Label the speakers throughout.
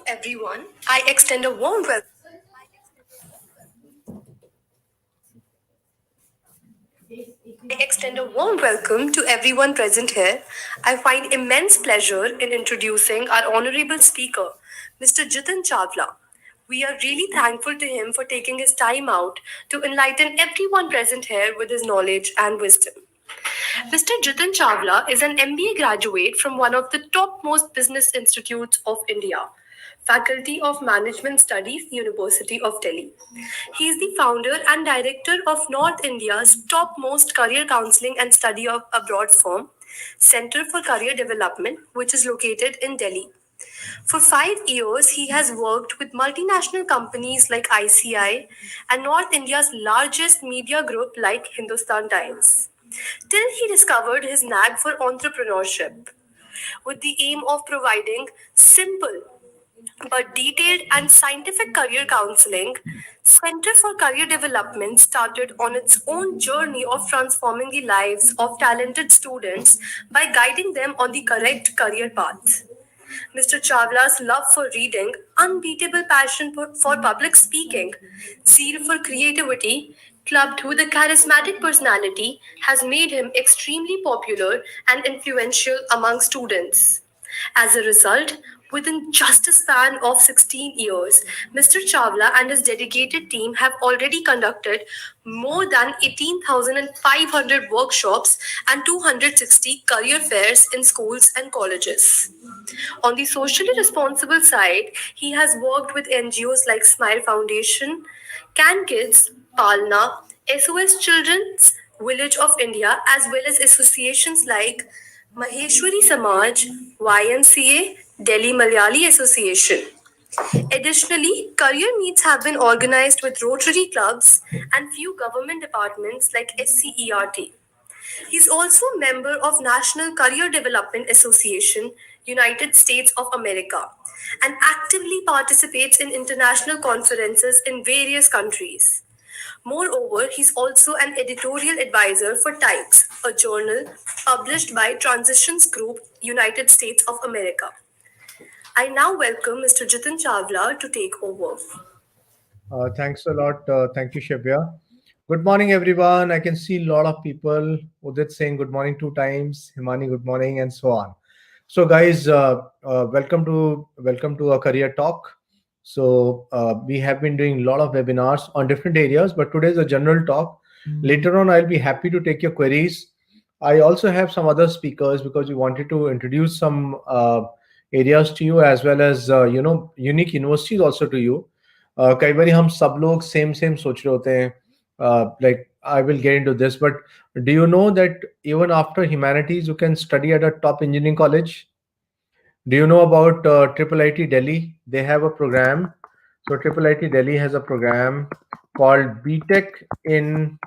Speaker 1: Everyone, I extend a warm welcome. I extend a warm welcome to everyone present here. I find immense pleasure in introducing our honorable speaker, Mr. Jitin Chawla. We are really thankful to him for taking his time out to enlighten everyone present here with his knowledge and wisdom. Mr. Jitin Chawla is an MBA graduate from one of the topmost business institutes of India, Faculty of Management Studies, University of Delhi. He is the founder and director of North India's topmost career counseling and study of abroad firm, Center for Career Development, which is located in Delhi. For 5 years, he has worked with multinational companies like ICI and North India's largest media group like Hindustan Times, till he discovered his knack for entrepreneurship with the aim of providing simple but detailed and scientific career counseling. Center for Career Development started on its own journey of transforming the lives of talented students by guiding them on the correct career path. Mr. Chawla's love for reading, unbeatable passion for public speaking, zeal for creativity, clubbed with a charismatic personality, has made him extremely popular and influential among students. As a result, within just a span of 16 years, Mr. Chawla and his dedicated team have already conducted more than 18,500 workshops and 260 career fairs in schools and colleges. On the socially responsible side, he has worked with NGOs like Smile Foundation, Can Kids, Palna, SOS Children's Village of India, as well as associations like Maheshwari Samaj, YMCA, Delhi Malayali Association. Additionally, career meets have been organized with Rotary clubs and few government departments like SCERT. He is also a member of National Career Development Association, United States of America, and actively participates in international conferences in various countries. Moreover, he's also an editorial advisor for Types, a journal published by Transitions Group, United States of America. I now welcome Mr. Jitin Chawla to take over.
Speaker 2: Thanks a lot. Thank you, Shabya. Good morning, everyone. I can see a lot of people. Udit saying good morning 2 times. Himani, good morning, and so on. So, guys, welcome to a career talk. So, we have been doing a lot of webinars on different areas, but today is a general talk. Later on, I'll be happy to take your queries. I also have some other speakers because we wanted to introduce some areas to you as well as unique universities also to you. कई बारी हम सब लोग same सोच रहे होते हैं like I will get into this, but do you know that even after humanities you can study at a top engineering college? Do you know about Triple IT Delhi? They have a program. So Triple IT Delhi has a program called BTech in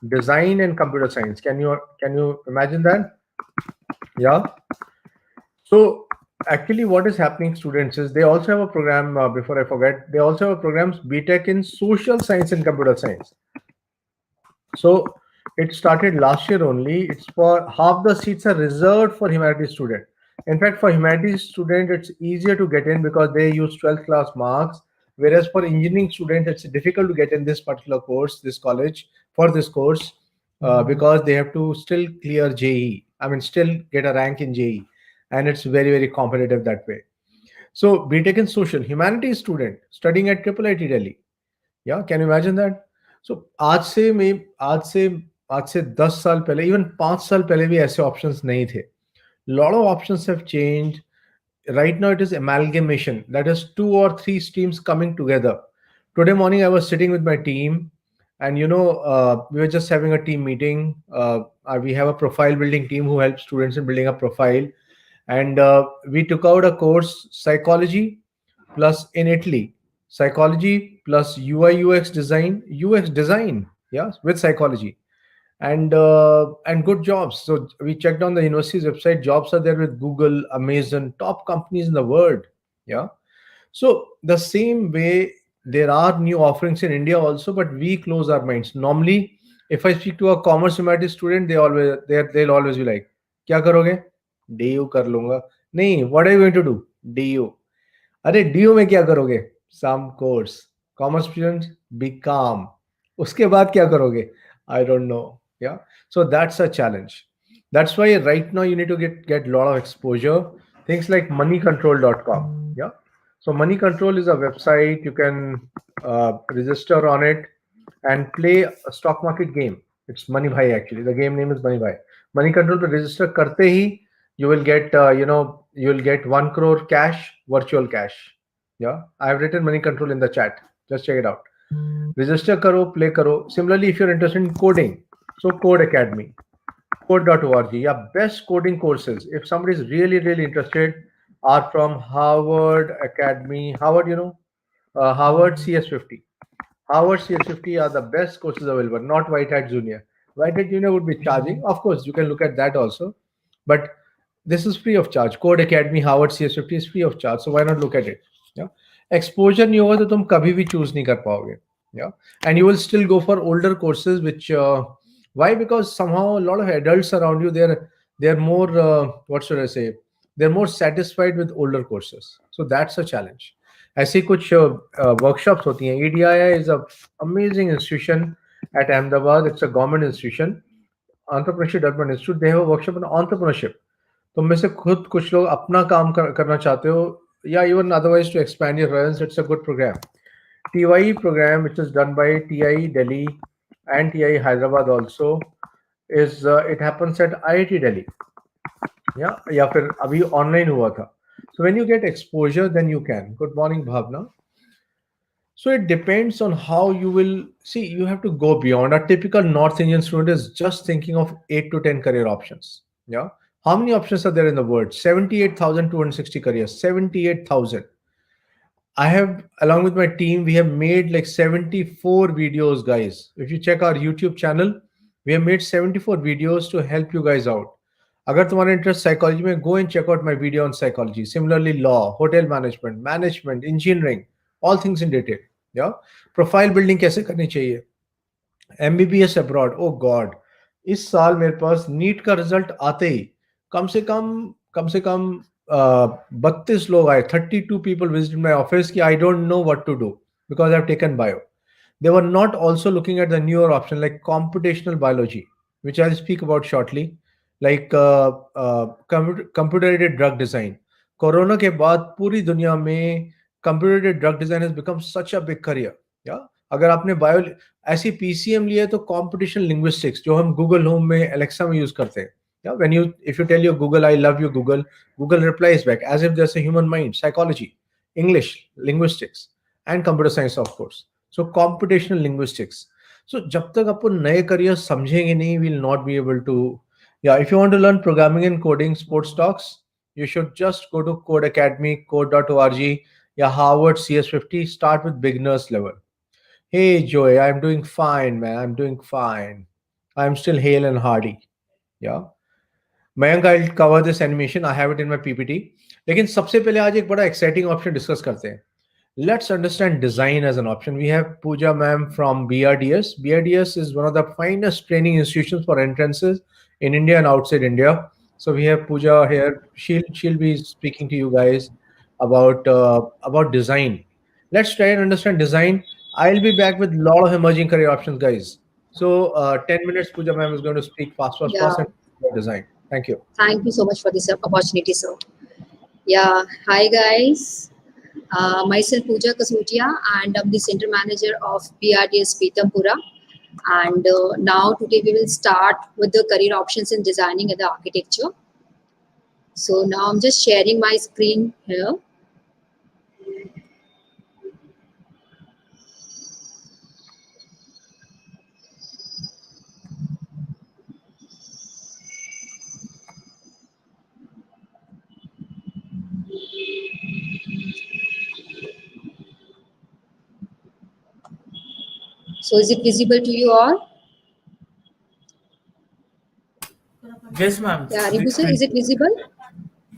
Speaker 2: Design and Computer Science. Can you imagine that? Yeah. So actually, what is happening, students, is they also have a program. Before I forget, they also have programs BTech in Social Science and Computer Science. So it started last year only. It's for half the seats are reserved for humanities student. In fact, for humanities student, it's easier to get in because they use 12th class marks. Whereas for engineering student, it's difficult to get in this particular course, this college for this course, because they have to still clear JE. I mean, still get a rank in JE, and it's very competitive that way. So BTech in Social Humanities student studying at Triple IT Delhi. Yeah, can you imagine that? So आज से 10 साल पहले, even 5 साल पहले भी ऐसे options नहीं थे. Lot of options have changed. Right now it is amalgamation, that is 2 or 3 streams coming together. Today morning I was sitting with my team, and we were just having a team meeting. We have a profile building team who helps students in building a profile, and we took out a course, psychology plus in Italy, psychology plus UI UX design, yeah, with psychology, and good jobs. So we checked on the university's website. Jobs are there with Google, Amazon, top companies in the world. Yeah. So the same way, there are new offerings in India also, but we close our minds. Normally, if I speak to a commerce humanities student, they'll always be like, "Kya karoge?" DU कर लूंगा। नहीं, what are you going to do? DU. अरे DU में क्या करोगे? Some course. Commerce student, B Com. उसके बाद क्या करोगे? I don't know. Yeah, so that's a challenge. That's why right now you need to get a lot of exposure. Things like moneycontrol.com. Yeah. So money control is a website. You can register on it and play a stock market game. It's Money Bhai actually. The game name is Money Bhai. Money control पे register करते ही you will get you will get 1 crore cash, virtual cash. Yeah, I have written money control in the chat. Just check it out. Register करो, play करो. Similarly, if you're interested in coding, so Code Academy, code.org, yeah, best coding courses. If somebody is really really interested, are from Harvard Academy, Harvard, Harvard CS50. Harvard CS50 are the best courses available, not White Hat Junior. White Hat Junior would be charging. Of course, you can look at that also. But this is free of charge. Code Academy, Harvard CS50 is free of charge. So why not look at it? Yeah. Exposure नहीं होगा तो तुम कभी भी choose नहीं कर पाओगे. Yeah. And you will still go for older courses, which why? Because somehow a lot of adults around you, they're more what should I say? They're more satisfied with older courses. So that's a challenge. ऐसी कुछ workshops होती हैं. EDII is a amazing institution at Ahmedabad. It's a government institution, entrepreneurship development institute. They have a workshop on entrepreneurship. तुम में से खुद कुछ लोग अपना काम करना चाहते हो, या even otherwise to expand your presence, it's a good program. TYE program, which is done by TIE Delhi and TIE Hyderabad also, is it happens at IIT Delhi. या फिर अभी ऑनलाइन हुआ था. So when you get exposure, then you can. Good morning, Bhavna. So it depends on how you will see. You have to go beyond. A typical North Indian student is just thinking of 8 to 10 career options. Yeah. How many options are there in the world? 78,260 careers. 78,000. I have, along with my team, we have made like 74 videos, guys. If you check our YouTube channel, we have made 74 videos to help you guys out. अगर तुम्हारा interest psychology में, go and check out my video on psychology. Similarly, law, hotel management, engineering, all things in detail. Yeah, profile building कैसे करनी चाहिए, MBBS abroad. ओ God, इस साल मेरे पास NEET का रिजल्ट आते ही कम से कम 32 लोग आए. 32 people visited my office कि I don't know what to do because I've taken bio. They were not also looking at the newer option like computational biology, which I'll speak about shortly, like computer aided drug design. Corona के बाद पूरी दुनिया में computer aided drug design has become such a big career. या अगर आपने bio ऐसी PCM लिया है तो कॉम्पिटिशन लिंग्विस्टिक्स, जो हम गूगल होम में एलेक्सा में यूज करते हैं. Yeah, when you if you tell your Google I love you Google, Google replies back as if there's a human mind. Psychology, English, linguistics, and computer science, of course. So computational linguistics. So जब तक अपन नए career समझेंगे नहीं, we'll not be able to. Yeah, if you want to learn programming and coding, sports talks, you should just go to Code Academy, code.org. Yeah, Harvard CS50. Start with beginners level. Hey Joy, I'm doing fine, man. I'm doing fine. I'm still hale and hardy. Yeah. Mayank, I'll cover this animation. I have it in my PPT. लेकिन सबसे पहले आज एक बड़ा exciting option discuss करते हैं. Let's understand design as an option. We have Pooja ma'am from BRDS. BRDS is one of the finest training institutions for entrances in India and outside India. So we have Pooja here. She'll be speaking to you guys about design. Let's try and understand design. I'll be back with a lot of emerging career options, guys. So 10 minutes, Pooja ma'am is going to speak fast, fast,
Speaker 3: Yeah,
Speaker 2: fast, and about design. Thank you.
Speaker 3: thank you so much for this opportunity, sir. Yeah, hi guys. Myself Pooja Kasutia, and I'm the center manager of PRDS Pitampura. And now today we will start with the career options in designing and the architecture. So now I'm just sharing my screen here. So is it visible to you all?
Speaker 4: Yes, ma'am.
Speaker 3: Yeah, Ribu sir, is it visible?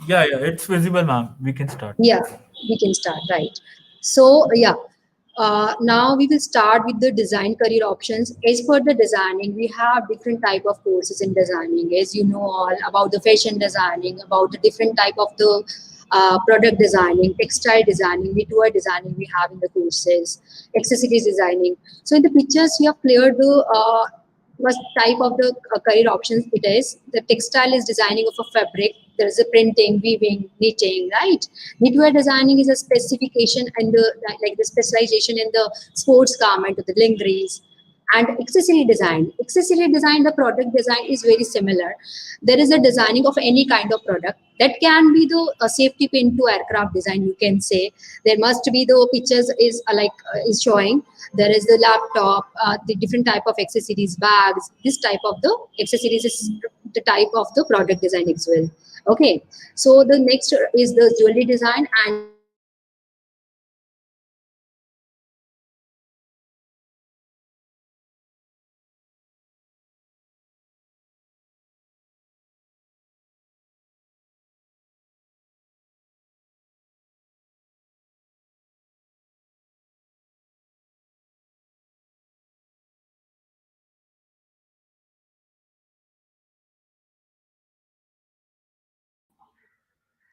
Speaker 4: Yeah, it's visible, ma'am. We can start.
Speaker 3: Yeah, we can start, right. So, yeah. Now we will start with the design career options. As per the designing, we have different type of courses in designing. As you know all about the fashion designing, about the different type of the product designing, textile designing, knitwear designing we have in the courses, accessories designing. So in the pictures we have cleared the what type of the career options it is. The textile is designing of a fabric. There is a printing, weaving, knitting, right? Knitwear designing is a specification and the like the specialization in the sports garment or the lingeries. And accessory design. Accessory design, the product design is very similar. There is a designing of any kind of product. That can be the safety pin to aircraft design. You can say there must be the pictures is is showing. There is the laptop, the different type of accessories, bags. This type of the accessories is the type of the product design as well. Okay, so the next is the jewelry design, and the next is the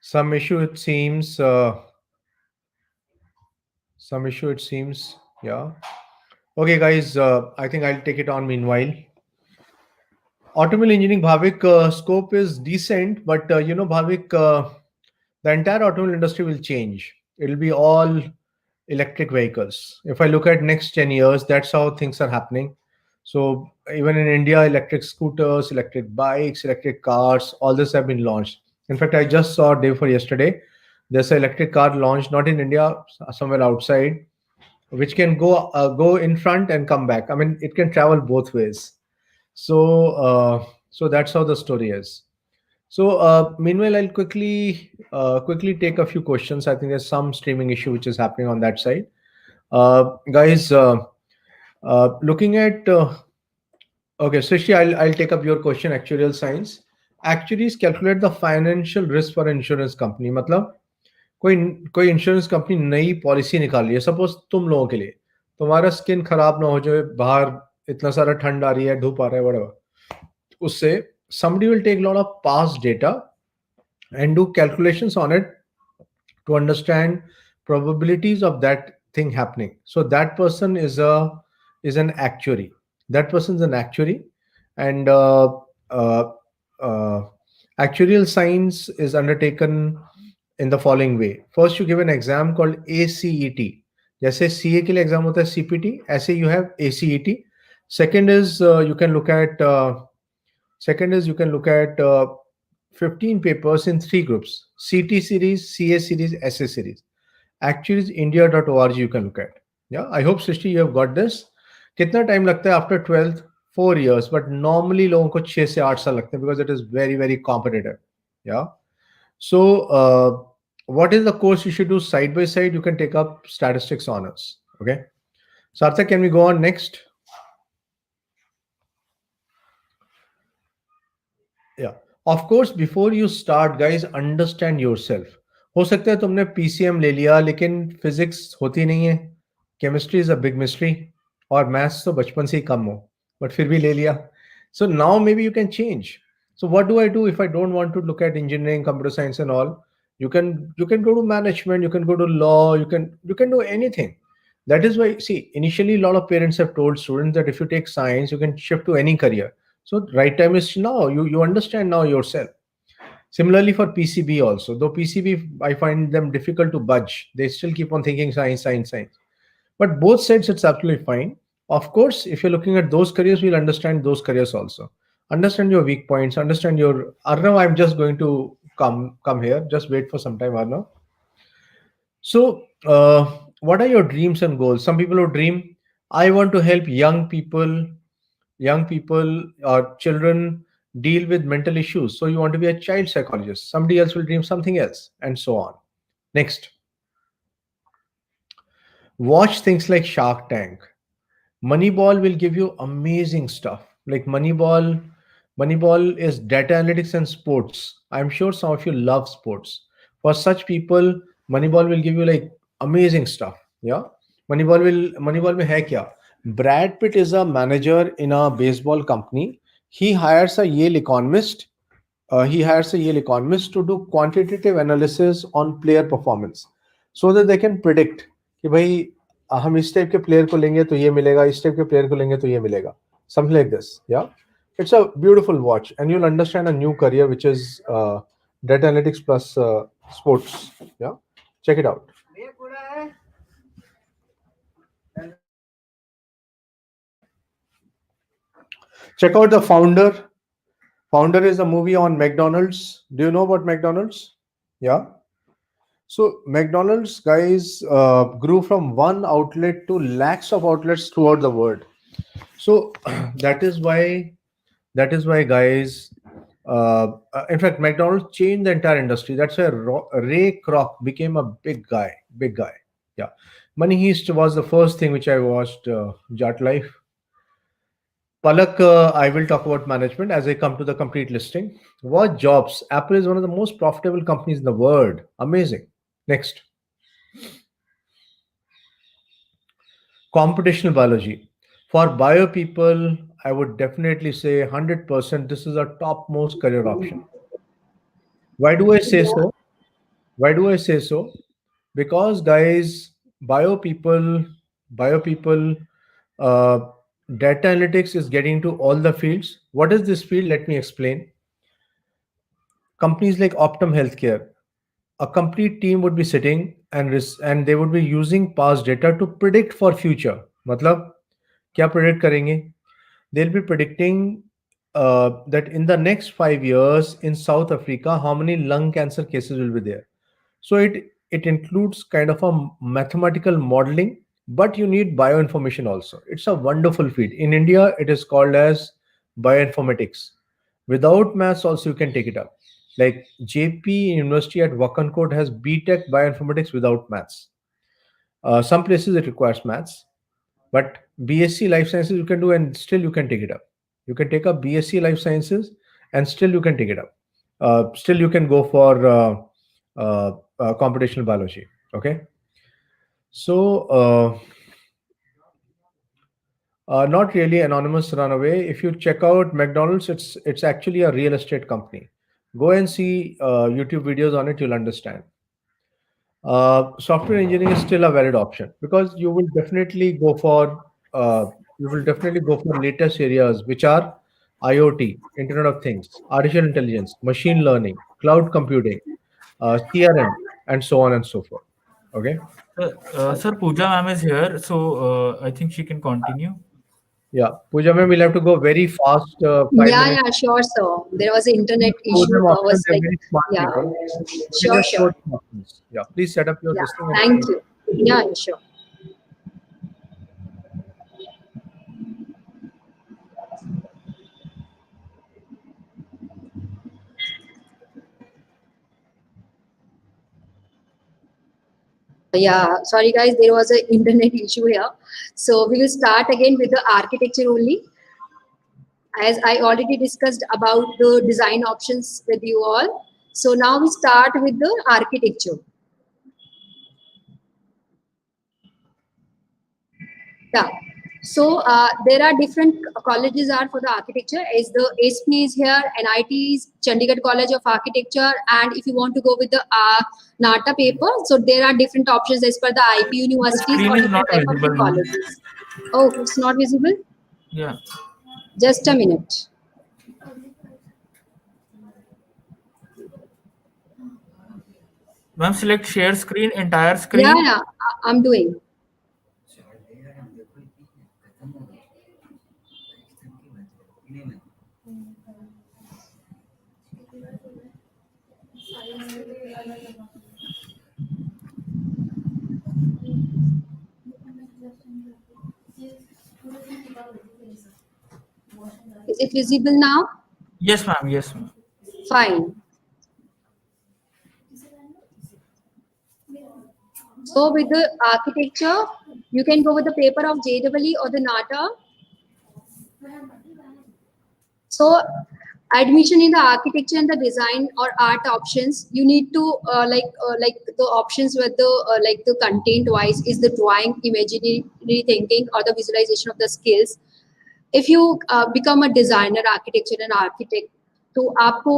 Speaker 2: Some issue it seems. Some issue it seems. Yeah. Okay, guys. I think I'll take it on meanwhile. Automobile engineering, Bhavik, scope is decent, but Bhavik, the entire automobile industry will change. It'll be all electric vehicles. If I look at next 10 years, that's how things are happening. So even in India, electric scooters, electric bikes, electric cars, all this have been launched. In fact, I just saw day for yesterday, there's an electric car launched, not in India, somewhere outside, which can go in front and come back. I mean, it can travel both ways. So that's how the story is. So meanwhile, I'll quickly take a few questions. I think there's some streaming issue which is happening on that side. Guys, looking at okay, Srishi, I'll take up your question. Actuarial science. Actuaries calculate the financial risk for insurance company. मतलब कोई कोई insurance company नई policy निकाल रही है, suppose तुम लोगों के लिए, तुम्हारा स्किन खराब ना हो जाए, बाहर इतना सारा ठंड आ रही है, धूप आ रहा है, whatever, उससे somebody will take a lot of past data and do calculations on it to understand probabilities of that thing happening. So that person is an actuary. That person is an actuary. And uh, uh, actuarial science is undertaken in the following way. First, you give an exam called ACET. जैसे CA के लिए exam होता है CPT, ऐसे you have ACET. Second is you can look at 15 papers in three groups: CT series, CA series, SA series. Actually, is india.org you can look at. Yeah, I hope Srishti you have got this. कितना time लगता है after 12th? 4 years, but normally लोगों को 6 से 8 साल लगते हैं because it is very very competitive. Yeah. So what is the course you should do side by side? You can take up statistics honors. Okay. Sarthak, can we go on next? Yeah. Of course, before you start, guys, understand yourself. हो सकता है तुमने PCM ले लिया लेकिन physics होती नहीं है, chemistry is a big mystery, और मैथ्स तो बचपन से ही कम हो, बट फिर भी ले लिया. So now maybe you can change. So what do I do if I don't want to look at engineering, computer science and all? You can go to management, you can go to law, you can do anything. That is why, see, initially a lot of parents have told students that if you take science, you can shift to any career. So right time is now. You understand now yourself. Similarly for PCB also, though PCB I find them difficult to budge. They still keep on thinking science, science, science. But both sides it's absolutely fine. Of course, if you're looking at those careers, we'll understand those careers also. Understand your weak points. Understand your Arnav. I'm just going to come here. Just wait for some time, Arnav. So, what are your dreams and goals? Some people who dream, I want to help young people or children deal with mental issues. So you want to be a child psychologist. Somebody else will dream something else, and so on. Next, watch things like Shark Tank. Moneyball will give you amazing stuff. Like Moneyball is data analytics and sports. I'm sure some of you love sports. For such people, Moneyball will give you like amazing stuff. Yeah. मनीबॉल में है क्या? Brad Pitt is a manager in a baseball company. He hires a Yale economist. He hires a Yale economist to do quantitative analysis on player performance, so that they can predict कि भाई हम इस type के player को लेंगे तो ये मिलेगा, इस टाइप के प्लेयर को लेंगे तो ये मिलेगा, something like this. Yeah, it's a beautiful watch, and you'll understand a new career which is data analytics plus sports. Yeah, check it out. Check out the Founder. Founder is a movie on McDonald's. Do you know about McDonald's? Yeah. So McDonald's guys grew from one outlet to lakhs of outlets throughout the world. So that is why guys. In fact, McDonald's changed the entire industry. That's why Ray Kroc became a big guy. Big guy. Yeah. Money Heist was the first thing which I watched. Jat Life. Palak, I will talk about management as I come to the complete listing. What jobs? Apple is one of the most profitable companies in the world. Amazing. Next. Computational biology. For bio people, I would definitely say 100% this is a topmost career option. Why do I say
Speaker 3: Yeah.
Speaker 2: so? Why do I say so? Because guys, bio people, uh, data analytics is getting to all the fields. What is this field? Let me explain. Companies like Optum Healthcare, a complete team would be sitting and they would be using past data to predict for future. मतलब क्या predict करेंगे? They'll be predicting that in the next 5 years in South Africa, how many lung cancer cases will be there. So it includes kind of a mathematical modeling, but you need bioinformation also. It's a wonderful field. In India, it is called as bioinformatics. Without maths, also you can take it up. Like JP University at Wakancourt has BTech bioinformatics without maths. Some places it requires maths, but BSc Life Sciences you can do and still you can take it up. You can take up BSc Life Sciences and still you can take it up. Still you can go for computational biology. Okay. So, not really anonymous runaway. If you check out McDonald's, it's actually a real estate company. Go and see YouTube videos on it. You'll understand. Software engineering is still a valid option because you will definitely go for latest areas which are IoT, Internet of Things, artificial intelligence, machine learning, cloud computing, CRM, and so on and so forth. Okay.
Speaker 4: Sir, Pooja ma'am is here, so I think she can continue.
Speaker 2: Yeah, Pooja ma'am, we'll have to go very fast. 5 minutes.
Speaker 3: Yeah, sure, sir. There was an internet
Speaker 2: Please show
Speaker 3: issue.
Speaker 2: them options.
Speaker 3: Was
Speaker 2: They're
Speaker 3: like,
Speaker 2: very smart
Speaker 3: yeah,
Speaker 2: people. Please
Speaker 3: sure,
Speaker 2: just show
Speaker 3: sure.
Speaker 2: them options. Yeah, please set up your
Speaker 3: Yeah,
Speaker 2: this thing and
Speaker 3: thank you. Yeah, sure. Yeah, sorry guys, there was an internet issue here. So we will start again with the architecture only. As I already discussed about the design options with you all. So now we start with the architecture. Yeah. So there are different colleges are for the architecture. As the SP is here, NIT is Chandigarh College of Architecture, and if you want to go with the NATA paper, so there are different options as per the IP
Speaker 4: The
Speaker 3: universities
Speaker 4: screen
Speaker 3: or
Speaker 4: is not
Speaker 3: different type of the
Speaker 4: visible, ma'am.
Speaker 3: colleges. Oh, it's not visible.
Speaker 4: Yeah.
Speaker 3: Just a minute.
Speaker 4: Ma'am, select share screen, entire
Speaker 3: Yeah,
Speaker 4: screen.
Speaker 3: yeah, I'm doing. Is it visible now?
Speaker 4: Yes, ma'am. Yes, ma'am.
Speaker 3: Fine. So with the architecture, you can go with the paper of JEE or the NATA. So Admission in the architecture and the design or art options, you need to like the options with the like the content wise is the drawing, imaginary thinking, or the visualization of the skills. If you become a designer, architecture and architect, तो आपको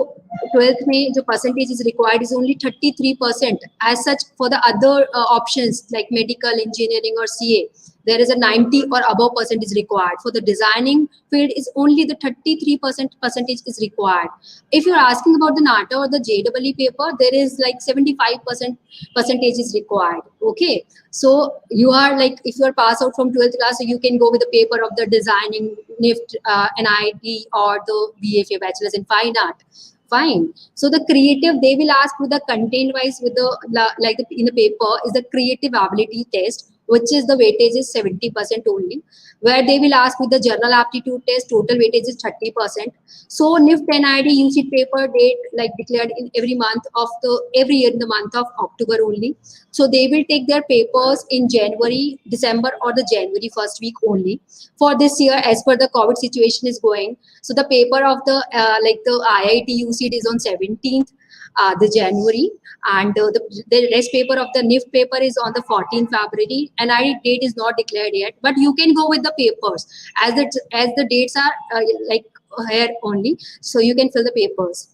Speaker 3: 12th में जो percentage is required is only 33%. As such, for the other options like medical, engineering or CA, there is a 90 or above percent is required. For the designing field, is only the 33% percentage is required. If you're asking about the NATA or the JEE paper, there is like 75% percentage is required. Okay, so you are like, if you are pass out from 12th class, so you can go with the paper of the designing NIFT, NIT or the BFA, bachelor's in fine art. Fine. So the creative, they will ask with the content wise with the like the, in the paper is the creative ability test, which is the weightage is 70% only, where they will ask with the general aptitude test, total weightage is 30%. So NIFT NID UC paper date like declared in every month of the every year in the month of October only. So they will take their papers in January, December or the January first week only. For this year, as per the COVID situation is going, so the paper of the like the IIT UC is on 17th the January, and the rest paper of the NIFT paper is on the 14th February. NID date is not declared yet, but you can go with the papers as the dates are like here only, so you can fill the papers.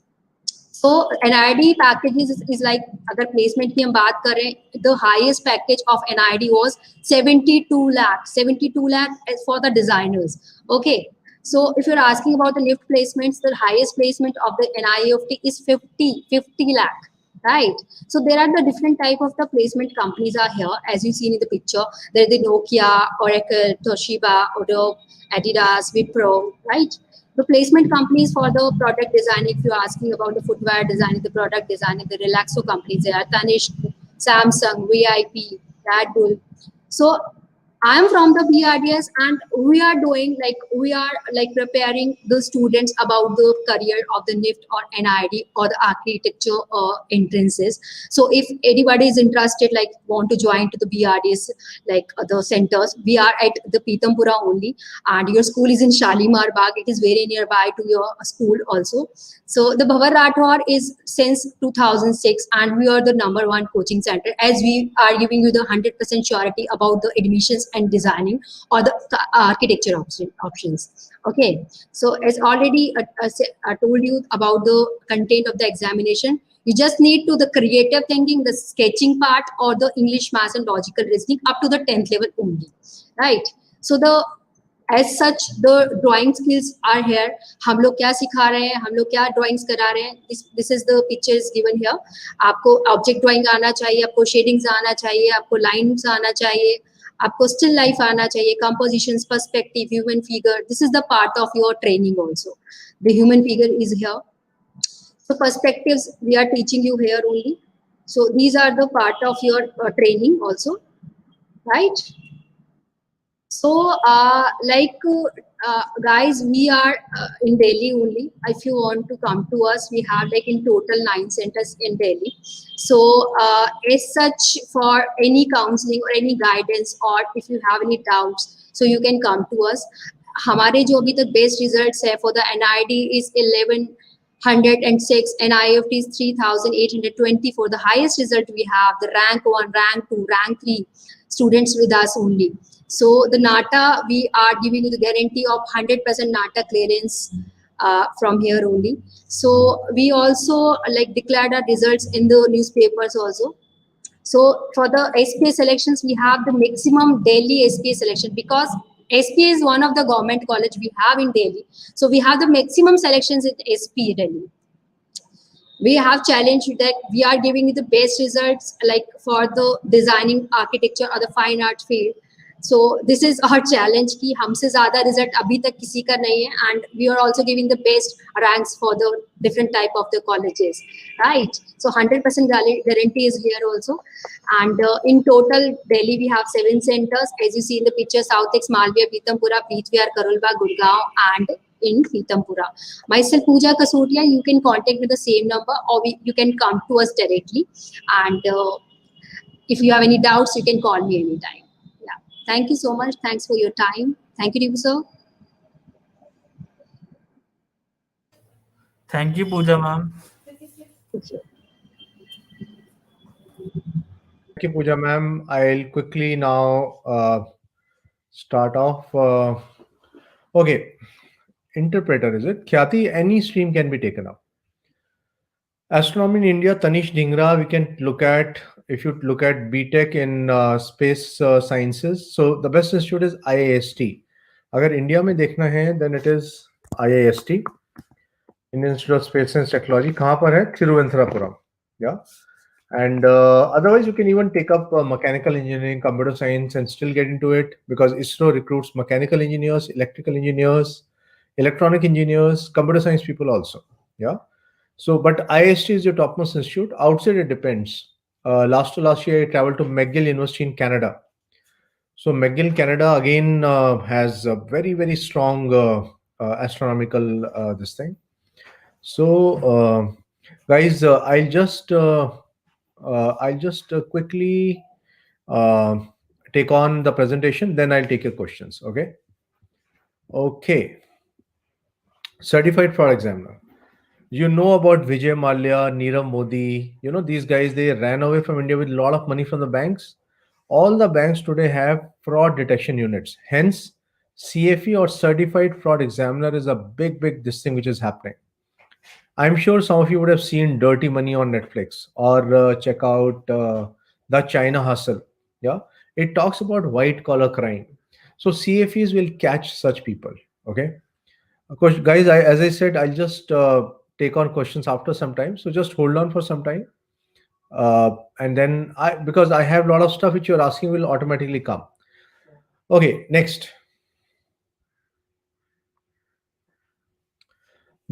Speaker 3: So NID packages is like अगर placement की हम बात करें, the highest package of NID was 72 lakh. 72 lakh is for the designers. Okay. So if you're asking about the NIFT placements, the highest placement of the NIFT is 50 lakh. Right. So there are the different type of the placement companies are here, as you seen in the picture. There is the Nokia, Oracle, Toshiba, Odoo, Adidas, Wipro, right? The placement companies for the product design, if you're asking about the footwear design, the product design, the Relaxo companies, there are Tanishq, Samsung, VIP, Red Bull. So I'm from the BRDS, and we are like preparing the students about the career of the NIFT or NID or the architecture entrances. So if anybody is interested, like want to join to the BRDS, like the centers, we are at the Pitampura only, and your school is in Shalimar Bagh. It is very nearby to your school also. So the Bhavar Rathore is since 2006, and we are the #1 coaching center, as we are giving you the 100% surety about the admissions and designing or the architecture options. Okay, so as already I told you about the content of the examination, you just need to the creative thinking, the sketching part, or the English, maths, and logical reasoning up to the 10th level only, right? So the as such the drawing skills are here. हम लोग क्या सिखा रहे हैं, हम लोग क्या drawings करा रहे हैं, this is the picture is given here. आपको ऑब्जेक्ट ड्राइंग आना चाहिए, आपको शेडिंग्स आना चाहिए, आपको लाइन्स आना चाहिए, आपको स्टिल लाइफ आना चाहिए, compositions, perspective, human figure. This is the part of your training also. The human figure is here. So perspectives we are teaching you here only. So these are the part of your training also, right? So, guys, we are in Delhi only. If you want to come to us, we have like in total 9 centers in Delhi. So, as such, for any counseling or any guidance, or if you have any doubts, so you can come to us. हमारे जो अभी तक best results है for the NID is 1106, NIFT is 3824. The highest result we have, the rank 1, rank 2, rank 3 students with us only. So the NATA, we are giving you the guarantee of 100% NATA clearance from here only. So we also like declared our results in the newspapers also. So for the SPA selections, we have the maximum Delhi SPA selection, because SPA is one of the government college we have in Delhi. So we have the maximum selections in SPA Delhi. We have challenged that we are giving you the best results like for the designing, architecture or the fine art field. So this is our challenge कि हमसे ज़्यादा result अभी तक किसी का नहीं है, and we are also giving the best ranks for the different type of the colleges, right? So 100% guarantee is here also, and in total Delhi we have 7 centers, as you see in the picture: Southex, Malviya, Pitampura, Preethviar, Karolbagh, Gurgaon, and in Pitampura. Myself, Pooja Kasotia, you can contact with the same number, or you can come to us directly, and if you have any doubts, you can call me anytime. Yeah. Thank you so much. Thanks for your time. Thank you, Dibu sir.
Speaker 4: Thank you, Pooja ma'am.
Speaker 3: Okay.
Speaker 2: Thank you, Pooja ma'am. I'll quickly now start off. Okay, interpreter is it? Khyati, any stream can be taken up. Astronomy in India, Tanish Dhingra, we can look at, if you look at BTech in space sciences. So the best institute is IIST. अगर India में देखना है then it is IIST, Indian Institute of Space and Technology. कहाँ पर है? Thiruvananthapuram. Yeah. And otherwise, you can even take up mechanical engineering, computer science, and still get into it because ISRO recruits mechanical engineers, electrical engineers, electronic engineers, computer science people also. Yeah. So, but IST is your topmost institute. Outside, it depends. Last to last year, I traveled to McGill University in Canada. So, McGill, Canada, again has a very, very strong astronomical this thing. So, guys, I'll just quickly uh, take on the presentation. Then I'll take your questions. Okay. Okay. Certified fraud examiner. You know about Vijay Mallya, Nirav Modi. You know these guys. They ran away from India with a lot of money from the banks. All the banks today have fraud detection units. Hence, CFE or Certified Fraud Examiner is a big, big this thing which is happening. I'm sure some of you would have seen Dirty Money on Netflix or check out The China Hustle. Yeah, it talks about white collar crime. So CFEs will catch such people. Okay, of course, guys. As I said, I'll just take on questions after some time. So just hold on for some time, and then I because I have a lot of stuff which you're asking will automatically come. Okay, next.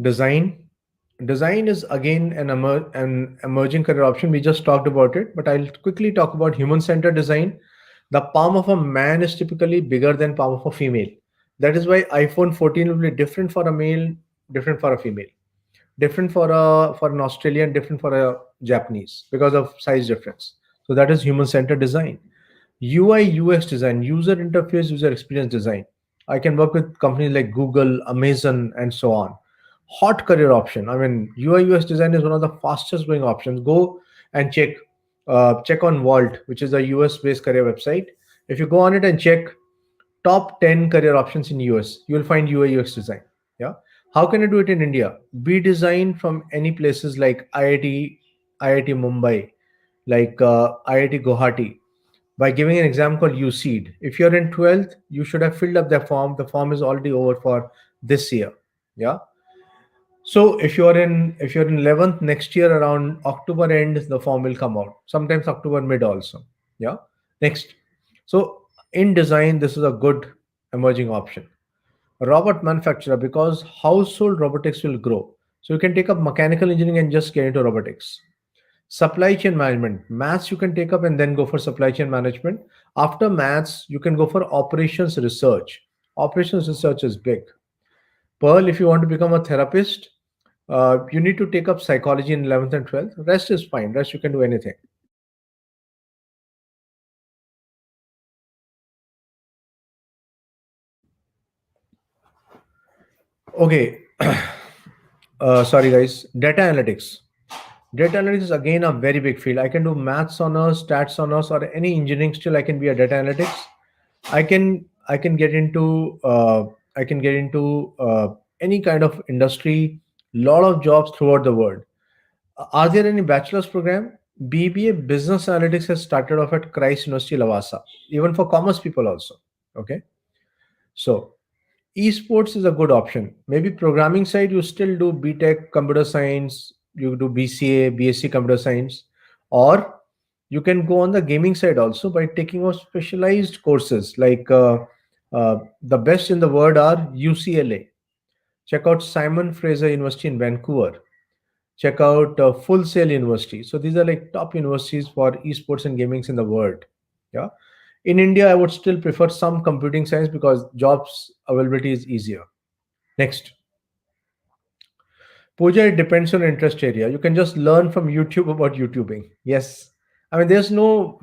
Speaker 2: Design is again an emerging career option. We just talked about it, but I'll quickly talk about human centered design. The palm of a man is typically bigger than palm of a female. That is why iPhone 14 will be different for a male, different for a female, different for an Australian, different for a Japanese because of size difference. So that is human centered design. UI UX design, user interface, user experience design. I can work with companies like Google, Amazon, and so on. Hot career option. I mean, UI UX design is one of the fastest growing options. Go and check on Vault, which is a US based career website. If you go on it and check top 10 career options in US, you will find UI UX design. Yeah. How can I do it in India? Be design from any places like IIT Mumbai, like IIT Guwahati, by giving an exam called USEED. If you're in 12th, you should have filled up the form. The form is already over for this year. Yeah. So if you're in 11th next year around October end, the form will come out. Sometimes October mid also. Yeah. Next. So in design, this is a good emerging option. Robot manufacturer, because household robotics will grow. So you can take up mechanical engineering and just get into robotics. Supply chain management, maths you can take up and then go for supply chain management. After maths, you can go for operations research. Operations research is big. Pearl, if you want to become a therapist, you need to take up psychology in 11th and 12th. Rest is fine. Rest you can do anything. Okay. Sorry, guys. Data analytics. Data analytics is again a very big field. I can do maths honors, stats honors, or any engineering. Still, I can be a data analytics. I can get into any kind of industry. Lot of jobs throughout the world. Are there any bachelor's program? BBA Business Analytics has started off at Christ University, Lavasa, even for commerce people also. Okay, so esports is a good option. Maybe programming side, you still do BTech computer science, you do BCA, BSc computer science, or you can go on the gaming side also by taking on specialized courses like the best in the world are UCLA. Check out Simon Fraser University in Vancouver. Check out Full Sail University. So these are like top universities for esports and gamings in the world. Yeah. In India, I would still prefer some computing science because jobs availability is easier. Next, Pooja, it depends on interest area. You can just learn from YouTube about YouTubing. Yes, I mean there's no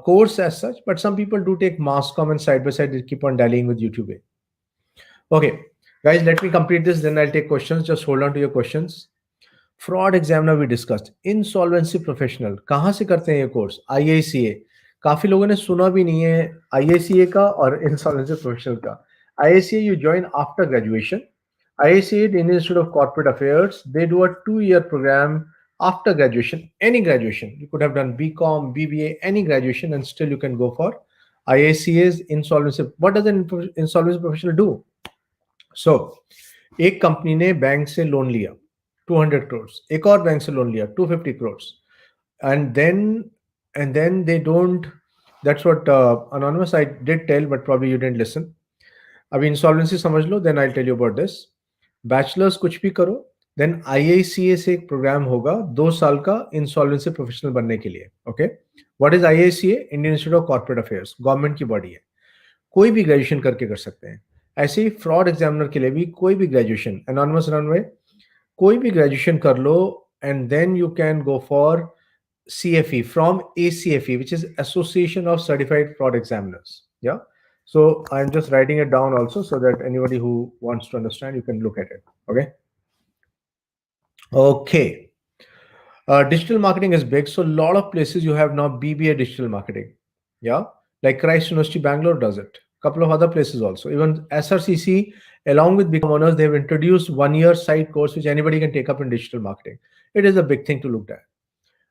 Speaker 2: course as such, but some people do take mass comm and side by side they keep on dallying with YouTubing. Okay, Guys, let me complete this, then I'll take questions. Just hold on to your questions. Fraud examiner भी discussed, insolvency professional कहाँ से करते हैं ये course? IICA. काफी लोगों ने सुना भी नहीं है आईआईसीए का और इंसॉल्वेंसी प्रोफेशनल का। IICA you join after graduation. IACA, the Indian Institute of Corporate Affairs, they do a 2-year program after graduation, any graduation. You could have done BCom, BBA, any graduation, and still you can go for IACA's insolvency. What does an insolvency professional do? So, एक company ने bank से loan लिया 200 करोड़, एक और bank से loan लिया 250 crore, and then they don't, that's what anonymous I did tell, but probably you didn't listen. अभी insolvency समझ लो, then I tell you about this. Bachelors कुछ भी करो, देन आईआईसीए से एक प्रोग्राम होगा 2 साल का इंसॉल्वेंसी प्रोफेशनल बनने के लिए। Okay, what is IICA? Indian institute of corporate affairs, government की बॉडी है। कोई भी ग्रेजुएशन करके कर सकते हैं। ऐसे ही फ्रॉड एग्जामिनर के लिए भी कोई भी ग्रेजुएशन, एनॉनिमस रनवे, कोई भी ग्रेजुएशन कर लो, and then you can go for CFE from ACFE, which is Association of Certified Fraud Examiners. Yeah. So I'm just writing it down also so that anybody who wants to understand, you can look at it. Okay. Okay. Digital marketing is big. So a lot of places you have now BBA digital marketing. Yeah. Like Christ University Bangalore does it. Couple of other places also. Even SRCC, along with Become Owners, they've introduced 1-year side course which anybody can take up in digital marketing. It is a big thing to look at.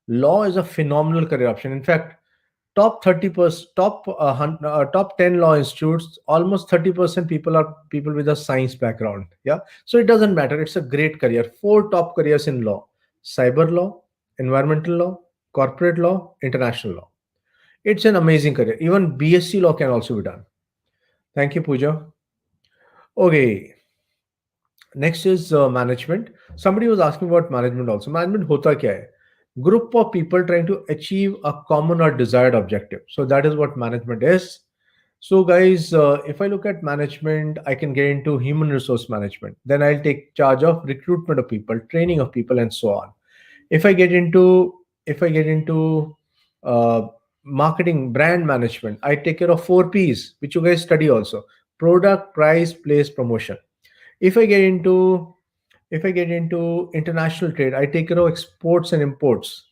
Speaker 2: Law is a phenomenal career option. In fact, top 10 law institutes, almost 30% people are people with a science background. Yeah, so it doesn't matter, it's a great career. 4 top careers in law: cyber law, environmental law, corporate law, international law. It's an amazing career. Even BSc law can also be done. Thank you, Pooja. Okay, next is management. Somebody was asking about management also. Management hota kya hai? Group of people trying to achieve a common or desired objective. So that is what management is. So guys, if I look at management, I can get into human resource management. Then I'll take charge of recruitment of people, training of people, and so on. If I get into uh, marketing, brand management, I take care of 4 P's, which you guys study also: product, price, place, promotion. If I get into international trade, I take care of exports and imports.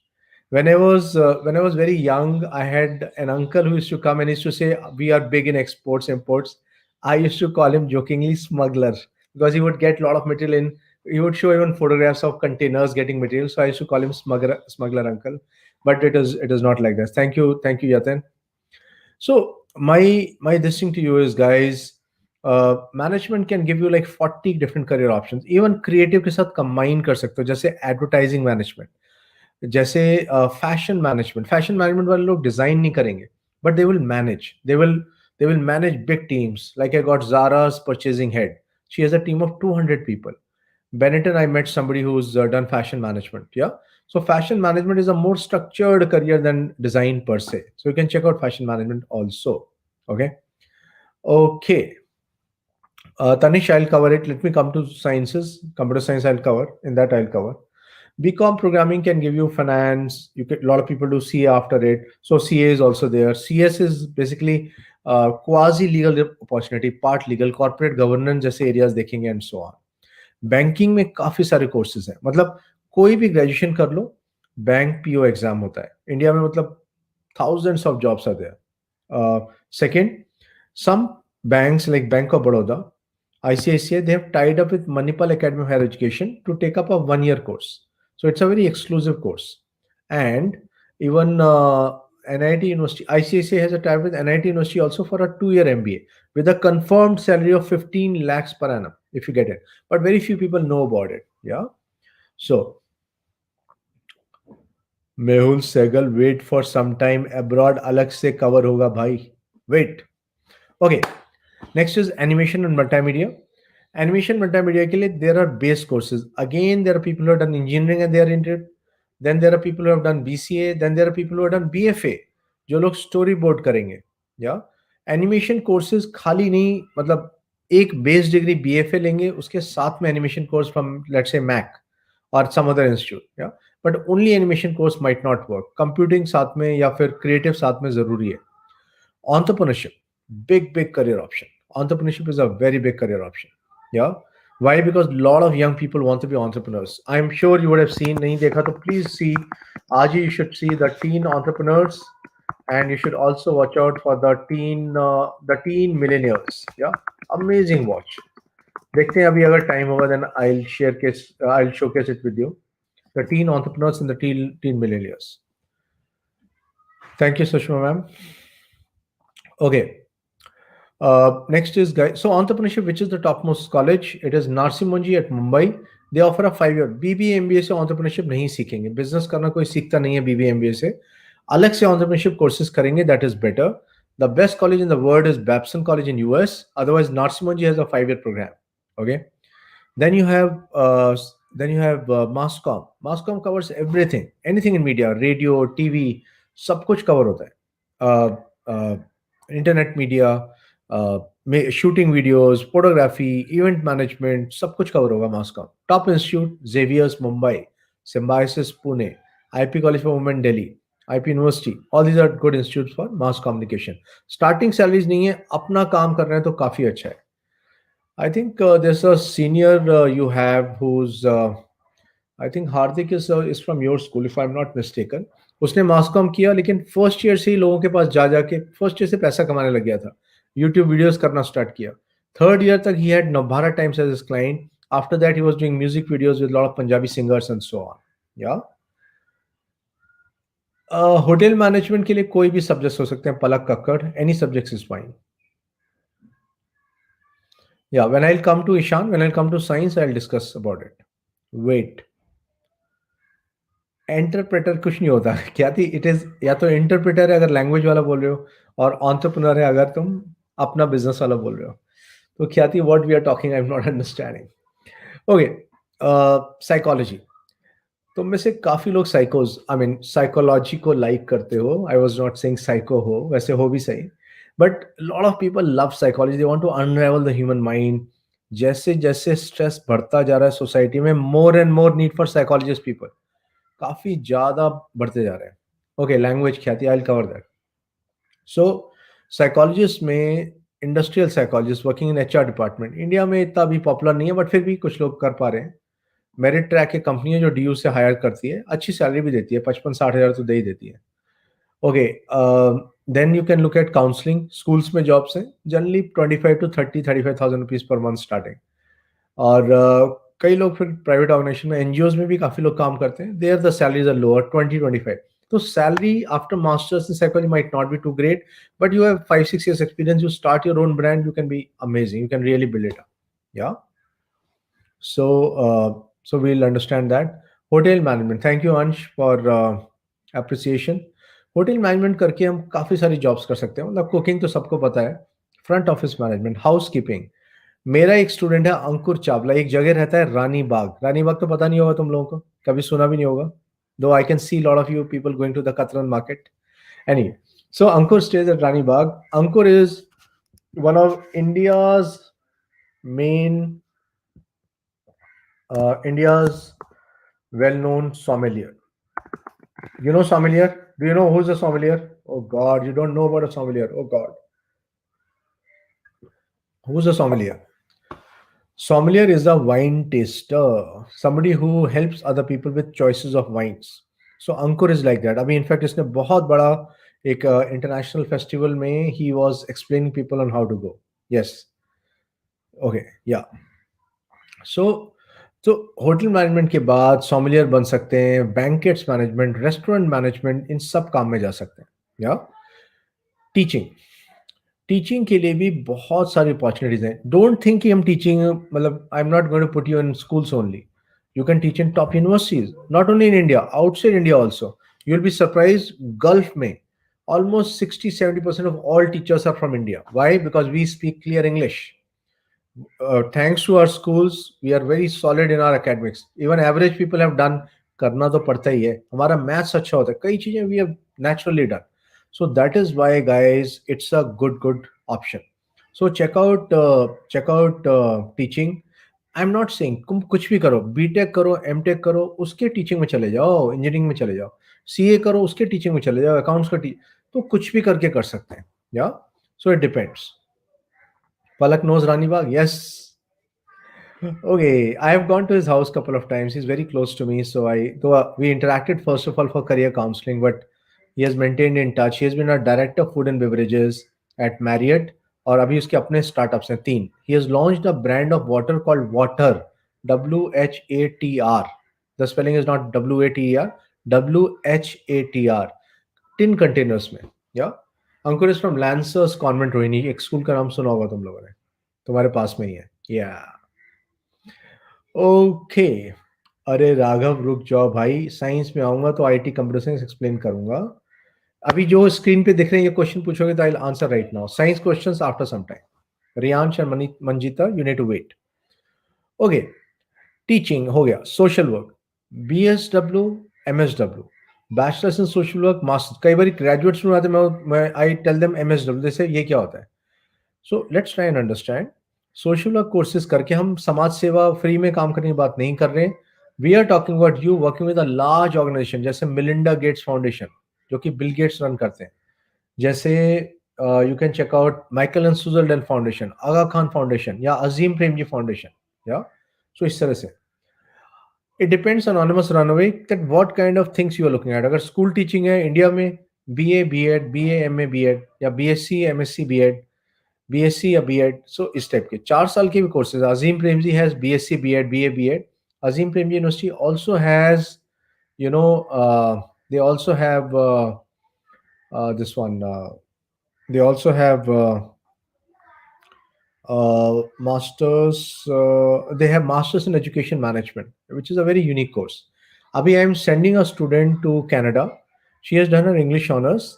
Speaker 2: When I was very young, I had an uncle who used to come and used to say, "We are big in exports, imports." I used to call him jokingly smuggler, because he would get a lot of material in. He would show even photographs of containers getting material. So I used to call him smuggler uncle. But it is not like that. Thank you, Yatin. So my this thing to you is, guys, management can give you like 40 different career options. Even creative के साथ combine कर सकते हो, जैसे advertising management, जैसे fashion management वाले लोग design नहीं करेंगे, but they will manage big teams. Like I got Zara's purchasing head. She has a team of 200 people. Benetton, I met somebody who's done fashion management. Yeah. So fashion management is a more structured career than design per se. So you can check out fashion management also. Okay. Okay. Tanish, I'll cover it. Let me come to sciences. Computer science, I'll cover. In that, I'll cover. BCom programming can give you finance. You get a lot of people do CA after it. So CA is also there. CS is basically quasi legal opportunity, part legal, corporate governance जैसे areas देखेंगे and so on. Banking में काफी सारे courses हैं. मतलब कोई भी graduation कर लो, बैंक पीओ एग्जाम होता है इंडिया में. मतलब thousands of jobs are there. Second, some banks like Bank of Baroda, ICICI, they have tied up with Manipal Academy of Higher Education to take up a 1-year course. So it's a very exclusive course. And even NIT University, ICICI has a tie with NIT University also for a 2-year MBA with a confirmed salary of 15 lakhs per annum if you get it. But very few people know about it. Yeah. So Mehul Sehgal, wait for some time abroad अलग से cover होगा भाई, wait. Okay, next is animation and multimedia. Animation multimedia के लिए there are base courses. Again there are people who have done engineering and they are interested. Then there are people who have done BCA. Then there are people who have done BFA, जो लोग story board करेंगे. या animation courses खाली नहीं, मतलब एक base degree BFA लेंगे, उसके साथ में animation course from let's say MAAC और some other institute. Yeah but only animation course might not work. Computing साथ में या फिर क्रिएटिव साथ में जरूरी है. Entrepreneurship, big career option. Entrepreneurship is a very big career option. Yeah. Why? Because a lot of young people want to be entrepreneurs. I'm sure you would have seen, nahi dekha to please see, aaj you should see the teen entrepreneurs, and you should also watch out for the teen millennials. Yeah, amazing watch. देखते हैं अभी अगर time होगा then I'll showcase it with you. The teen entrepreneurs and the teen millennials. Thank you, Sushma ma'am. Okay. Next is guys. So entrepreneurship, which is the topmost college? It is Narsimhanji at Mumbai. They offer a 5 year BBA MBA से entrepreneurship नहीं सीखेंगे. Business करना कोई सीखता नहीं है BBA MBA से. अलग से entrepreneurship courses करेंगे. That is better. The best college in the world is Babson College in US. Otherwise, Narsimhanji has a 5 year program. Okay. Then you have Masscom. Masscom covers everything, anything in media, radio, TV, सब कुछ cover होता है. Internet media, shooting videos, photography, event management, सब कुछ cover होगा Masscom. Top institute Xavier's Mumbai, Symbiosis Pune, IP College for Women Delhi, IP University. All these are good institutes for mass communication. Starting salaries नहीं है, अपना काम कर रहे हैं तो काफी अच्छा है. I think there's a senior you have who's I think Hardik is from your school if I'm not mistaken. उसने मास कॉम किया लेकिन फर्स्ट ईयर से ही लोगों के पास जा जाके फर्स्ट ईयर से पैसा कमाने लग गया था. यूट्यूब वीडियोस करना स्टार्ट किया. थर्ड ईयर तक ही had Navbharat Times as his client. After that he was doing music videos with lot of Punjabi singers and so on. या होटल मैनेजमेंट के लिए कोई भी सब्जेक्ट्स हो सकते हैं. Palak Kakkar, any subjects is fine. Yeah, when I'll come to Ishan, when I'll come to science, I'll discuss about it. Wait. Interpreter कुछ नहीं होता. क्या थी? It is या तो interpreter है अगर language वाला बोल रहे हो, और entrepreneur है अगर तुम अपना business वाला बोल रहे हो. तो क्या थी? What we are talking, I'm not understanding. Okay, psychology. तुम में से काफी लोग साइकोज, आई मीन साइकोलॉजी को लाइक करते हो. I was not saying psycho हो, वैसे हो भी सही. But lot of people love psychology. They want to unravel the human mind. जैसे जैसे स्ट्रेस बढ़ता जा रहा है सोसाइटी में, more and more need for psychologist people काफी ज्यादा बढ़ते जा रहे हैं. Okay, language Khyati, I will cover that. So psychologist में industrial psychologist working in HR department India में इतना भी पॉपुलर नहीं है, बट फिर भी कुछ लोग कर पा रहे हैं. मेरिट ट्रैक की कंपनी है जो डीयू से हायर करती है, अच्छी सैलरी भी देती है, 55-60 हज़ार तो दे ही देती है. Okay, then you can look at counselling. Schools में जॉब्स हैं generally 25 to 30, 35,000 rupees per month starting. और कई लोग फिर प्राइवेट ऑर्गेनाइजेशन में, एनजीओज में भी काफी लोग काम करते हैं. There the salaries are lower, 20-25. तो salary after masters in psychology might not be too great, but you have 5-6 years experience, you start your own brand, you can be amazing, you can really build it up. Yeah so we'll understand that. Hotel management, thank you Ansh for appreciation. Hotel management करके हम काफी सारी jobs कर सकते हैं. मतलब cooking तो सबको पता है, front office management, house keeping. मेरा एक स्टूडेंट है अंकुर चावला, एक जगह रहता है रानी बाग. रानी बाग तो पता नहीं होगा तुम लोगों को, कभी सुना भी नहीं होगा. Though I can see lot of you people going to the Katran market. Anyway, so Ankur stays at Rani Bagh. Ankur is one of India's main India's well-known sommelier. You know sommelier? Do you know who's a sommelier? Oh God, you don't know about a sommelier. Oh God. Who's a sommelier? Sommelier is a wine taster, somebody who helps other people with choices of wines. So Ankur is like that. अभी in fact इसने बहुत बड़ा एक international festival में he was explaining people on how to go. Yes. Okay. Yeah. तो hotel management के बाद सोमलियर बन सकते हैं, बैंकेट्स मैनेजमेंट, रेस्टोरेंट मैनेजमेंट, इन सब काम में जा सकते हैं. या टीचिंग के लिए भी बहुत सारी अपॉर्चुनिटीज हैं. डोंट थिंक कि हम टीचिंग, मतलब I am not going to put you in schools only. You can teach in top universities, not only in India, outside India also. You will be surprise, Gulf में almost 60-70% of all teachers are from India. Why? Because we speak clear English. Thanks to our schools, we are very solid in our academics. Even average people have done, करना तो पड़ता ही है. हमारा maths अच्छा होता है, कई चीजें we have naturally done. So that is why, guys, it's a good option. So check out teaching. I'm not saying तुम कुछ भी करो, बीटेक करो, एमटेक करो, उसके टीचिंग में चले जाओ, इंजीनियरिंग में चले जाओ, सीए करो, उसके टीचिंग में चले जाओ, अकाउंट्स का तो कुछ भी करके कर सकते हैं. या so it depends. Palak knows Rani Bagh? Yes. Okay, I have gone to his house couple of times. He's very close to me, so we interacted first of all for career counseling, but he has maintained in touch. He has been a director of food and beverages at Marriott, और अभी उसके अपने startups हैं तीन. He has launched a brand of water called Water, WHATR. The spelling is not WATER, WHATR. Tin containers में. या Ankur is from Lancers convent Rohini, एक school का नाम सुना होगा तुम लोगों ने, तुम्हारे पास में ही है. या ओके. अरे राघव रुक जाओ भाई, साइंस में आऊंगा तो आईटी कंप्यूटर साइंस एक्सप्लेन करूंगा. अभी जो स्क्रीन पे दिख रहे हैं ये क्वेश्चन पूछोगे तो I will answer right now. Science questions after some time. Riyansh and Manjeeta, you need to wait. Okay. Teaching हो गया. Social work, BSW, MSW, bachelors in social work, master. कई बार ग्रेजुएट स्टूडेंट आते हैं, मैं आई टेल देम MSW, जैसे ये क्या होता है. So let's try and understand. Social work courses करके हम समाज सेवा फ्री में काम करने की बात नहीं कर रहे हैं. We are talking about you working with a large organisation जैसे मिलिंडा गेट्स फाउंडेशन, जो कि बिल गेट्स रन करते हैं. जैसे you can check out Michael and Switzerland foundation, Aga Khan foundation, या अजीम प्रेमजी फाउंडेशन. या सो इस तरह से. It depends anonymous runaway that what kind of things you are looking at. अगर स्कूल टीचिंग है इंडिया में, BA B.Ed, BA MA B.Ed, या BSc MSc B.Ed, BSc या B.Ed, सो इस टाइप के 4 साल के भी courses. Azim Premji has BSc B.Ed, BA B.Ed. Azim Premji University also has, they also have this one. They also have masters. They have masters in education management, which is a very unique course. Abhi, I am sending a student to Canada. She has done her English honors.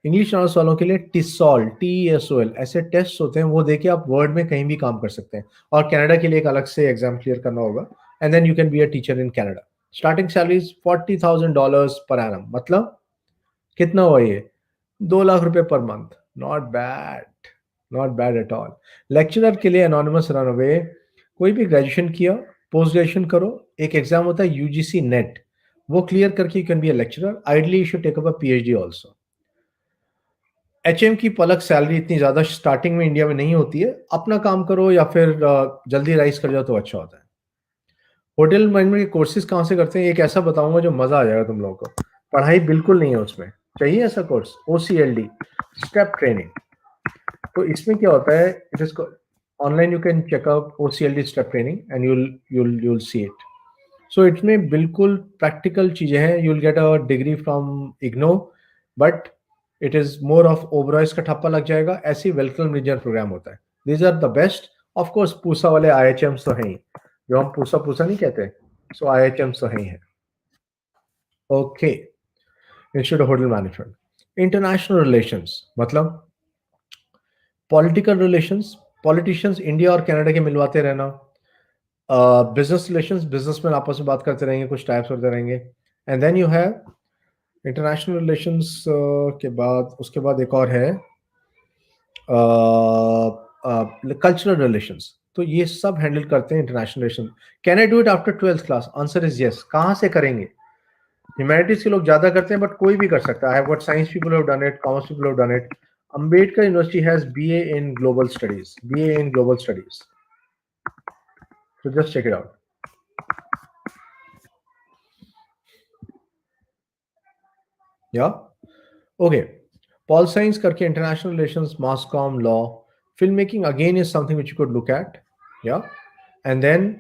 Speaker 2: English honours वालों के लिए टिसॉल, TESOL ऐसे test होते हैं, वो देके आप word में कहीं भी काम कर सकते हैं. और कनाडा के लिए एक अलग से एग्जाम क्लियर करना होगा. And then you can be a teacher in Canada. Starting salary $40,000 per annum. मतलब कितना हुआ ये? 2 लाख रुपए per month. Not bad, not bad at all. Lecturer के लिए अनोनिमस रनअवे, कोई भी ग्रेजुएशन किया, पोस्ट ग्रेजुएशन करो, एक एग्जाम होता है UGC नेट, वो क्लियर करके you can be a lecturer. Ideally you should take up a PhD also. HM की पलक सैलरी इतनी ज्यादा स्टार्टिंग में इंडिया में नहीं होती है. अपना काम करो या फिर जल्दी राइज कर जाओ तो अच्छा होता है. होटल मैनेजमेंट के कोर्सेज कहाँ से करते हैं, एक ऐसा बताऊंगा जो मजा आ जाएगा तुम लोगों को. पढ़ाई बिल्कुल नहीं है उसमें. चाहिए ऐसा कोर्स? OCLD, step training. तो इसमें क्या होता है, it is online, you can check out OCLD step training and you'll see it. So इसमें बिल्कुल प्रैक्टिकल चीजें हैं. You will get a degree from IGNOU, but it is more of Oberoi's का ठप्पा लग जाएगा. ऐसी वेलकम रीजनल प्रोग्राम होता है. These are the best. Of course Pusa वाले IHMs तो हैं ही, जो हम पूसा पूसा नहीं कहते. सो IHMs तो हैं ही है. Okay. Institute of hotel management. International relations मतलब पॉलिटिकल रिलेशंस, पॉलिटिशियंस इंडिया और कनाडा के मिलवाते रहना. बिजनेस रिलेशंस, बिजनेसमैन आपस में बात करते रहेंगे, कुछ टाइप्स करते रहेंगे. And then you have international relations के बाद, उसके बाद एक और है कल्चरल रिलेशंस. तो ये सब हैंडल करते हैं international relation. Can I do it after 12th class? Answer is yes. कहाँ से करेंगे? ह्यूमैनिटीज के लोग ज्यादा करते हैं, बट कोई भी कर सकता है. I have got science people have done it, commerce people have done it. Ambedkar university has BA in global studies, BA in global studies. So just check it out. Yeah. Okay. Pol Science करके international relations, mass comm, law, filmmaking again is something which you could look at. Yeah. And then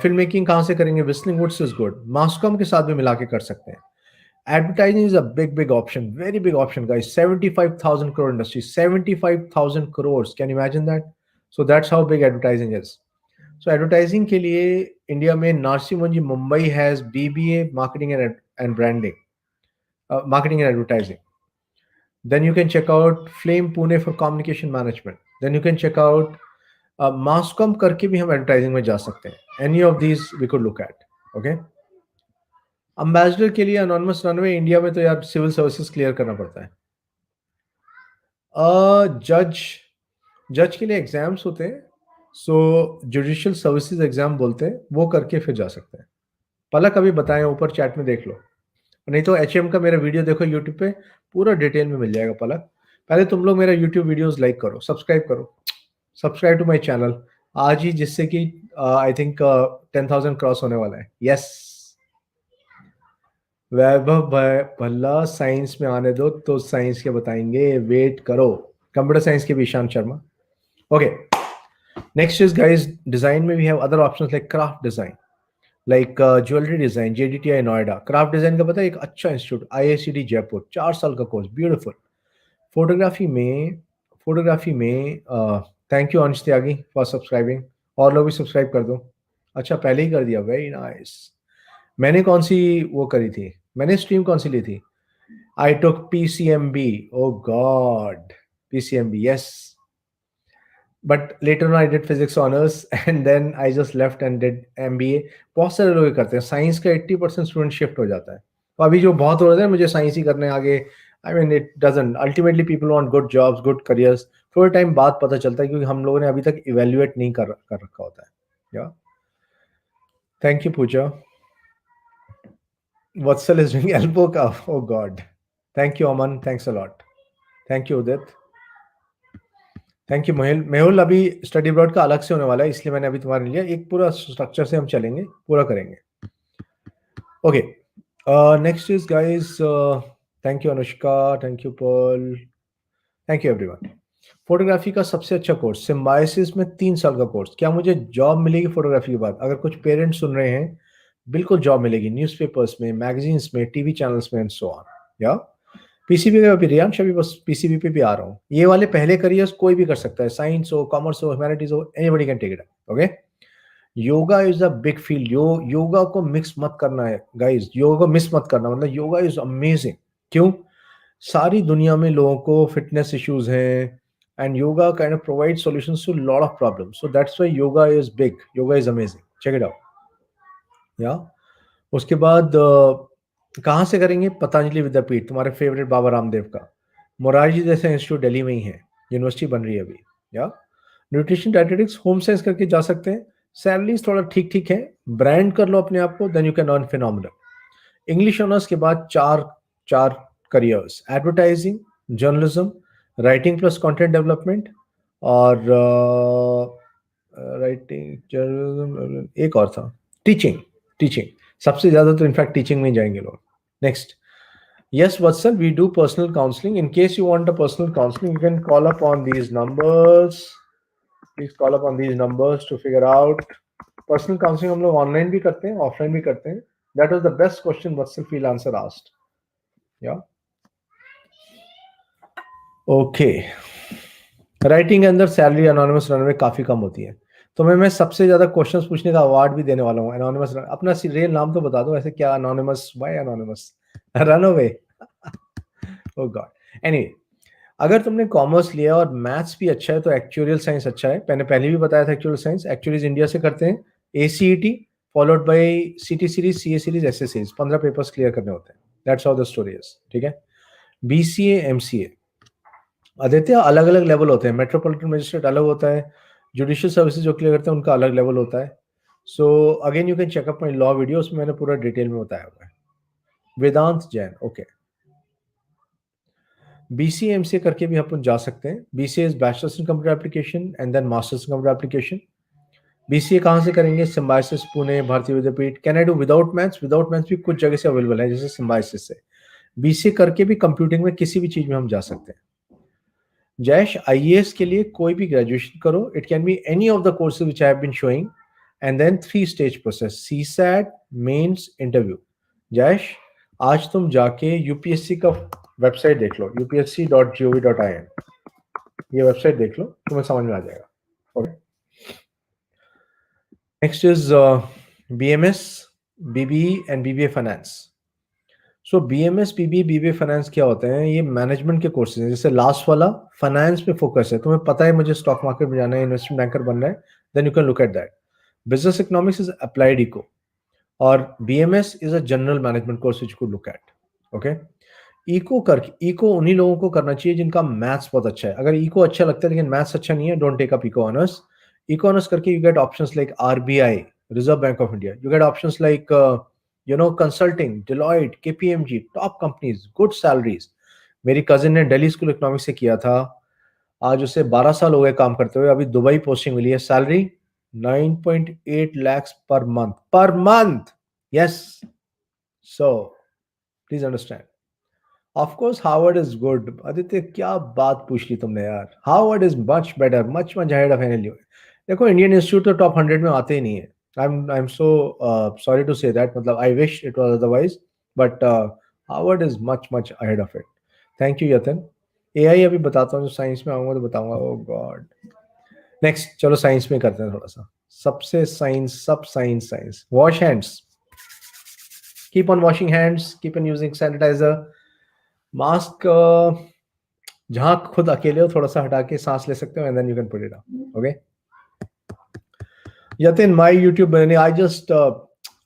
Speaker 2: filmmaking कहाँ से करेंगे? Whistling Woods is good. Mass comm के साथ भी मिला के कर सकते हैं. Advertising is a big option, very big option, guys. 75,000 crore industry, 75,000 crores. Can you imagine that? So that's how big advertising is. So advertising के लिए इंडिया में नारसिमन जी Mumbai has BBA marketing and branding, marketing and advertising. Then you can check out Flame Pune for communication management. Then you can check out Masscom करके भी हम advertising में जा सकते हैं. Any of these we could look at. Okay. Ambassador के लिए anonymous runway India में तो यार सिविल सर्विसेज क्लियर करना पड़ता है. जज के लिए एग्जाम्स होते हैं, सो जुडिशियल सर्विसेज एग्जाम बोलते हैं, वो करके फिर जा सकते हैं. पलक अभी बताएं, ऊपर चैट में देख लो, नहीं तो HM का मेरा वीडियो देखो यूट्यूब पे, पूरा डिटेल में मिल जाएगा. पलक, पहले तुम लोग मेरा यूट्यूब वीडियोस लाइक करो, सब्सक्राइब करो, सब्सक्राइब टू माय चैनल, आज ही, जिससे कि आई थिंक 10,000 क्रॉस होने वाला है। यस, वैभव भल्ला, साइंस में आने दो तो साइंस के बताएंगे, वेट करो। कंप्यूटर साइंस के भी Ishan Sharma. Okay, next is guys, design में we have other options like craft design, like jewellery design, JDTI Noida. Craft design का पता है, एक अच्छा इंस्टीट्यूट, आईआईसीडी जयपुर, 4 साल का कोर्स, ब्यूटीफुल। फोटोग्राफी में, थैंक यू अंश त्यागी फॉर सब्सक्राइबिंग। और लोग भी सब्सक्राइब कर दो। अच्छा, पहले ही कर दिया, वेरी नाइस। मैंने कौन सी वो करी थी, मैंने स्ट्रीम कौन सी ली थी? I took PCMB, oh God, PCMB, yes. But later on I did physics honours and then I just left and did MBA. बहुत सारे लोग ये करते हैं, साइंस का 80% स्टूडेंट शिफ्ट हो जाता है। तो अभी जो बहुत हो रहे हैं, मुझे साइंस ही करने आगे, I mean it doesn't, ultimately people want good jobs, good careers. थोड़े टाइम बाद पता चलता है, क्योंकि हम लोगों ने अभी तक इवेल्युएट नहीं कर रखा होता है। या thank you Pooja. Vatsal is doing elbow का, oh God. Thank you Aman, thanks a lot. Thank you Udit, thank you Mehul. Mehul, अभी स्टडी अब्रॉड का अलग से होने वाला है, इसलिए मैंने अभी तुम्हारे लिए एक पूरा स्ट्रक्चर से हम चलेंगे, पूरा करेंगे। Okay, next is guys, thank you Anushka, thank you Paul, thank you everyone. Photography का सबसे अच्छा कोर्स सिम्बायोसिस में, 3 साल का कोर्स। क्या मुझे जॉब मिलेगी फोटोग्राफी के बाद? अगर कुछ पेरेंट्स सुन रहे हैं, बिल्कुल जॉब मिलेगी, न्यूज़पेपर्स में, मैगजीन्स में, टीवी चैनल्स में एंड सो ऑन। या पीसीबी पे भी, रियांश अभी बस पीसीबी पे भी आ रहा हूँ। ये वाले पहले करियर्स कोई भी कर सकता है, साइंस हो, कॉमर्स हो, ह्यूमैनिटीज हो, anybody can take it. Okay, yoga is a big field. Yoga को मिक्स मत करना है गाइस, योगा को मिस मत करना, मतलब योगा इज अमेजिंग। क्यों? सारी दुनिया में लोगों को फिटनेस इश्यूज हैं, and yoga kind of provide solutions to lot of problems, so that's why yoga is big, yoga is amazing, check it out. या उसके बाद कहाँ से करेंगे? पतंजलि विद्यापीठ, तुम्हारे फेवरेट बाबा रामदेव का। मोरारजी जैसे इंस्टीट्यूट दिल्ली में ही है, यूनिवर्सिटी बन रही है अभी। या न्यूट्रिशन डायटेटिक्स, होम साइंस करके जा सकते हैं। सैलरीज थोड़ा ठीक ठीक है, ब्रांड कर लो अपने आप को, then you can earn phenomenal. English honours के बाद चार चार careers, advertising, journalism, writing plus content development, और राइटिंग, जर्नलिज्म, एक और था, टीचिंग। टीचिंग सबसे ज्यादा तो इनफैक्ट टीचिंग में जाएंगे लोग। Next, yes Vatsal, we do personal counseling. In case you want a personal counseling, you can call up on these numbers. Please call up on these numbers to figure out. Personal counseling हम लोग online भी करते हैं, offline भी करते हैं। That was the best question Vatsal freelancer asked. Yeah. Okay. Writing के अंदर सैलरी अनोनिमस रनर में काफी कम होती है, तो मैं सबसे ज्यादा क्वेश्चंस पूछने का अवार्ड भी देने वाला हूँ एनोनिमस रन। अपना रियल नाम तो बता दो, ऐसे क्या anonymous, why anonymous, run away. Oh God, anyway, अगर तुमने कॉमर्स लिया और मैथ्स भी अच्छा है तो एक्चुअरियल साइंस अच्छा है। मैंने पहले भी बताया था, एक्चुअल साइंस, एक्चुअलीज इंडिया से करते हैं, ACET followed by CT series, CA series, SA series, 15 papers clear करने होते हैं। That's how the story is, ठीक है। बीसीए, एमसीए, आदित्य, अलग अलग लेवल होते हैं। मेट्रोपॉलिटन मजिस्ट्रेट अलग होता है, जुडिशियल सर्विसेज जो क्लियर करते हैं उनका अलग लेवल होता है। So again you can checkup my law video, उसमें मैंने पूरा डिटेल में बताया हुआ है। Vedant Jain, okay. BCA MCA करके भी अपन जा सकते हैं। BCA is bachelors in computer application and then masters in computer application. BCA कहाँ से करेंगे? Symbiosis Pune, Bharatiya Vidyapeeth. Can I do without maths? Without maths भी कुछ जगह से अवेलेबल है, जैसे सिम्बायोसिस से। बीसीए करके भी कंप्यूटिंग में किसी भी चीज में हम जा सकते हैं। जयेश, आईएएस के लिए कोई भी ग्रेजुएशन करो, it can be any of the courses which I have been showing, and then 3 stage process, CSAT, mains, interview. Jayesh, आज तुम जाके यूपीएससी का वेबसाइट देख लो, upsc.gov.in, ये वेबसाइट देख लो, तुम्हें समझ में आ जाएगा। Okay, next is BMS, BBE and BBA finance. So BMS, BBA, BBA finance क्या होते हैं? ये मैनेजमेंट के कोर्सेज हैं। जैसे लास्ट वाला फाइनेंस पे फोकस है, तुम्हें पता है मुझे स्टॉक मार्केट में जाना है, इन्वेस्टमेंट बैंकर बनना है, then you can look at that. Business economics is applied eco, और BMS is a general management course which you could look at. Okay, eco उन्हीं लोगों को करना चाहिए जिनका मैथ्स बहुत अच्छा है। अगर इको अच्छा लगता है लेकिन मैथ्स अच्छा नहीं है, don't take up eco honours. Eco honours करके you get options like RBI, reserve bank of India, you get options like consulting, Deloitte, KPMG, top companies, good salaries. मेरी कजिन ने दिल्ली स्कूल इकोनॉमिक्स से किया था, आज उसे 12 साल हो गए काम करते हुए, अभी दुबई पोस्टिंग मिली है, salary 9.8 lakhs per month. Per month. Yes. So please understand. Of course, Harvard is good. Aditya क्या बात पूछ ली तुमने यार. Harvard is much better, much ahead of NLU. देखो इंडियन इंस्टीट्यूट तो टॉप 100 में आते ही नहीं है. I'm so sorry to say that. मतलब I wish it was otherwise, but Harvard is much ahead of it. Thank you, Yatin. AI अभी बताता हूँ. जो साइंस में आऊंगा तो बताऊंगा. Oh God. नेक्स्ट चलो साइंस में करते हैं थोड़ा सा. सबसे साइंस सब science. Wash hands. Keep on washing hands. Keep on using sanitiser. Mask जहां खुद अकेले हो थोड़ा सा हटा के सांस ले सकते हो and then you can put it up. Okay Yatin, my YouTube journey,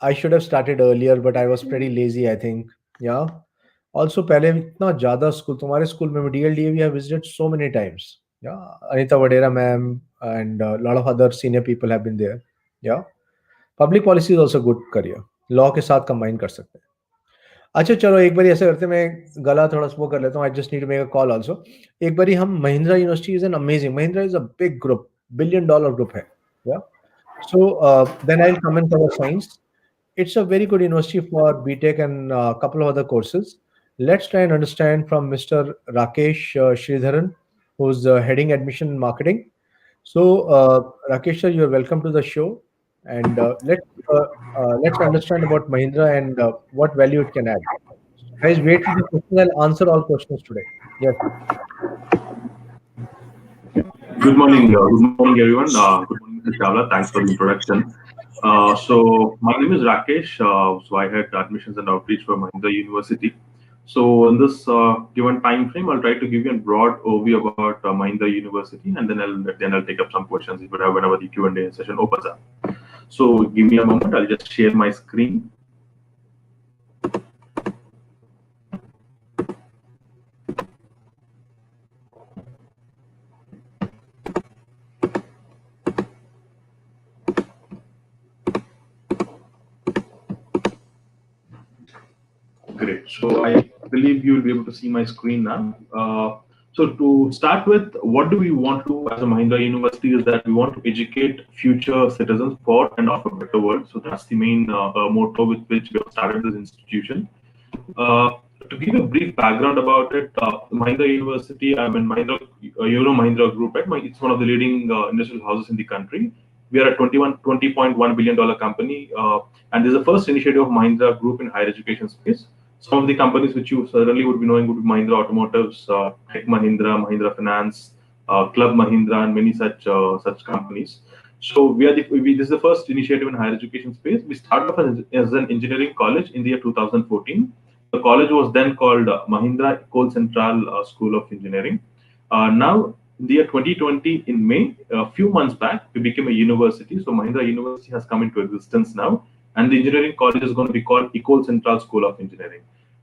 Speaker 2: I should have started earlier, but I was pretty lazy, I think. Yeah. Also, पहले इतना ज़्यादा स्कूल तुम्हारे स्कूल में DLDAV have visited so many times. Yeah. Anita Vadera ma'am and a lot of other senior people have been there. Yeah. Public policy is also good career. Law के साथ combine कर सकते हैं. अच्छा चलो एक बारी ऐसा करते हैं. मैं गला थोड़ा स्मोक कर लेता हूँ. I just need to make a call also. एक बारी हम Mahindra university is an amazing. Mahindra is a big group. $1 billion group है. Yeah so then I'll come and cover science. It's a very good university for BTech and a couple of other courses. Let's try and understand from Mr. Rakesh Sridharan, who's heading admission and marketing. So, Rakesh sir, you're welcome to the show, and let's understand about Mahindra and what value it can add. Guys, wait for the questions. I'll answer all questions today. Yes.
Speaker 5: Good morning, everyone. Good morning, Mr. Chawla. Thanks for the introduction. My name is Rakesh. So, I had admissions and outreach for Mahindra University. So, in this given time frame, I'll try to give you a broad overview about Mahindra University, and then I'll take up some questions if you have whenever the Q&A session opens up. So, give me a moment. I'll just share my screen. Great. So I believe you will be able to see my screen now. So to start with, what do we want to as a Mahindra University is that we want to educate future citizens for and of a better world. So that's the main motto with which we have started this institution. To give a brief background about it, Mahindra University, I mean Mahindra, Mahindra Group, right? It's one of the leading industrial houses in the country. We are a $20.1 billion company, and this is the first initiative of Mahindra Group in higher education space. Some of the companies which you certainly would be knowing would be Mahindra Automotives, Tech Mahindra, Mahindra Finance, Club Mahindra, and many such companies. So this is the first initiative in higher education space. We started off as an engineering college in the year 2014. The college was then called Mahindra Ecole Central School of Engineering. Now, in the year 2020, in May, a few months back, we became a university. So Mahindra University has come into existence now, and the engineering college is going to be called Ecole Central School of Engineering.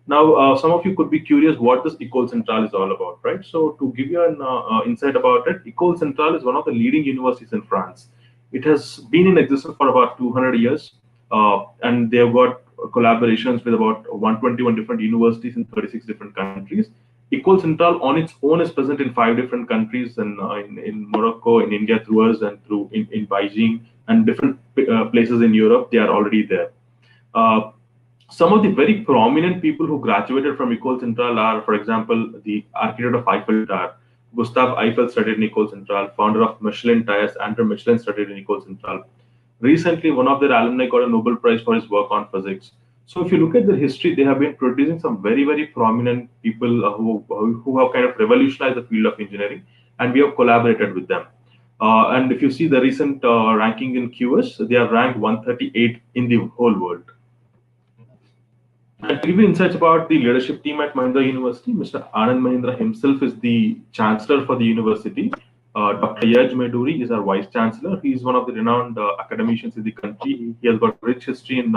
Speaker 5: Now, some of you could be curious what this Ecole Central is all about, right? So to give you an insight about it, Ecole Central is one of the leading universities in France. It has been in existence for about 200 years, and they have got collaborations with about 121 different universities in 36 different countries. Ecole Central on its own is present in 5 different countries, in Morocco, in India through us, and through in Beijing, and different places in Europe. They are already there. Some of the very prominent people who graduated from Ecole Central are, for example, the architect of Eiffel Tower, Gustave Eiffel studied in Ecole Central, founder of Michelin Tires, Andrew Michelin studied in Ecole Central. Recently, one of their alumni got a Nobel Prize for his work on physics. So if you look at their history, they have been producing some very prominent people who have kind of revolutionized the field of engineering, and we have collaborated with them. And if you see the recent ranking in QS, they are ranked 138 in the whole world. And to give you insights about the leadership team at Mahindra University, Mr. Anand Mahindra himself is the chancellor for the university. Dr. Yaj Meduri is our vice chancellor. He is one of the renowned academicians in the country. He has got rich history in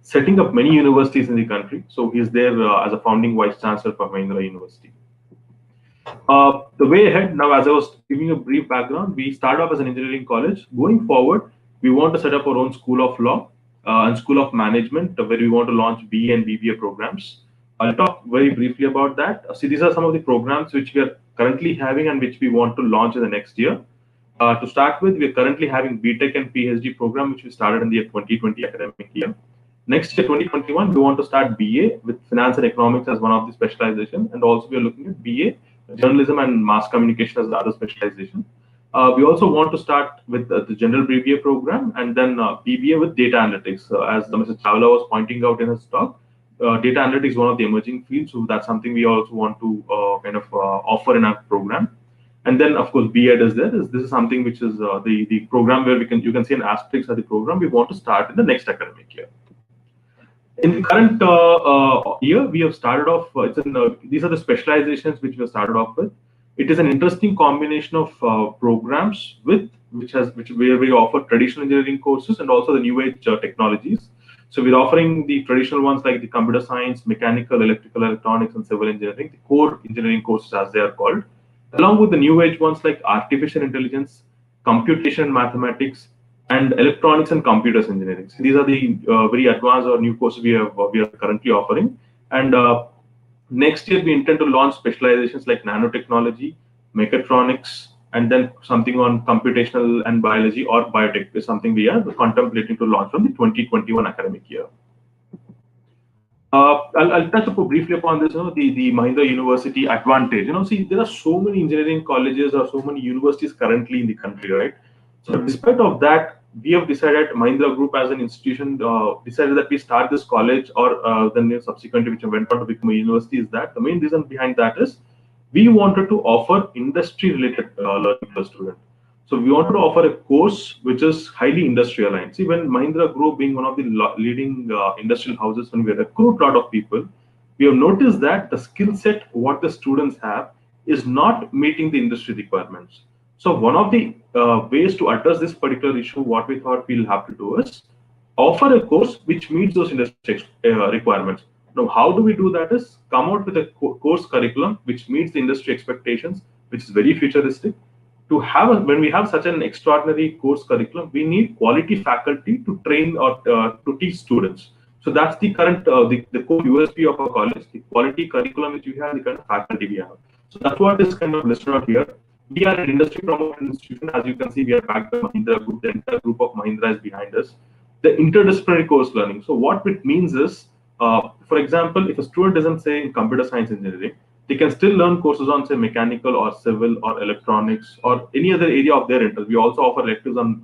Speaker 5: setting up many universities in the country. So he is there as a founding vice chancellor for Mahindra University. The way ahead, now as I was giving a brief background, we started off as an engineering college. Going forward, we want to set up our own school of law and school of management where we want to launch BA and BBA programs. I'll talk very briefly about that. See, these are some of the programs which we are currently having and which we want to launch in the next year. To start with, we are currently having BTech and PhD program, which we started in the 2020 academic year. Next year, 2021, we want to start BA with Finance and Economics as one of the specialization, and also we are looking at BA Journalism and Mass Communication as the other specialization. We also want to start with the General BBA program, and then BBA with Data Analytics. As Mr. Chawla was pointing out in his talk, data analytics is one of the emerging fields, so that's something we also want to offer in our program. And then, of course, B.Ed is there. This is something which is the program where you can see an asterisk of the program we want to start in the next academic year. In the current year, we have started off. These are the specializations which we have started off with. It is an interesting combination of programs where we offer traditional engineering courses and also the new age technologies. So we're offering the traditional ones like the computer science, mechanical, electrical, electronics, and civil engineering, the core engineering courses as they are called, along with the new age ones like artificial intelligence, computation and mathematics, and electronics and computers engineering. So these are the very advanced or new courses we are currently offering. And next year we intend to launch specializations like nanotechnology, mechatronics, and then something on computational and biology or biotech is something we are contemplating to launch from the 2021 academic year. I'll touch briefly upon this. The Mahindra University advantage. See, there are so many engineering colleges or so many universities currently in the country, right? So, despite of that, we have decided, Mahindra Group as an institution decided that we start this college, or then subsequently, which went on to become a university. Is that the main reason behind that is we wanted to offer industry-related learning for students. So we wanted to offer a course which is highly industry aligned. See, when Mahindra Group being one of the leading industrial houses, when we recruit a lot of people, we have noticed that the skill set what the students have is not meeting the industry requirements. So one of the ways to address this particular issue, what we thought we'll have to do is offer a course which meets those industry requirements. Now, how do we do that is come out with a course curriculum which meets the industry expectations, which is very futuristic. When we have such an extraordinary course curriculum, we need quality faculty to train or to teach students. So that's the current the core USP of our college, the quality curriculum which we have, the kind of faculty we have. So that's what is kind of listed out here. We are an industry promoted institution. As you can see, we are backed by Mahindra Group. The entire group of Mahindra is behind us. The interdisciplinary course learning. So what it means is, for example, if a student doesn't say in computer science engineering, they can still learn courses on, say, mechanical or civil or electronics or any other area of their interest. We also offer electives on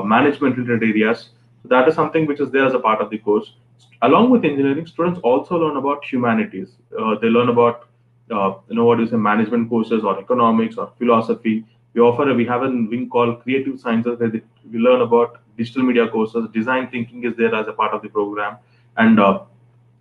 Speaker 5: management-related areas. So that is something which is there as a part of the course. Along with engineering, students also learn about humanities. They learn about what is management courses or economics or philosophy. We have a wing called Creative Sciences where we learn about digital media courses. Design thinking is there as a part of the program, and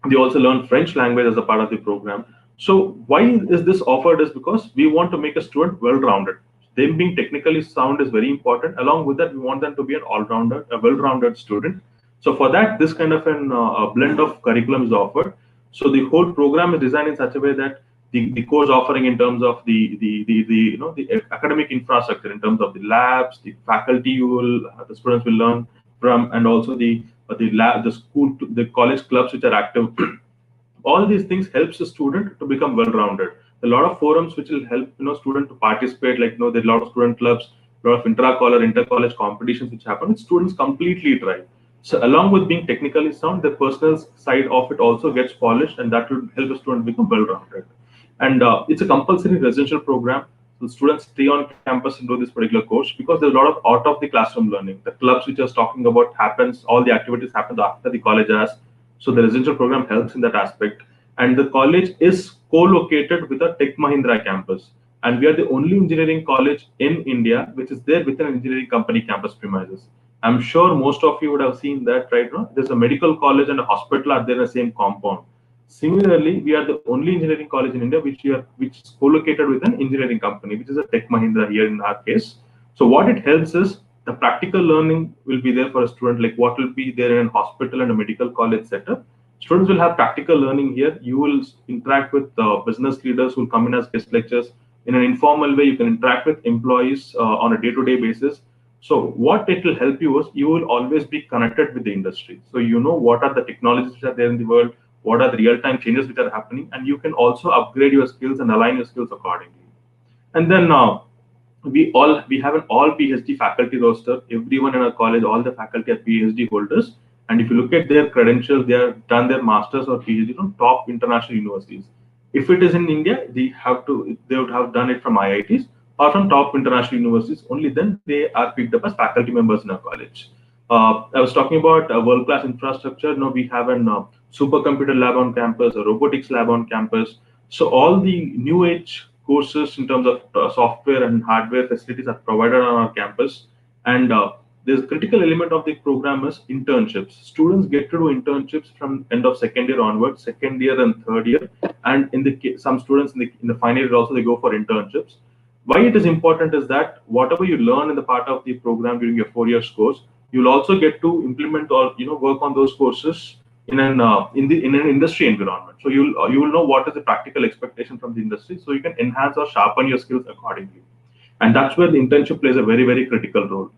Speaker 5: we also learn French language as a part of the program. So why is this offered is because we want to make a student well-rounded. Them being technically sound is very important. Along with that, we want them to be an all-rounder, a well-rounded student. So for that, this kind of a blend of curriculum is offered. So the whole program is designed in such a way that the course offering in terms of the academic infrastructure, in terms of the labs, the faculty the students will learn from, and also the school, the college clubs which are active. All these things helps the student to become well-rounded. A lot of forums which will help student to participate, like there are a lot of student clubs, a lot of inter-college competitions which happen with students completely dry. So along with being technically sound, the personal side of it also gets polished, and that will help the student become well-rounded. And it's a compulsory residential program. So students stay on campus and do this particular course because there's a lot of out of the classroom learning. The clubs which I was talking about all the activities happen after the college hours. So the residential program helps in that aspect. And the college is co-located with a Tech Mahindra campus. And we are the only engineering college in India which is there within an engineering company campus premises. I'm sure most of you would have seen that, right? No? There's a medical college and a hospital are there in the same compound. Similarly, we are the only engineering college in India which is co-located with an engineering company, which is a Tech Mahindra here in our case. So what it helps is the practical learning will be there for a student, like what will be there in a hospital and a medical college setup. Students will have practical learning here. You will interact with business leaders who will come in as guest lectures. In an informal way, you can interact with employees on a day-to-day basis. So what it will help you is you will always be connected with the industry. So you know what are the technologies which are there in the world, what are the real-time changes which are happening, and you can also upgrade your skills and align your skills accordingly. And then we have an all PhD faculty roster. Everyone in our college, all the faculty are PhD holders. And if you look at their credentials, they have done their masters or PhD from top international universities. If it is in India, they would have done it from IITs or from top international universities. Only then they are picked up as faculty members in our college. I was talking about world-class infrastructure. Now we have an supercomputer lab on campus, a robotics lab on campus. So all the new age courses in terms of software and hardware facilities are provided on our campus. And there's a critical element of the program is internships. Students get to do internships from end of second year onwards, second year and third year. And some students in the final year also they go for internships. Why it is important is that whatever you learn in the part of the program during your 4 years course, you'll also get to implement or work on those courses in an industry environment. So you will know what is the practical expectation from the industry, so you can enhance or sharpen your skills accordingly. And that's where the internship plays a very very critical role.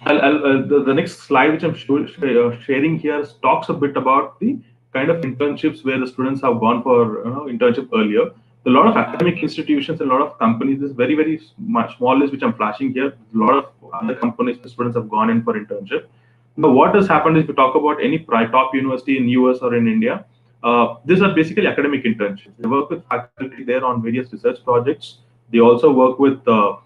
Speaker 5: The next slide, which I'm sharing here, talks a bit about the kind of internships where the students have gone for internship earlier. A lot of academic institutions and a lot of companies, this very, very small list which I'm flashing here, a lot of other companies, the students have gone in for internship. Now, what has happened is, if you talk about any top university in US or in India, these are basically academic internships. They work with faculty there on various research projects. They also work with our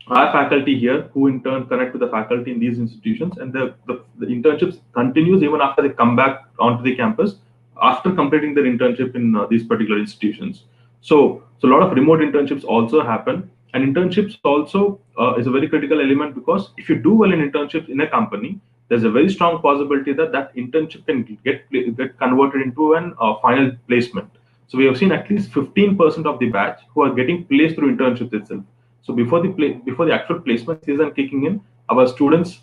Speaker 5: faculty here, who in turn connect with the faculty in these institutions, and the internships continues even after they come back onto the campus after completing their internship in these particular institutions. So a lot of remote internships also happen, and internships also is a very critical element, because if you do well in internships in a company, there's a very strong possibility that that internship can get converted into an final placement. So we have seen at least 15% of the batch who are getting placed through internships itself. So before the actual placement season kicking in, our students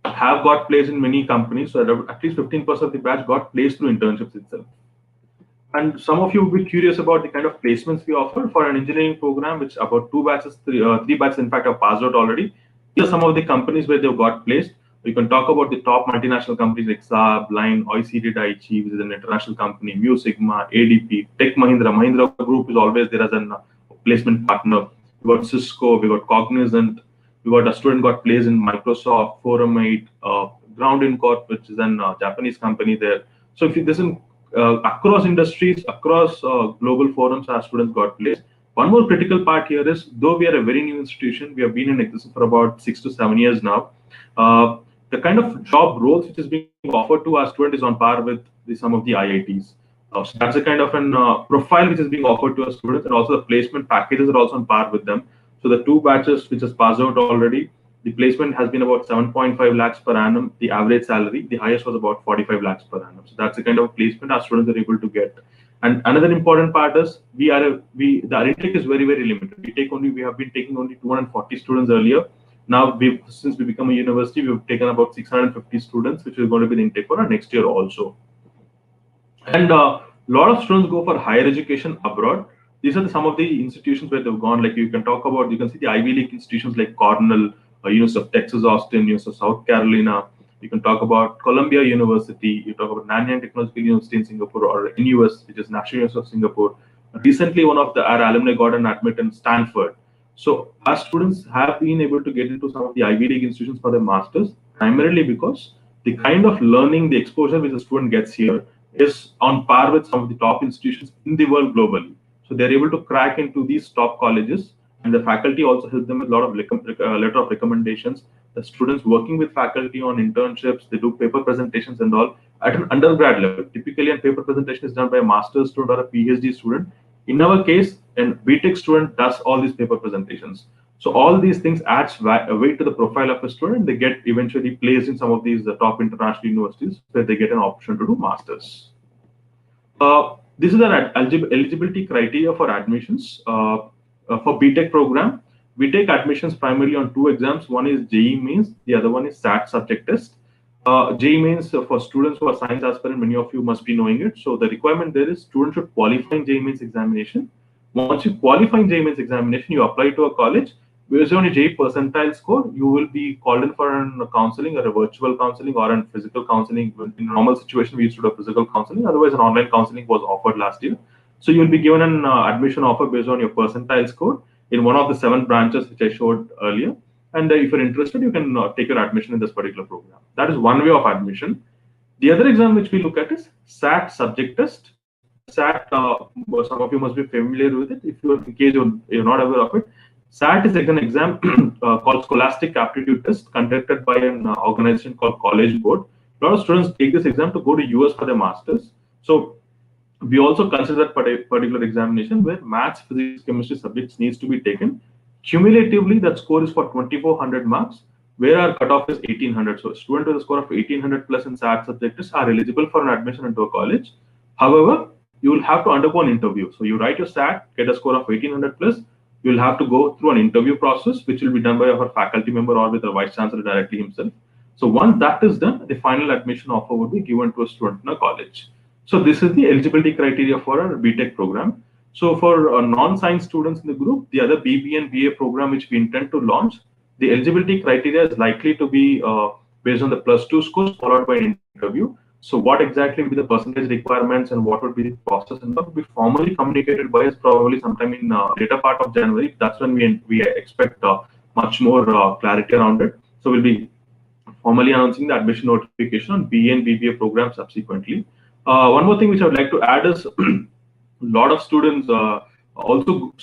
Speaker 5: have got placed in many companies. So at least 15% of the batch got placed through internships itself. And some of you will be curious about the kind of placements we offer for an engineering program, which about three batches in fact have passed out already. These are some of the companies where they've got placed. We can talk about the top multinational companies like Saab, Line, OECD Daiichi, which is an international company, Mu Sigma, ADP, Tech Mahindra. Mahindra Group is always there as a placement partner. We got Cisco, we got Cognizant, we got a student got placed in Microsoft, Forum 8, Ground Incorp, which is a Japanese company there. So if you listen across industries, across global forums, our students got placed. One more critical part here is, though we are a very new institution, we have been in existence for about 6 to 7 years now. The kind of job roles which is being offered to our students is on par with some of the IITs. So that's a kind of an profile which is being offered to our students, and also the placement packages are also on par with them. So the two batches which has passed out already, the placement has been about 7.5 lakhs per annum. The average salary, the highest was about 45 lakhs per annum. So that's the kind of placement our students are able to get. And another important part is the intake is very very limited. We have been taking only 240 students earlier. Now, since we become a university, we've taken about 650 students, which is going to be the intake for our next year also. And a lot of students go for higher education abroad. These are some of the institutions where they've gone. Like you can see the Ivy League institutions like Cornell, University of Texas Austin, University of South Carolina. You can talk about Columbia University. You talk about Nanyang Technological University in Singapore, or NUS, which is National University of Singapore. Recently, one of our alumni got an admit in Stanford. So our students have been able to get into some of the Ivy League institutions for their masters, primarily because the kind of learning, the exposure which the student gets here is on par with some of the top institutions in the world globally. So they're able to crack into these top colleges, and the faculty also help them with a lot of letter of recommendations. The students working with faculty on internships, they do paper presentations and all at an undergrad level. Typically, a paper presentation is done by a master's student or a PhD student. In our case, a BTech student does all these paper presentations. So all these things adds weight to the profile of a student. They get eventually placed in some of these top international universities where they get an option to do masters. This is an eligibility criteria for admissions for BTech program. We take admissions primarily on two exams. One is JEE Mains, the other one is SAT subject test. JEE Mains for students who are science aspirant, many of you must be knowing it. So the requirement there is students should qualify in JEE Mains examination. Once you qualify in JEE Mains examination, you apply to a college. Based on your JEE percentile score, you will be called in for a counseling, or a virtual counseling, or a physical counseling. In a normal situation, we used to do a physical counseling. Otherwise, an online counseling was offered last year. So you will be given an admission offer based on your percentile score. in one of the 7 branches which I showed earlier. And if you're interested, you can take your admission in this particular program. That is one way of admission. The other exam which we look at is SAT subject test. SAT, some of you must be familiar with it. If you're in case you're not aware of it, SAT is like an exam called Scholastic Aptitude Test conducted by an organization called College Board. A lot of students take this exam to go to US for their masters. So we also consider that particular examination where maths, physics, chemistry subjects needs to be taken. Cumulatively, that score is for 2400 marks, where our cutoff is 1800. So, a student with a score of 1800 plus in SAT subjects are eligible for an admission into a college. However, you will have to undergo an interview. So, you write your SAT, get a score of 1800 plus. You will have to go through an interview process, which will be done by our faculty member or with the vice chancellor directly himself. So, once that is done, the final admission offer would be given to a student in a college. So this is the eligibility criteria for our BTech program. So for non-science students in the group, the other BB and BA program which we intend to launch, the eligibility criteria is likely to be based on the +2 scores followed by an interview. So what exactly will be the percentage requirements and what would be the process and that will be formally communicated by us probably sometime in later part of January. That's when we expect much more clarity around it. So we'll be formally announcing the admission notification on BA and BBA program subsequently. One more thing which I would like to add is a lot of students also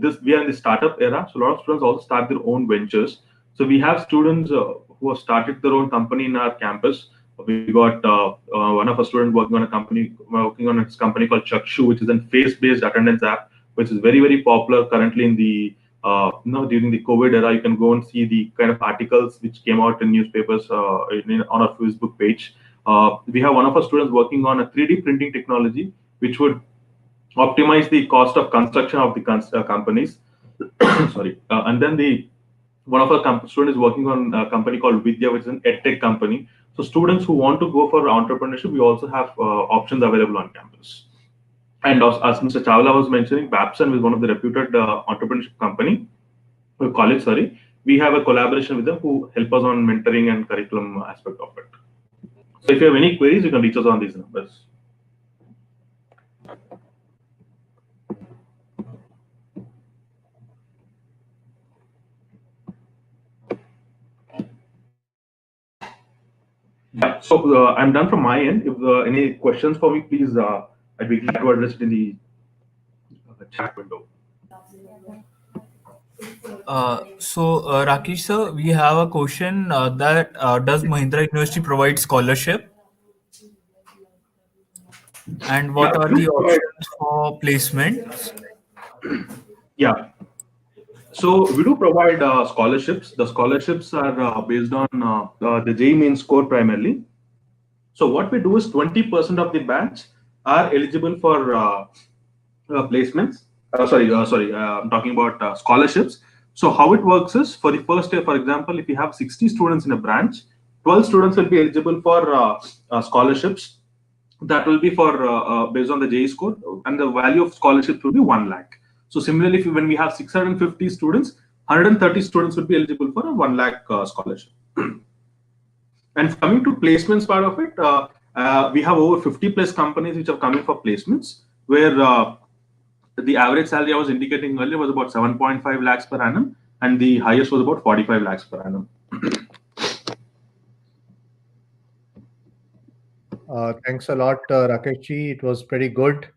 Speaker 5: this we are in the startup era, so a lot of students also start their own ventures. So we have students who have started their own company in our campus. We got one of our students working on its company called Chakshu, which is a face-based attendance app, which is very popular currently in the during the COVID era. You can go and see the kind of articles which came out in newspapers on our Facebook page. We have one of our students working on a 3D printing technology, which would optimize the cost of construction of the companies. Sorry, and then one of our students is working on a company called Vidya, which is an edtech company. So students who want to go for entrepreneurship, we also have options available on campus. And as Mr. Chawla was mentioning, Babson is one of the reputed entrepreneurship college. Sorry, we have a collaboration with them who help us on mentoring and curriculum aspect of it. So if you have any queries, you can reach us on these numbers. Yeah, so I'm done from my end. If any questions for me, please, I'd be glad to address it in the chat window.
Speaker 4: Rakesh sir, we have a question that does Mahindra University provide scholarship? And what
Speaker 5: Yeah,
Speaker 4: are the options for placements?
Speaker 5: yeah. So we do provide scholarships. The scholarships are based on the JEE main score primarily. So what we do is 20% of the batch are eligible for placements. I'm talking about scholarships. So how it works is for the first year, for example, if you have 60 students in a branch, 12 students will be eligible for scholarships. That will be for based on the JEE score, and the value of scholarships will be 1 lakh. So similarly, when we have 650 students, 130 students will be eligible for a 1 lakh scholarship. And coming to placements part of it, we have over 50 plus companies which are coming for placements, where the average salary I was indicating earlier was about 7.5 lakhs per annum, and the highest was about 45 lakhs per annum.
Speaker 2: Thanks a lot, Rakesh ji. It was pretty good.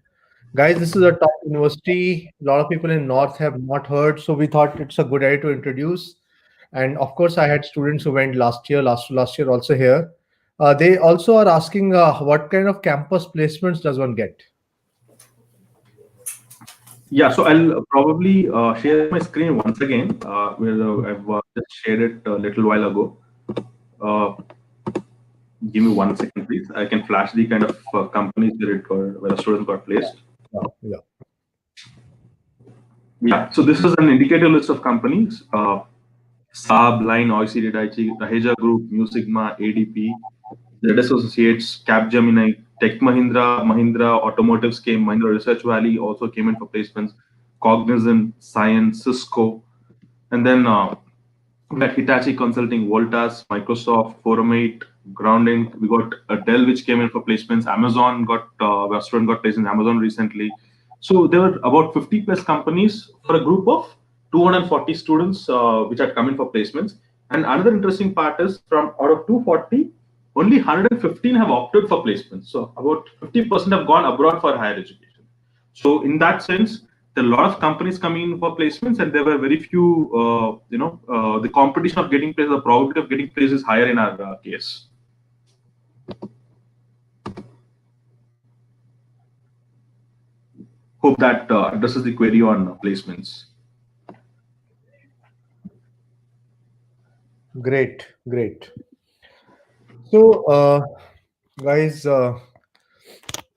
Speaker 2: Guys, this is a top university. A lot of people in North have not heard, so we thought it's a good idea to introduce. And of course, I had students who went last year also here. They also are asking what kind of campus placements does one get?
Speaker 5: Yeah, so I'll probably share my screen once again, where I've just shared it a little while ago. Give me 1 second, please. I can flash the kind of companies where a student got placed.
Speaker 2: Yeah.
Speaker 5: Yeah, so this is an indicator list of companies. Saab, Line, OECD, Daiichi, Raheja Group, Mu Sigma, ADP, ZS Associates, Capgemini, Tech Mahindra, Mahindra Automotives came, Mahindra Research Valley also came in for placements, Cognizant, Science, Cisco, and then we got Hitachi Consulting, Voltas, Microsoft, Forum 8, Grounding. We got Dell, which came in for placements. Amazon got a student got placed in Amazon recently. So there were about 50 plus companies for a group of 240 students which had come in for placements. And another interesting part is from out of 240, only 115 have opted for placements. So about 50% have gone abroad for higher education. So in that sense, there are a lot of companies coming in for placements, and there were very few. The competition of getting placed, the probability of getting placed is higher in our case. Hope that addresses the query on placements.
Speaker 2: Great, great. So, guys,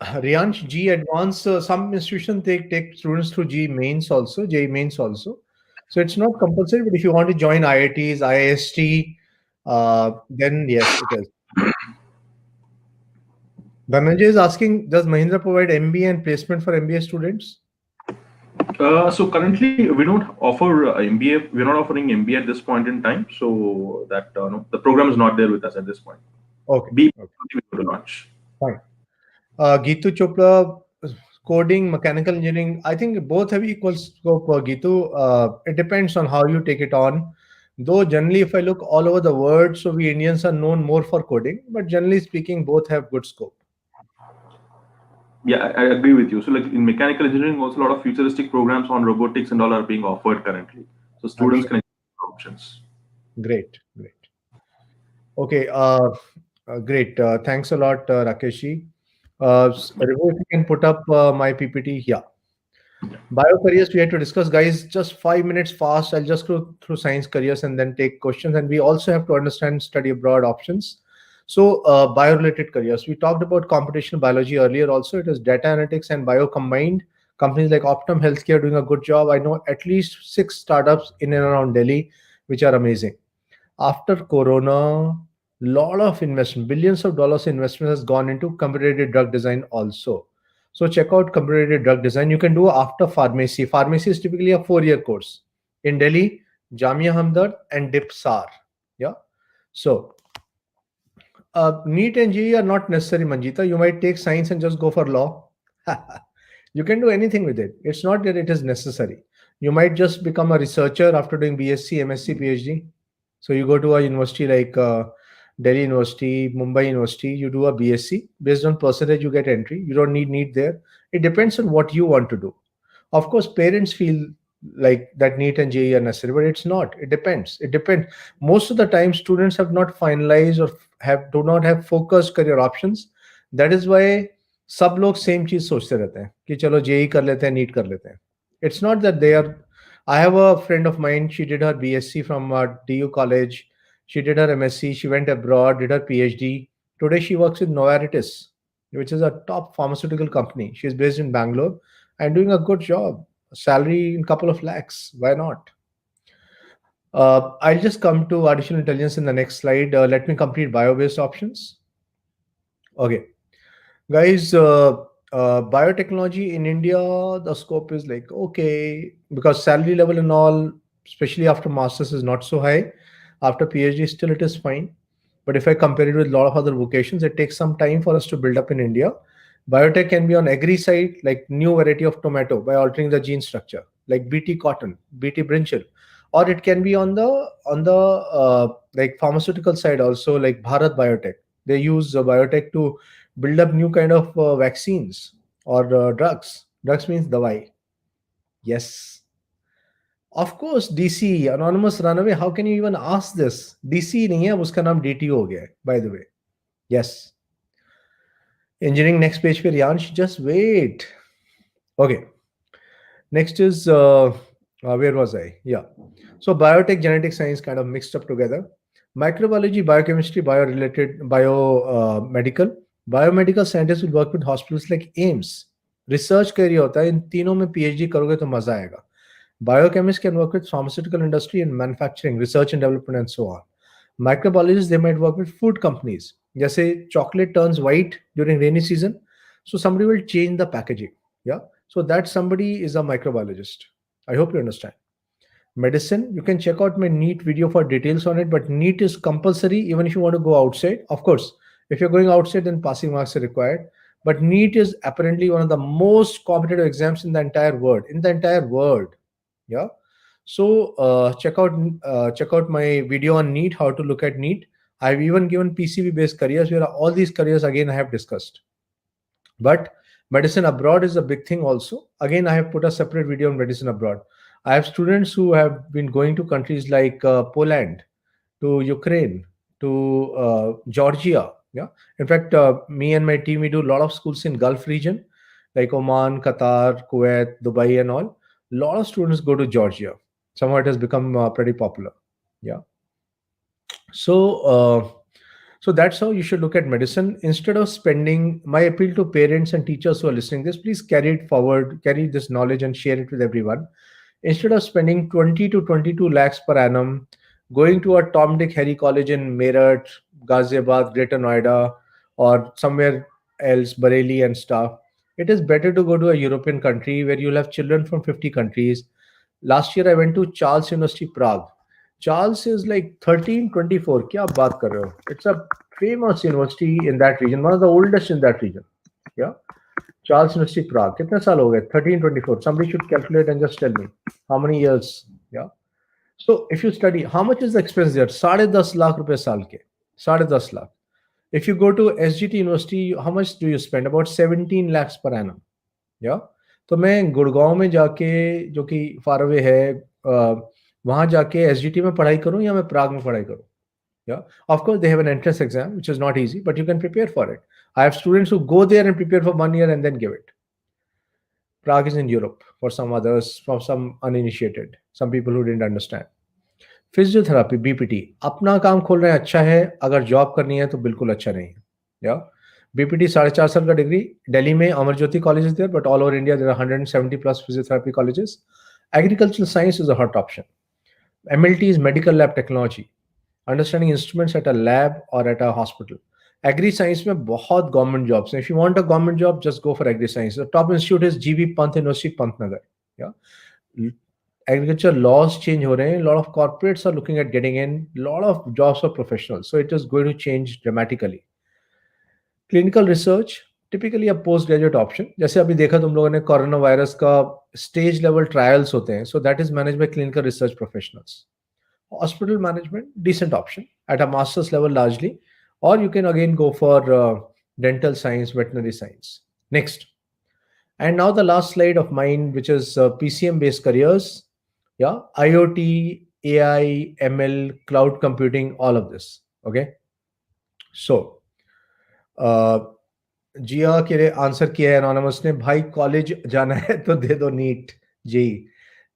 Speaker 2: Riyansh, G Advanced, some institutions take students through G Mains also, J Mains also. So it's not compulsory, but if you want to join IITs, IIST, then yes, it is. Dhananjay is asking, does Mahindra provide MBA and placement for MBA students?
Speaker 5: So currently we don't offer MBA. We're not offering MBA at this point in time. So that no, the program is not there with us at this point.
Speaker 2: Okay.
Speaker 5: B
Speaker 2: Okay.
Speaker 5: we go to launch.
Speaker 2: Fine. Gitu Chopra, coding, mechanical engineering, I think both have equal scope, Gitu. It depends on how you take it on. Though generally, if I look all over the world, so we Indians are known more for coding, but generally speaking, both have good scope.
Speaker 5: Yeah, I agree with you. So like in mechanical engineering, also a lot of futuristic programs on robotics and all are being offered currently. So students
Speaker 2: sure.
Speaker 5: can explore options.
Speaker 2: Great, great. Okay, great. Thanks a lot, Rakeshi. Raghu, if you can put up my PPT. Yeah. Bio careers we had to discuss, guys. Just 5 minutes fast. I'll just go through science careers and then take questions. And we also have to understand study abroad options. So, bio-related careers. We talked about computational biology earlier. Also, it is data analytics and bio combined. Companies like Optum Healthcare doing a good job. I know at least 6 startups in and around Delhi, which are amazing. After Corona, lot of investment, billions of dollars investment has gone into computer-aided drug design also. So check out computer-aided drug design. You can do after pharmacy. Pharmacy is typically a 4-year course. In Delhi, Jamia Hamdard and DIPSAR. Yeah. So NEET and JEE are not necessary, Manjita. You might take science and just go for law. You can do anything with it. It's not that it is necessary. You might just become a researcher after doing BSc, MSc, PhD. So you go to a university like Delhi University, Mumbai University, you do a BSc. Based on percentage, you get entry. You don't need NEET there. It depends on what you want to do. Of course, parents feel like that NEET and JEE are necessary, but it's not. It depends. It depends. Most of the time, students have not finalized or do not have focused career options. That is why सब लोग same चीज सोचते रहते हैं कि चलो JEE कर लेते हैं नीट कर लेते हैं. It's not that they are. I have a friend of mine. She did her BSc from DU College. She did her MSc. She went abroad, did her PhD. Today she works with Novartis, which is a top pharmaceutical company. She's based in Bangalore and doing a good job. Salary in couple of lakhs. Why not? I'll just come to artificial intelligence in the next slide. Let me complete bio-based options. Okay, guys. Biotechnology in India, the scope is like okay because salary level and all, especially after masters, is not so high. After PhD, still it is fine. But if I compare it with a lot of other vocations, it takes some time for us to build up in India. Biotech can be on agri side, like new variety of tomato by altering the gene structure, like BT cotton, BT brinjal, or it can be on the like pharmaceutical side also, like Bharat Biotech. They use biotech to build up new kind of vaccines or drugs. Drugs means dawai. Yes. Of course, DC, anonymous runaway. How can you even ask this? DC नहीं है, उसका नाम DTO हो गया है, by the way. Yes. Engineering next page पे Riyansh, just wait. Okay. Next is where was I? Yeah. So biotech, genetic science kind of mixed up together. Microbiology, biochemistry, bio-related, biomedical. Biomedical scientists will work with hospitals like AIMS. Research career होता है इन तीनों में PhD करोगे तो मजा आएगा. Biochemists can work with pharmaceutical industry and manufacturing, research and development, and so on. Microbiologists, they might work with food companies. Just say chocolate turns white during rainy season, so somebody will change the packaging. Yeah, so that somebody is a microbiologist. I hope you understand. Medicine, you can check out my NEET video for details on it, but NEET is compulsory even if you want to go outside. Of course, if you're going outside, then passing marks are required. but NEET is apparently one of the most competitive exams in the entire world. In the entire world, yeah. So check out my video on NEET, how to look at NEET. I've even given PCB based careers where all these careers again I have discussed. But medicine abroad is a big thing also. Again, I have put a separate video on medicine abroad. I have students who have been going to countries like Poland, to Ukraine, to Georgia. Yeah. In fact, me and my team, we do a lot of schools in Gulf region, like Oman, Qatar, Kuwait, Dubai, and all. A lot of students go to Georgia. Somehow it has become pretty popular. Yeah. So, so that's how you should look at medicine. Instead of spending, my appeal to parents and teachers who are listening this, please carry it forward, carry this knowledge and share it with everyone. Instead of spending 20 to 22 lakhs per annum going to a Tom Dick Harry college in Meerut, Ghaziabad, Greater Noida, or somewhere else, Bareilly and stuff, it is better to go to a European country where you'll have children from 50 countries. Last year I went to Charles University, Prague. Charles is like 1324. Kya baat kar rahe ho? It's a famous university in that region, one of the oldest in that region. Yeah. Charles University, Prague. Kitne saal ho gaye? 1324. Somebody should calculate and just tell me how many years. Yeah. So if you study, how much is the expense there? 10.5 lakh rupees saal ke. 10.5 lakh. If you go to SGT University, how much do you spend? About 17 lakhs per annum. Yeah. तो मैं गुड़गांव में जाके, जो कि far away है, वहां जाके SGT में पढ़ाई करूं या मैं प्राग में पढ़ाई करूं? Yeah, of course they have an entrance exam which is not easy, but you can prepare for it. I have students who go there and prepare for 1 year and then give it. Prague is in Europe for some others, for some uninitiated, some people who didn't understand. Physiotherapy, BPT, अपना काम खोल रहे हैं, अच्छा है. अगर job करनी है तो बिल्कुल अच्छा नहीं है. या बीपीटी 4.5 साल का डिग्री. दिल्ली में Amar Jyoti college is there, but all over India there are 170 plus physiotherapy colleges. Agricultural science is a hot option. MLT is medical lab technology, understanding instruments at a lab और at a hospital. Agri science में बहुत government jobs हैं. If you want a government job, just go for agri science. The top institute is GB Pant university, Pantnagar. या agriculture laws change ho rahe hain. A lot of corporates are looking at getting in. A lot of jobs for professionals, so it is going to change dramatically. Clinical research, typically a post graduate option. जैसे अभी देखा तुम लोगों ने, corona virus का stage level trials होते हैं, so that is managed by clinical research professionals. Hospital management, decent option at a master's level largely, or you can again go for dental science, veterinary science. Next. And now the last slide of mine, which is PCM based careers. Yeah, IoT, AI, ML, cloud computing, all of this. Okay. So, जिया के लिए answer किया है anonymous ने, भाई college जाना है तो दे दो नीट जेई.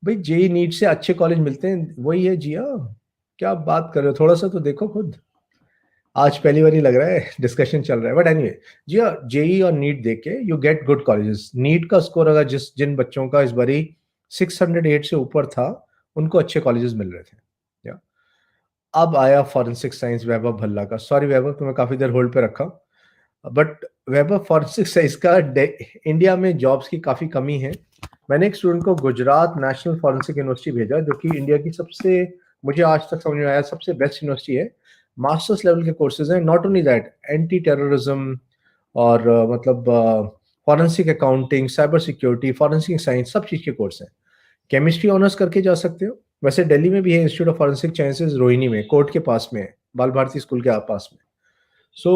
Speaker 2: भाई जेई नीट से अच्छे कॉलेज मिलते हैं, वही है जिया. क्या बात कर रहे हो? थोड़ा सा तो देखो खुद. आज पहली बार ही लग रहा है, डिस्कशन चल रहा है. बट एनीवे, जी हाँ, जेई और नीट देख के you get good colleges. NEET का स्कोर अगर जिन बच्चों का इस बारी 608 से ऊपर था, उनको अच्छे कॉलेजेस मिल रहे थे. या अब आया फॉरेंसिक साइंस, वैभव भल्ला का. सॉरी वैभव, तुम्हें काफी देर होल्ड पे रखा, बट वैभव फॉरेंसिक साइंस का इंडिया में जॉब्स की काफी कमी है. मैंने एक स्टूडेंट को गुजरात नेशनल फॉरेंसिक यूनिवर्सिटी भेजा, जो कि इंडिया की सबसे, मुझे आज तक समझ में आया, सबसे बेस्ट यूनिवर्सिटी है. मास्टर्स लेवल के कोर्सेज हैं. Not only that, anti terrorism और मतलब forensic accounting, cyber security, forensic science, सब चीज़ के कोर्स हैं. केमिस्ट्री ऑनर्स करके जा सकते हो. वैसे दिल्ली में भी है institute of forensic sciences, Rohini में, कोर्ट के पास में है, बाल भारती स्कूल के पास में. सो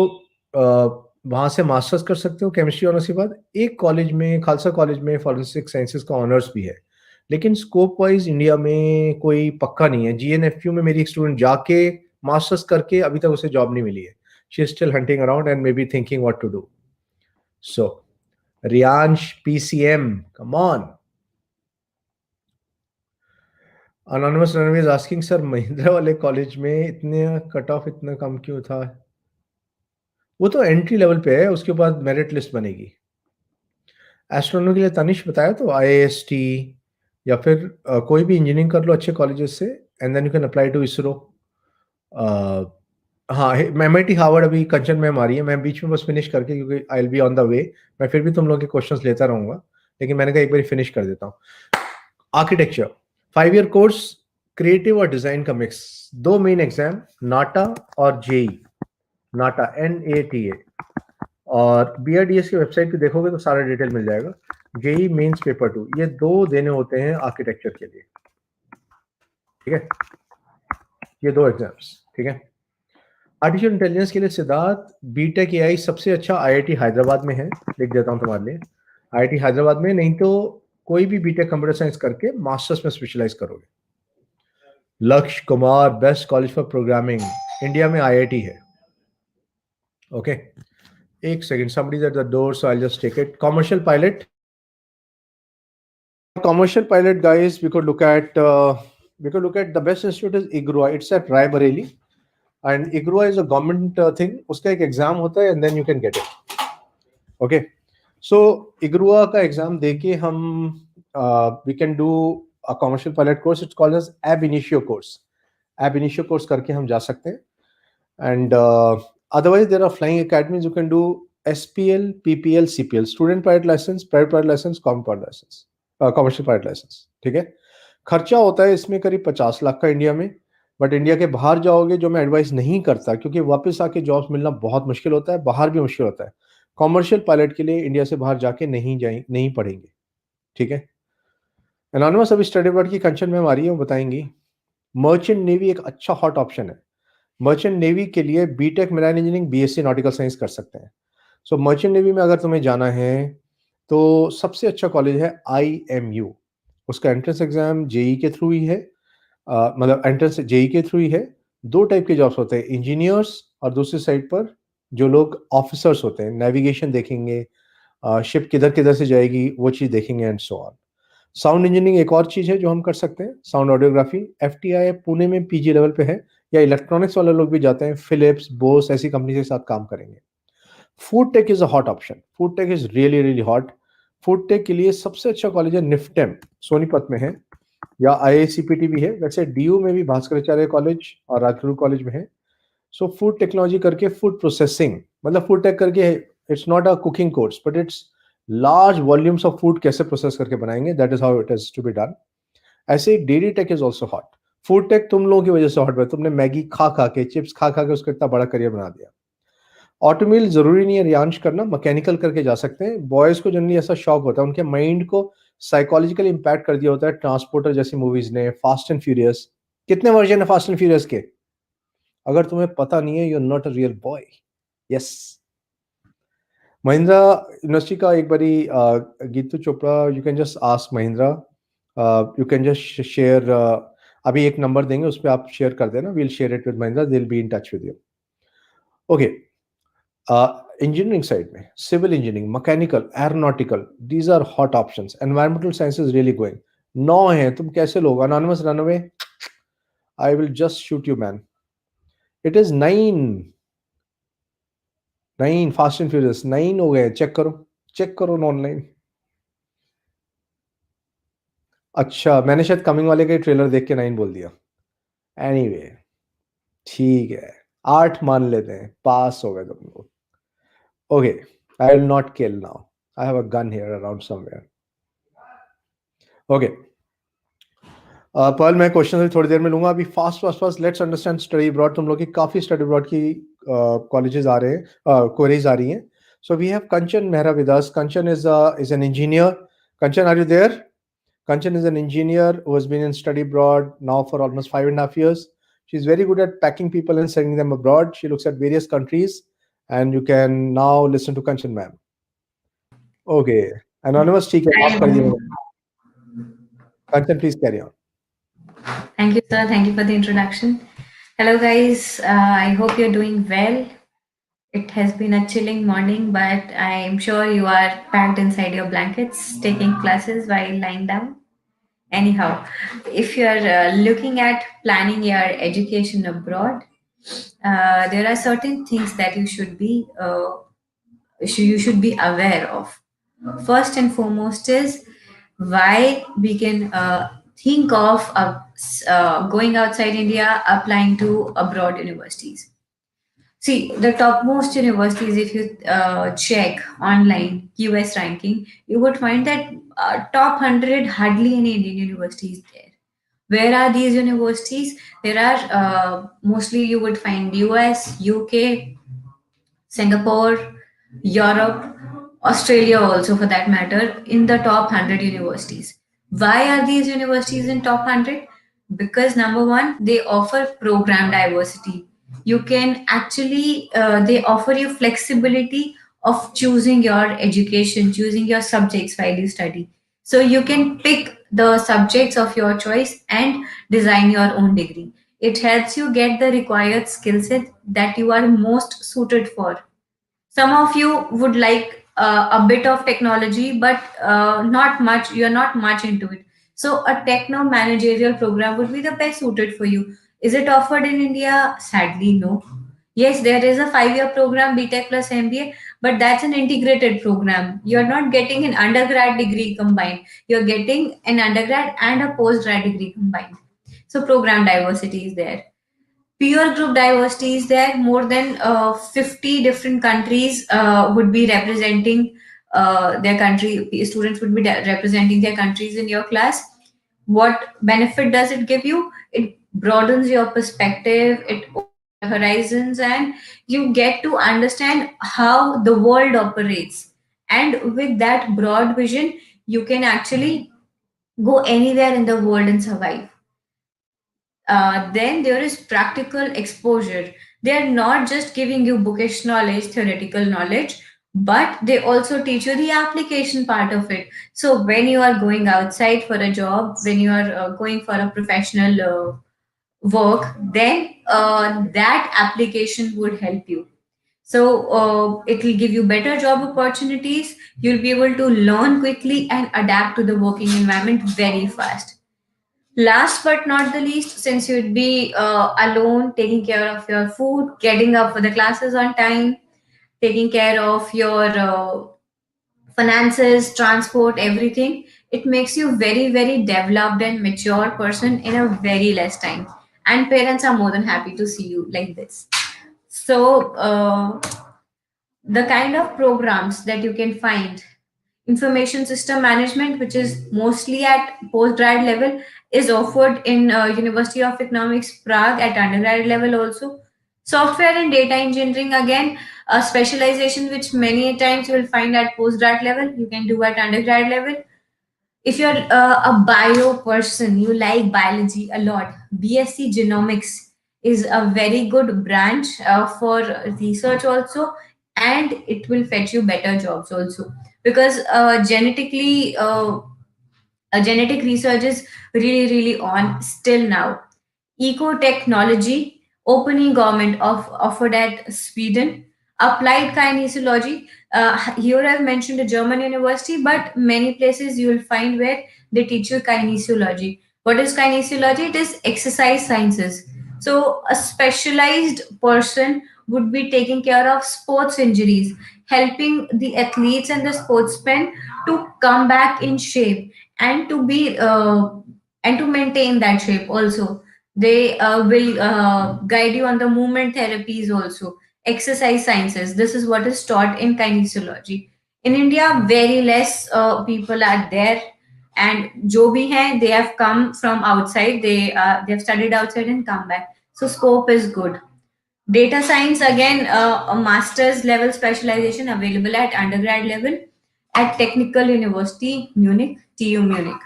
Speaker 2: वहाँ से मास्टर्स कर सकते हो केमिस्ट्री ऑनर्स के बाद. एक कॉलेज में, खालसा कॉलेज में, फॉरेंसिक साइंसेज का ऑनर्स भी है, लेकिन स्कोप वाइज इंडिया में कोई पक्का नहीं है. जीएनएफयू में मेरी एक स्टूडेंट जाके मास्टर्स करके अभी तक उसे जॉब नहीं मिली है. She is still hunting around and may be thinking what to do. So Riyansh, PCM, come on. Anonymous runway is asking, sir Mahindra वाले कॉलेज में इतने कट ऑफ इतना कम क्यों था? वो तो एंट्री लेवल पे है, उसके बाद मेरिट लिस्ट बनेगी. एस्ट्रोनॉमी के लिए तनिष बताया तो आईएएसटी या फिर कोई भी इंजीनियरिंग कर लो अच्छे कॉलेजेस से, and then you can apply to ISRO. हाँ, एमआईटी हार्वर्ड अभी कंचन मैम आ रही है. मैं बीच में बस फिनिश करके, क्योंकि I will be on the way, मैं फिर भी तुम लोगों के क्वेश्चंस लेता रहूंगा, लेकिन मैंने कहा एक बार फिनिश कर देता हूँ. आर्किटेक्चर 5 ईयर कोर्स, क्रिएटिव और डिजाइन का मिक्स. 2 मेन एग्जाम, नाटा और जेई. नाटा NATA और BRDS की वेबसाइट पे देखोगे तो सारा डिटेल मिल जाएगा। जेई मेंस पेपर 2, ये 2 देने होते हैं आर्किटेक्चर के लिए, ठीक है, ये 2 एग्जाम्स, ठीक है। आर्टिफिशियल इंटेलिजेंस के लिए सिद्धार्थ बीटेक एआई सबसे अच्छा आईआईटी हैदराबाद में है, लिख देता हूँ तुम्हारे लिए, आईआईटी हैदराबाद में, नहीं तो कोई भी बीटेक कंप्यूटर साइंस करके मास्टर्स में स्पेशलाइज करोगे। लक्ष्य Kumar best college for programming India में आईआईटी है, ओके। एक second, somebody's at the door, so I'll just take it. Commercial pilot guys, we could look at the best institute is IGRUA. It's at Raebareli, and IGRUA is a government thing. उसका एक exam होता है and then you can get it. Okay, so IGRUA का exam देके हम we can do a commercial pilot course. It's called as ab initio course. Ab initio course करके हम जा सकते हैं, and otherwise there are flying academies. You can do SPL, PPL, CPL, student pilot license, private pilot license, common pilot license, commercial pilot licence, ठीक है। खर्चा होता है इसमें करीब 50 लाख का इंडिया में, बट इंडिया के बाहर जाओगे जो मैं एडवाइस नहीं करता, क्योंकि वापस आके जॉब्स मिलना बहुत मुश्किल होता है, बाहर भी मुश्किल होता है। कॉमर्शियल पायलट के लिए इंडिया से बाहर जाके नहीं पढ़ेंगे, ठीक है। एनोनिमस अभी स्टडी अब्रॉड की कंचन मैम आ रही है, वो बताएंगी। मर्चेंट नेवी एक अच्छा हॉट ऑप्शन है। मर्चेंट नेवी के लिए BTech marine engineering, BSc nautical science कर सकते हैं। सो मर्चेंट नेवी में अगर तुम्हें जाना है तो सबसे अच्छा कॉलेज है IMU। उसका एंट्रेंस एग्जाम जेई के थ्रू ही है, मतलब एंट्रेंस जेई के थ्रू ही है। 2 टाइप के जॉब्स होते हैं, इंजीनियर्स और दूसरी साइड पर जो लोग ऑफिसर्स होते हैं, नेविगेशन देखेंगे, शिप किधर किधर से जाएगी वो चीज़ देखेंगे and so on. Sound engineering एक और चीज़ है जो हम कर सकते हैं, साउंड ऑडियोग्राफी। FTI पुणे में PG लेवल पे है, या इलेक्ट्रॉनिक्स वाले लोग भी जाते हैं, फिलिप्स, बोस ऐसी कंपनी के साथ काम करेंगे। Food tech is a hot option, food tech is really really hot. Food tech के लिए सबसे अच्छा कॉलेज है निफ्टेम, सोनीपत में है, या IICPT भी है। वैसे DU में भी भास्कराचार्य कॉलेज और राजगुरु कॉलेज में है। सो फूड टेक्नोलॉजी करके, फूड प्रोसेसिंग, मतलब फूड टेक करके, it's not a cooking course but it's large volumes of food कैसे प्रोसेस करके बनाएंगे, that is how it is to be done. ऐसे ही dairy tech is also hot. Food tech तुम लोगों की वजह से हॉट है, तुमने मैगी खा खा के, चिप्स खा खा के उसका इतना बड़ा करियर बना दिया। ऑटोमोबाइल जरूरी नहीं है रियांश करना, मैकेनिकल करके जा सकते हैं। बॉयज को जनरली ऐसा शौक होता है, उनके माइंड को साइकोलॉजिकल इंपैक्ट कर दिया होता है ट्रांसपोर्टर जैसी मूवीज ने, फास्ट एंड फ्यूरियस। कितने वर्जन है फास्ट एंड फ्यूरियस के? अगर तुम्हें पता नहीं है, you are not a real boy. Yes, Mahindra university का एक बारी Geetu Chopra, you can just ask Mahindra, you can just share, अभी एक नंबर देंगे उस पर आप शेयर कर देना, we'll share it with Mahindra, they will be in touch with you. Okay, engineering side में civil engineering, mechanical, aeronautical, these are hot options. Environmental sciences really going. 9 है, तुम कैसे लोग? Anonymous runaway, I will just shoot you man. It is 9 fast and furious 9 हो गए, check करो online. अच्छा, मैंने शायद कमिंग वाले का ट्रेलर देख के 9 बोल दिया। एनीवे, ठीक है, 8 मान लेते हैं, पास हो गए तुम लोग। Okay, I will not kill now, I have a gun here around somewhere. Okay, Pearl मैं क्वेश्चन थोड़ी देर में लूंगा, अभी fast let's understand study abroad. तुम लोग की काफी स्टडी अब्रॉड की कॉलेजेस आ रहे हैं, क्वेरीज आ रही हैं। So we have Kanchan Mehra with us. Kanchan is an engineer. Kanchan, are you there? Kanchan is an engineer who has been in study abroad now for almost 5.5 years. She's very good at packing people and sending them abroad. She looks at various countries, and you can now listen to Kanchan ma'am. Okay, anonymous, ठीक है, माफ कर दिया। Kanchan, please carry on.
Speaker 6: Thank you, sir. Thank you for the introduction. Hello, guys. I hope you're doing well. It has been a chilling morning, but I'm sure you are packed inside your blankets, taking classes while lying down. Anyhow, if you're looking at planning your education abroad, there are certain things that you should be aware of. First and foremost is why we can think of going outside India, applying to abroad universities. See, the topmost universities, if you check online US ranking, you would find that top 100 hardly any Indian universities there. Where are these universities? There are mostly you would find US, UK, Singapore, Europe, Australia also for that matter, in the top 100 universities. Why are these universities in top 100? Because number one, they offer program diversity. You can actually, they offer you flexibility of choosing your education, choosing your subjects while you study. So you can pick the subjects of your choice and design your own degree. It helps you get the required skill set that you are most suited for. Some of you would like a bit of technology, but not much. You're not much into it. So a techno managerial program would be the best suited for you. Is it offered in India? Sadly, no. Yes, there is a 5 year program, BTech plus MBA, but that's an integrated program. You're not getting an undergrad degree combined. You're getting an undergrad and a postgrad degree combined. So program diversity is there. Peer group diversity is there. More than 50 different countries would be representing their country. Students would be representing their countries in your class. What benefit does it give you? It broadens your perspective, it opens your horizons, and you get to understand how the world operates. And with that broad vision, you can actually go anywhere in the world and survive. Then there is practical exposure. They are not just giving you bookish knowledge, theoretical knowledge, but they also teach you the application part of it. So when you are going outside for a job, when you are going for a professional work, then that application would help you. So it will give you better job opportunities. You'll be able to learn quickly and adapt to the working environment very fast. Last but not the least, since you'd be alone, taking care of your food, getting up for the classes on time, taking care of your finances, transport, everything, it makes you very, very developed and mature person in a very less time. And parents are more than happy to see you like this. So, the kind of programs that you can find, information system management, which is mostly at postgrad level, is offered in University of Economics Prague at undergrad level also. Software and data engineering, again, a specialization which many times you will find at postgrad level, you can do at undergrad level. If you're a bio person, you like biology a lot, BSc Genomics is a very good branch for research also, and it will fetch you better jobs also, because genetic research is really, really on still now. Ecotechnology, opening government of offered at Sweden. Applied kinesiology. Here I've mentioned a German university, but many places you will find where they teach you kinesiology. What is kinesiology? It is exercise sciences. So a specialized person would be taking care of sports injuries, helping the athletes and the sportsmen to come back in shape and to be and to maintain that shape also. They will guide you on the movement therapies also. Exercise sciences, this is what is taught in kinesiology. In India, very less people are there, and jo bhi hain, they have come from outside. They have studied outside and come back, so scope is good. Data science, again, a master's level specialization available at undergrad level at Technical University Munich, TU Munich.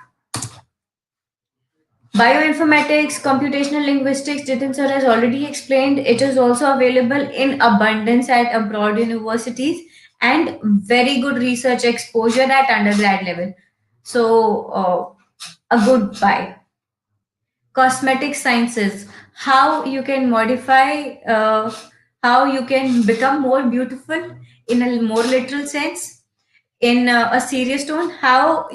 Speaker 6: Bioinformatics, computational linguistics, Jitin sir has already explained. It is also available in abundance at abroad universities, and very good research exposure at undergrad level. So, a good buy. Cosmetic sciences, how you can modify, how you can become more beautiful in a more literal sense. In a serious tone, how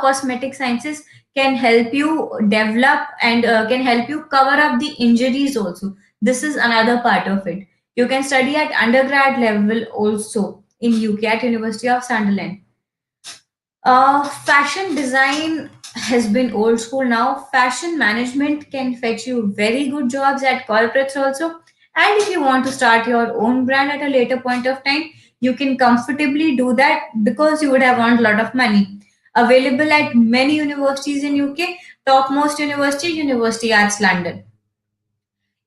Speaker 6: cosmetic sciences can help you develop and can help you cover up the injuries also. This is another part of it. You can study at undergrad level also in UK at University of Sunderland. Fashion design has been old school now. Fashion management can fetch you very good jobs at corporates also. And if you want to start your own brand at a later point of time, you can comfortably do that because you would have earned a lot of money. Available at many universities in UK, topmost university, University Arts London.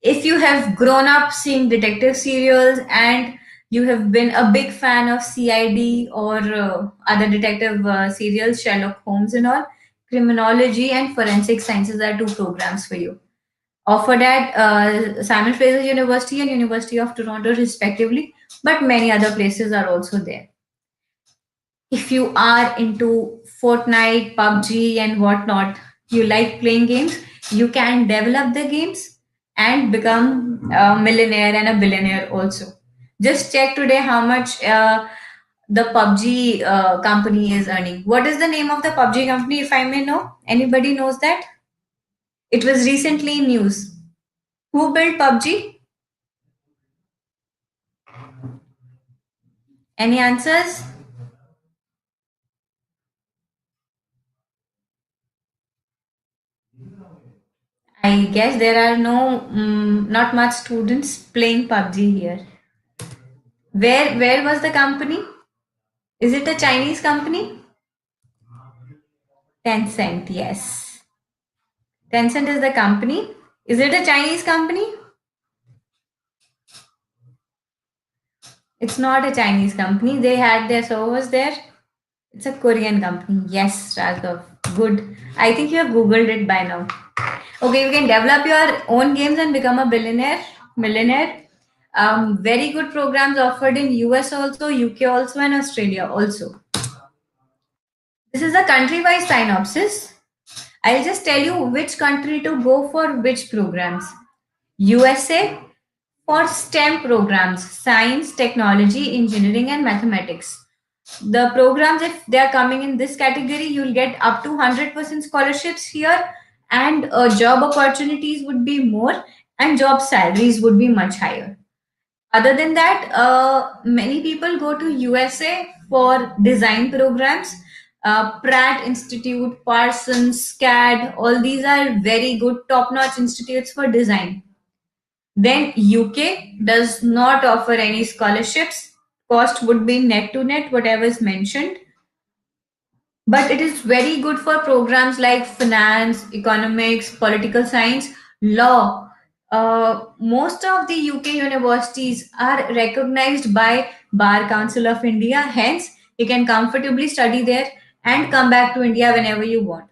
Speaker 6: If you have grown up seeing detective serials and You have been a big fan of CID or other detective serials, Sherlock Holmes and all. Criminology and forensic sciences are two programs for you. Offered at Simon Fraser University and University of Toronto, respectively, but many other places are also there. If you are into Fortnite, PUBG, and whatnot, you like playing games, you can develop the games and become a millionaire and a billionaire also. Just check today how much the PUBG company is earning. What is the name of the PUBG company, if I may know? Anybody knows that? It was recently in news. Who built PUBG? Any answers? I guess there are not much students playing PUBG here. Where was the company? Is it a Chinese company? Tencent, yes. Tencent is the company. Is it a Chinese company? It's not a Chinese company. They had their servers there. It's a Korean company. Yes, Raghav. Good. I think you have Googled it by now. Okay, you can develop your own games and become a billionaire, millionaire. Very good programs offered in US also, UK also, and Australia also. This is a country-wise synopsis. I'll just tell you which country to go for which programs. USA for STEM programs, science, technology, engineering, and mathematics. The programs, if they are coming in this category, you'll get up to 100% scholarships here, and job opportunities would be more, and job salaries would be much higher. Other than that, many people go to USA for design programs. Pratt Institute, Parsons, CAD, all these are very good top-notch institutes for design. Then UK does not offer any scholarships. Cost would be net to net, whatever is mentioned. But it is very good for programs like finance, economics, political science, law. Most of the UK universities are recognized by Bar Council of India. Hence, you can comfortably study there and come back to India whenever you want.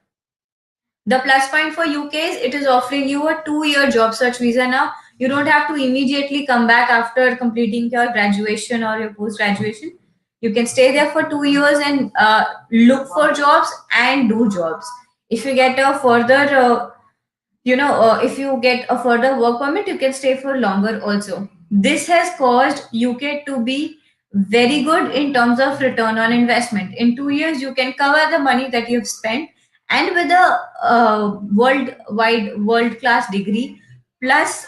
Speaker 6: The plus point for UK is it is offering you a 2-year job search visa now. You don't have to immediately come back after completing your graduation or your post graduation. You can stay there for 2 years and look for jobs and do jobs. If you get a further if you get a further work permit, you can stay for longer also. This has caused UK to be very good in terms of return on investment. In 2 years, you can cover the money that you've spent, and with a worldwide, world class degree, plus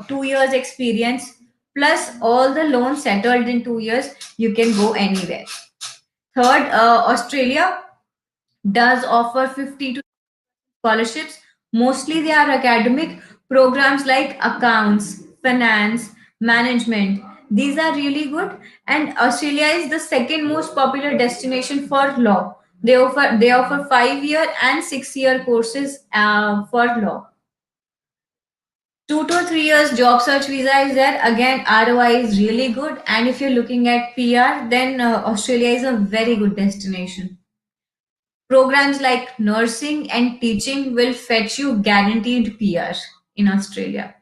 Speaker 6: 2 years experience, plus all the loans settled in 2 years, you can go anywhere. Third, Australia does offer 50 to scholarships. Mostly they are academic programs like accounts, finance, management. These are really good. And Australia is the second most popular destination for law. They offer 5-year and 6-year courses for law. 2 to 3 years job search visa is there. Again, ROI is really good. And if you're looking at PR, then Australia is a very good destination. Programs like nursing and teaching will fetch you guaranteed PR in Australia.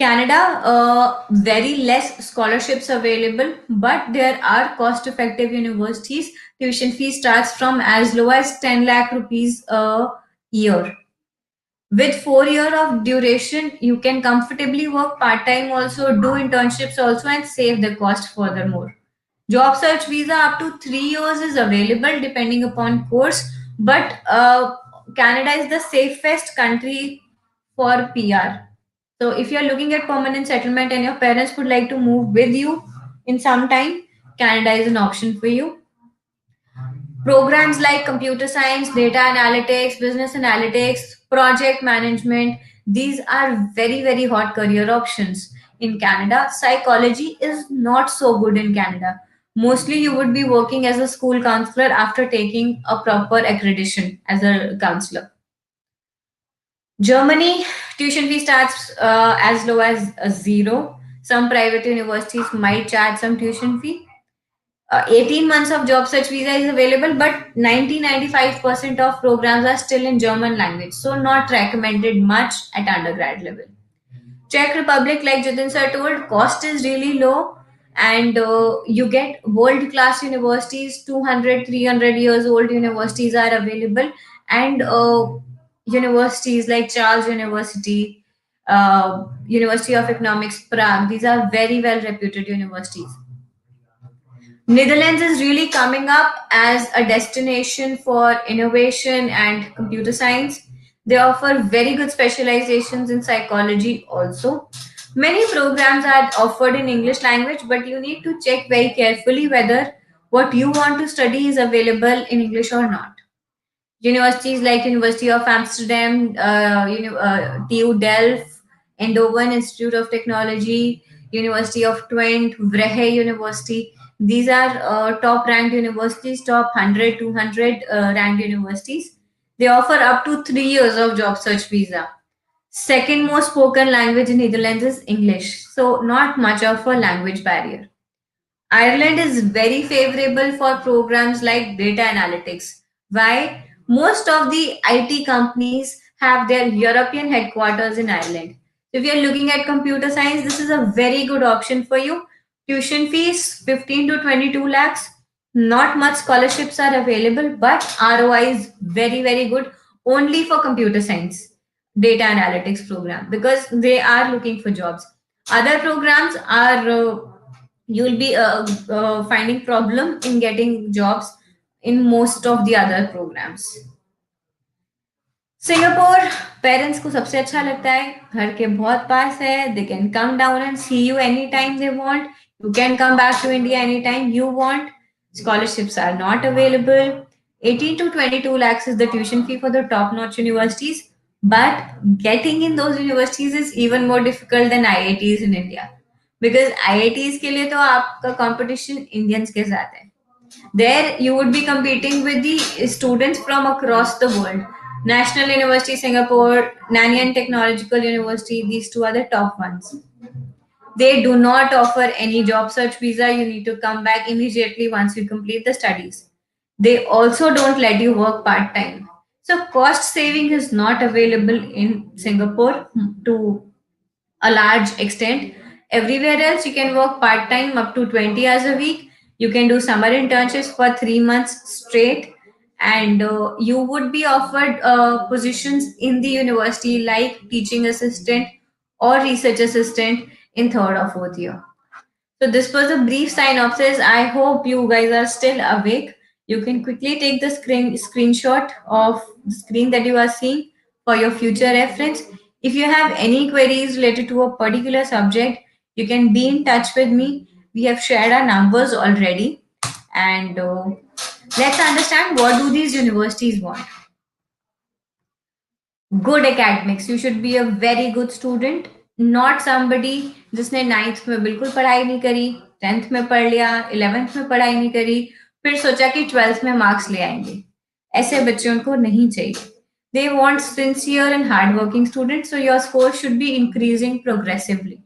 Speaker 6: Canada, very less scholarships available, but there are cost effective universities. Tuition fee starts from as low as 10 lakh rupees a year. With 4 year of duration, you can comfortably work part time also, do internships also, and save the cost furthermore. Job search visa up to 3 years is available depending upon course, but Canada is the safest country for PR. So if you're looking at permanent settlement and your parents would like to move with you in some time, Canada is an option for you. Programs like computer science, data analytics, business analytics, project management, these are very, very hot career options in Canada. Psychology is not so good in Canada. Mostly you would be working as a school counselor after taking a proper accreditation as a counselor. Germany, tuition fee starts as low as 0. Some private universities might charge some tuition fee. 18 months of job search visa is available, but 90-95% of programs are still in German language, so not recommended much at undergrad level. Czech Republic, like Jitin sir told, cost is really low, and you get world class universities. 200, 300 years old universities are available, and universities like Charles University, University of Economics Prague, these are very well reputed universities. Netherlands is really coming up as a destination for innovation and computer science. They offer very good specializations in psychology also. Many programs are offered in English language, but you need to check very carefully whether what you want to study is available in English or not. Universities like University of Amsterdam, TU Delft, Eindhoven Institute of Technology, University of Twente, Vrije University. These are top ranked universities, top 100, 200 ranked universities. They offer up to 3 years of job search visa. Second most spoken language in Netherlands is English, so not much of a language barrier. Ireland is very favorable for programs like data analytics. Why? Most of the IT companies have their European headquarters in Ireland. If you're looking at computer science, this is a very good option for you. Tuition fees 15 to 22 lakhs. Not much scholarships are available, but ROI is very, very good only for computer science, data analytics program, because they are looking for jobs. Other programs are you'll be finding problem in getting jobs in most of the other programs. Singapore parents को सबसे अच्छा लगता है, घर के बहुत पास है, they can come down and see you any time they want, you can come back to India any time you want. Scholarships are not available. 18 to 22 lakhs is the tuition fee for the top notch universities, but getting in those universities is even more difficult than IITs in India, because IITs के लिए तो आपका competition Indians के साथ है. There, you would be competing with the students from across the world. National University Singapore, Nanyang Technological University, these two are the top ones. They do not offer any job search visa. You need to come back immediately once you complete the studies. They also don't let you work part time. So, cost saving is not available in Singapore to a large extent. Everywhere else, you can work part time up to 20 hours a week. You can do summer internships for 3 months straight, and you would be offered positions in the university like teaching assistant or research assistant in third or fourth year. So this was a brief synopsis. I hope you guys are still awake. You can quickly take the screenshot of the screen that you are seeing for your future reference. If you have any queries related to a particular subject, you can be in touch with me. We have shared our numbers already, and let's understand what do these universities want. Good academics. You should be a very good student, not somebody जिसने ninth में बिल्कुल पढ़ाई नहीं करी, tenth में पढ़ लिया, 11th में पढ़ाई नहीं करी, फिर सोचा कि 12th में मार्क्स ले आएंगे. ऐसे बच्चों को नहीं चाहिए. They want sincere and hardworking students, so your score should be increasing progressively.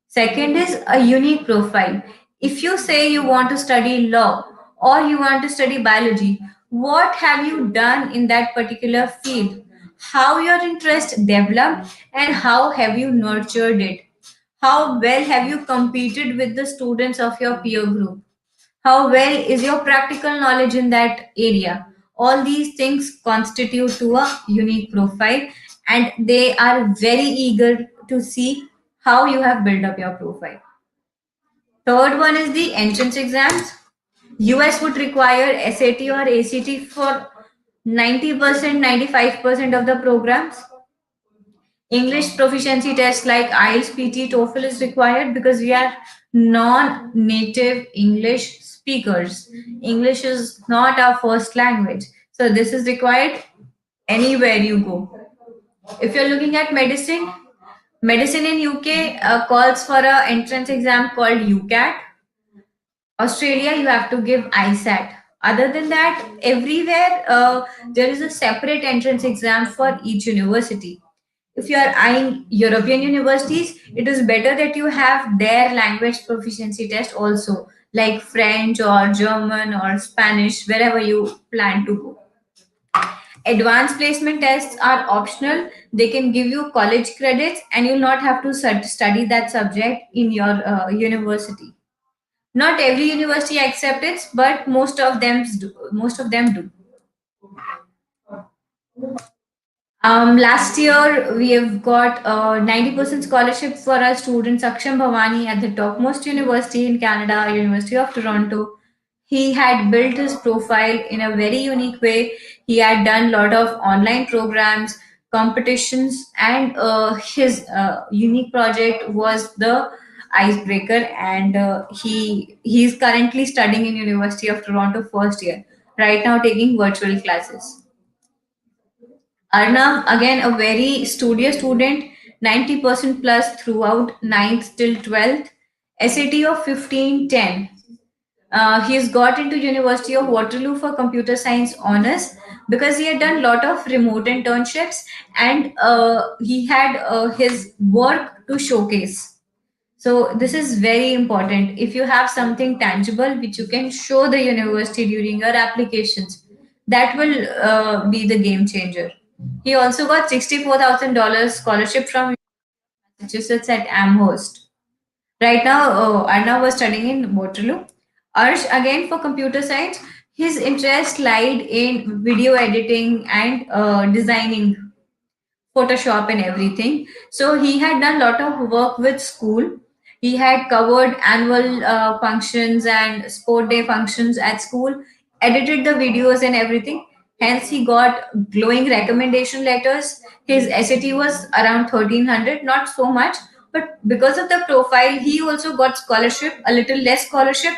Speaker 6: Second is a unique profile. If you say you want to study law or you want to study biology, what have you done in that particular field? How your interest developed and how have you nurtured it? How well have you competed with the students of your peer group? How well is your practical knowledge in that area? All these things constitute to a unique profile, and they are very eager to see how you have built up your profile. Third one is the entrance exams. US would require SAT or ACT for 90%, 95% of the programs. English proficiency tests like IELTS, PT, TOEFL is required because we are non-native English speakers. English is not our first language. So this is required anywhere you go. If you're looking at medicine, medicine in UK calls for an entrance exam called UCAT. Australia, you have to give ISAT. Other than that, everywhere there is a separate entrance exam for each university. If you are eyeing European universities, it is better that you have their language proficiency test also, like French or German or Spanish, wherever you plan to go. Advanced placement tests are optional. They can give you college credits, and you'll not have to study that subject in your university. Not every university accepts it, but most of them do. Most of them do. Last year, we have got a 90% scholarship for our student Saksham Bhavani at the topmost university in Canada, University of Toronto. He had built his profile in a very unique way. He had done a lot of online programs, competitions, and his unique project was the icebreaker. And he's currently studying in University of Toronto first year, right now taking virtual classes. Arnav, again, a very studious student, 90% plus throughout ninth till 12th, SAT of 1510. He's got into University of Waterloo for computer science honors because he had done a lot of remote internships, and he had his work to showcase. So this is very important. If you have something tangible which you can show the university during your applications, that will be the game changer. He also got $64,000 scholarship from Massachusetts at Amherst. Right now, Arnav was studying in Waterloo. Arsh, again for computer science, his interest lied in video editing and designing, Photoshop and everything. So he had done a lot of work with school. He had covered annual functions and sport day functions at school, edited the videos and everything. Hence, he got glowing recommendation letters. His SAT was around 1300, not so much, but because of the profile, he also got scholarship, a little less scholarship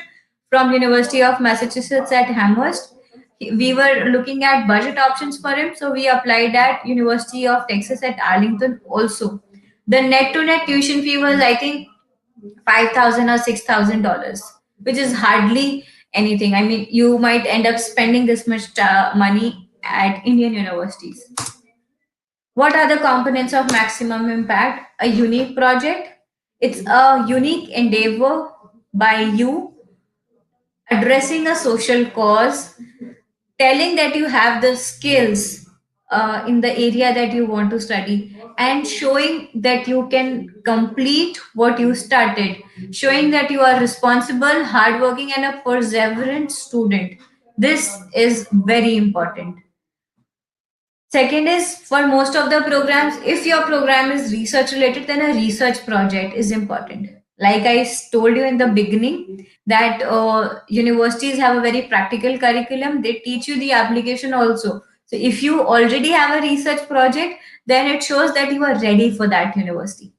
Speaker 6: from University of Massachusetts at Amherst. We were looking at budget options for him, so we applied at University of Texas at Arlington also. The net to net tuition fee was, I think, 5,000 or $6,000, which is hardly anything. I mean, you might end up spending this much money at Indian universities. What are the components of maximum impact? A unique project. It's a unique endeavor by you addressing a social cause, telling that you have the skills in the area that you want to study, and showing that you can complete what you started, showing that you are responsible, hardworking, and a perseverant student. This is very important. Second is, for most of the programs, if your program is research related, then a research project is important. Like I told you in the beginning, that universities have a very practical curriculum. They teach you the application also. So if you already have a research project, then it shows that you are ready for that university.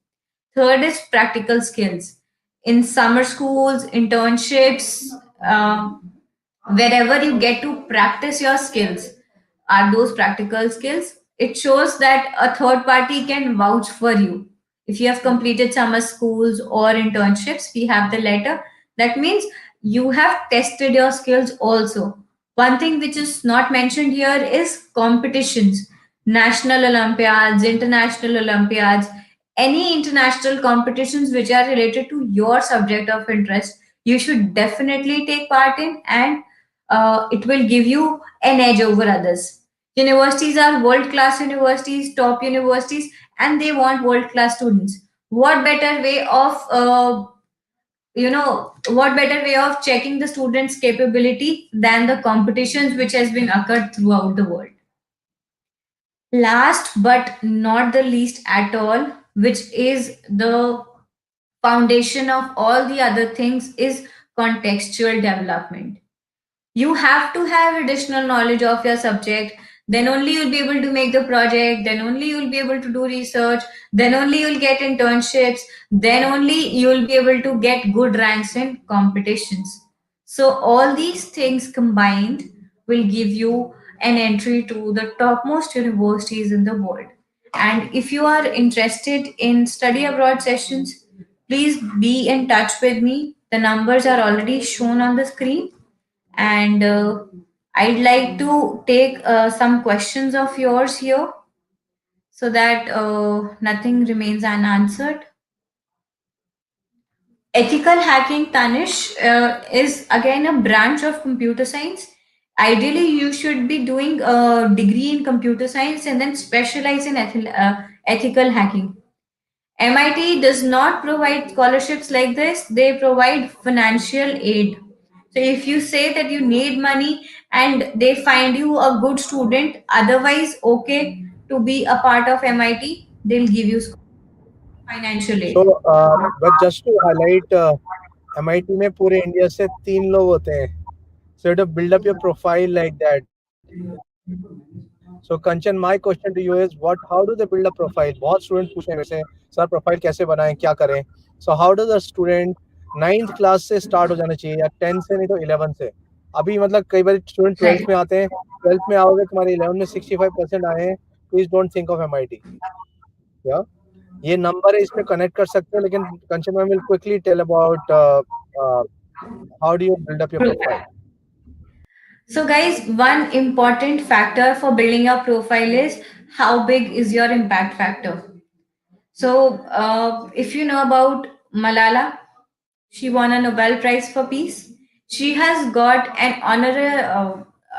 Speaker 6: Third is practical skills. In summer schools, internships, wherever you get to practice your skills, are those practical skills. It shows that a third party can vouch for you. If you have completed summer schools or internships, we have the letter. That means you have tested your skills also. One thing which is not mentioned here is competitions, national Olympiads, international Olympiads, any international competitions which are related to your subject of interest. You should definitely take part in, and it will give you an edge over others. Universities are world class universities, top universities, and they want world class students. What better way of what better way of checking the students' capability than the competitions which has been occurred throughout the world? Last but not the least at all, which is the foundation of all the other things, is contextual development. You have to have additional knowledge of your subject, then only you'll be able to make the project, then only you'll be able to do research, then only you'll get internships, then only you'll be able to get good ranks in competitions. So all these things combined will give you an entry to the topmost universities in the world. And if you are interested in study abroad sessions, please be in touch with me. The numbers are already shown on the screen, and I'd like to take some questions of yours here. so that nothing remains unanswered. Ethical hacking, Tanish, is again a branch of computer science. Ideally, you should be doing a degree in computer science and then specialize in ethical hacking. MIT does not provide scholarships like this, they provide financial aid. So, if you say that you need money and they find you a good student, otherwise, okay to be a part of MIT, they'll give you financial aid.
Speaker 2: So, but just to highlight, MIT में पूरे India से 3 लोग होते हैं. So you have to build up your profile like that. So Kanchan, my question to you is, what? How do they build a profile? बहुत student पूछ रहे हैं मेरे से, सर प्रोफाइल कैसे बनाएं, क्या करें? So how does a student 9th class से स्टार्ट हो जाना चाहिए, या 10 से, नहीं तो 11 से? अभी मतलब कई बार स्टूडेंट 12th
Speaker 6: Right.
Speaker 2: में आते हैं, 12th में आओगे तुम्हारे 11 में 65% आए हैं, please don't think of MIT. या ये नंबर है, इसमें कनेक्ट कर सकते हैं, लेकिन Kanchan ma'am will quickly tell about how do you build up your profile.
Speaker 6: So, guys, one important factor for building your profile is how big is your impact factor. So, if you know about Malala, she won a Nobel Prize for Peace. She has got an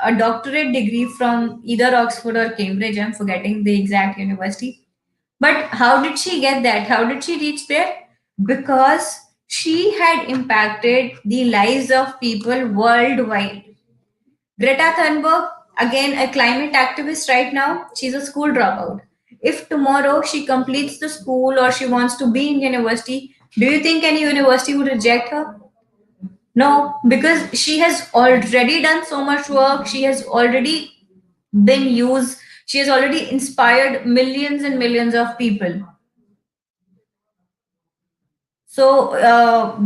Speaker 6: a doctorate degree from either Oxford or Cambridge. I'm forgetting the exact university. But how did she get that? How did she reach there? Because she had impacted the lives of people worldwide. Greta Thunberg, again a climate activist right now, she's a school dropout. If tomorrow she completes the school or she wants to be in university, do you think any university would reject her? No, because she has already done so much work, she has already been used, she has already inspired millions and millions of people. So,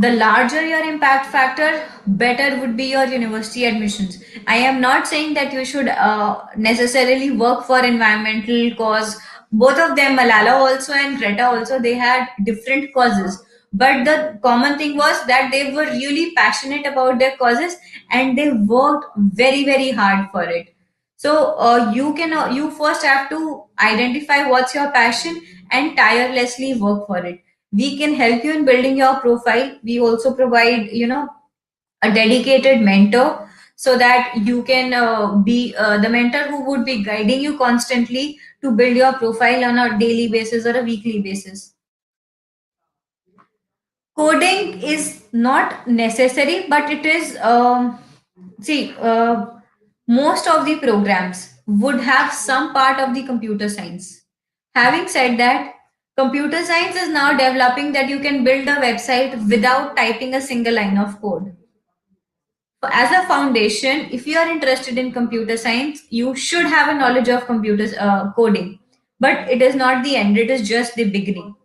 Speaker 6: the larger your impact factor, better would be your university admissions. I am not saying that you should necessarily work for environmental cause. Both of them, Malala also and Greta also, they had different causes. But the common thing was that they were really passionate about their causes and they worked very, very hard for it. So you first have to identify what's your passion and tirelessly work for it. We can help you in building your profile. We also provide, a dedicated mentor so that you can be the mentor who would be guiding you constantly to build your profile on a daily basis or a weekly basis. Coding is not necessary, but it is, see, most of the programs would have some part of the computer science. Having said that, computer science is now developing that you can build a website without typing a single line of code. So as a foundation, if you are interested in computer science, you should have a knowledge of computer coding. But it is not the end, it is just the beginning.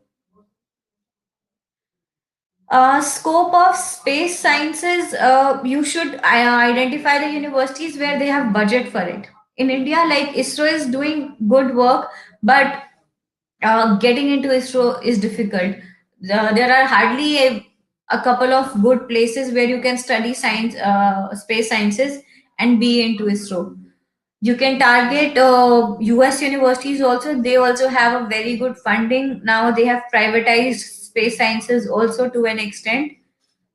Speaker 6: Scope of space sciences, you should identify the universities where they have budget for it. In India, like ISRO is doing good work, but getting into ISRO is difficult. There are hardly a couple of good places where you can study science, space sciences, and be into ISRO. You can target US universities also. They also have a very good funding. Now they have privatized space sciences also to an extent.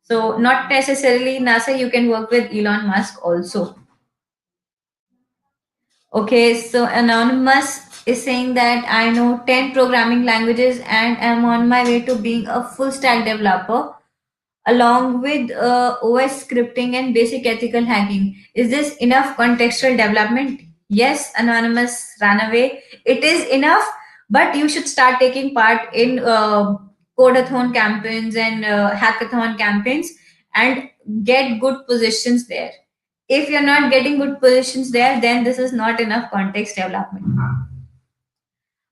Speaker 6: So not necessarily NASA, you can work with Elon Musk also. Okay, so Anonymous is saying that I know 10 programming languages and am on my way to being a full stack developer along with OS scripting and basic ethical hacking. Is this enough contextual development? Yes, Anonymous ran away. It is enough, but you should start taking part in codeathon campaigns and hackathon campaigns and get good positions there. If you're not getting good positions there, then this is not enough context development.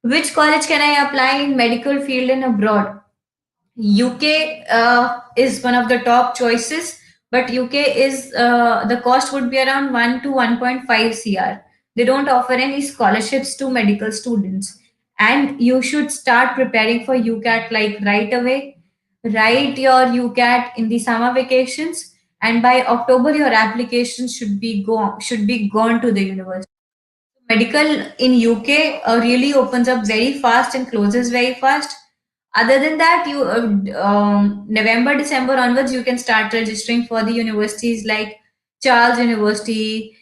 Speaker 6: Which college can I apply in medical field and abroad? UK is one of the top choices, but UK is the cost would be around 1 to 1.5 CR. They don't offer any scholarships to medical students, and you should start preparing for UCAT like right away. Write your UCAT in the summer vacations, and by October your application should be gone to the university. medical in UK really opens up very fast and closes very fast. Other than that, you November, December onwards, you can start registering for the universities like Charles University,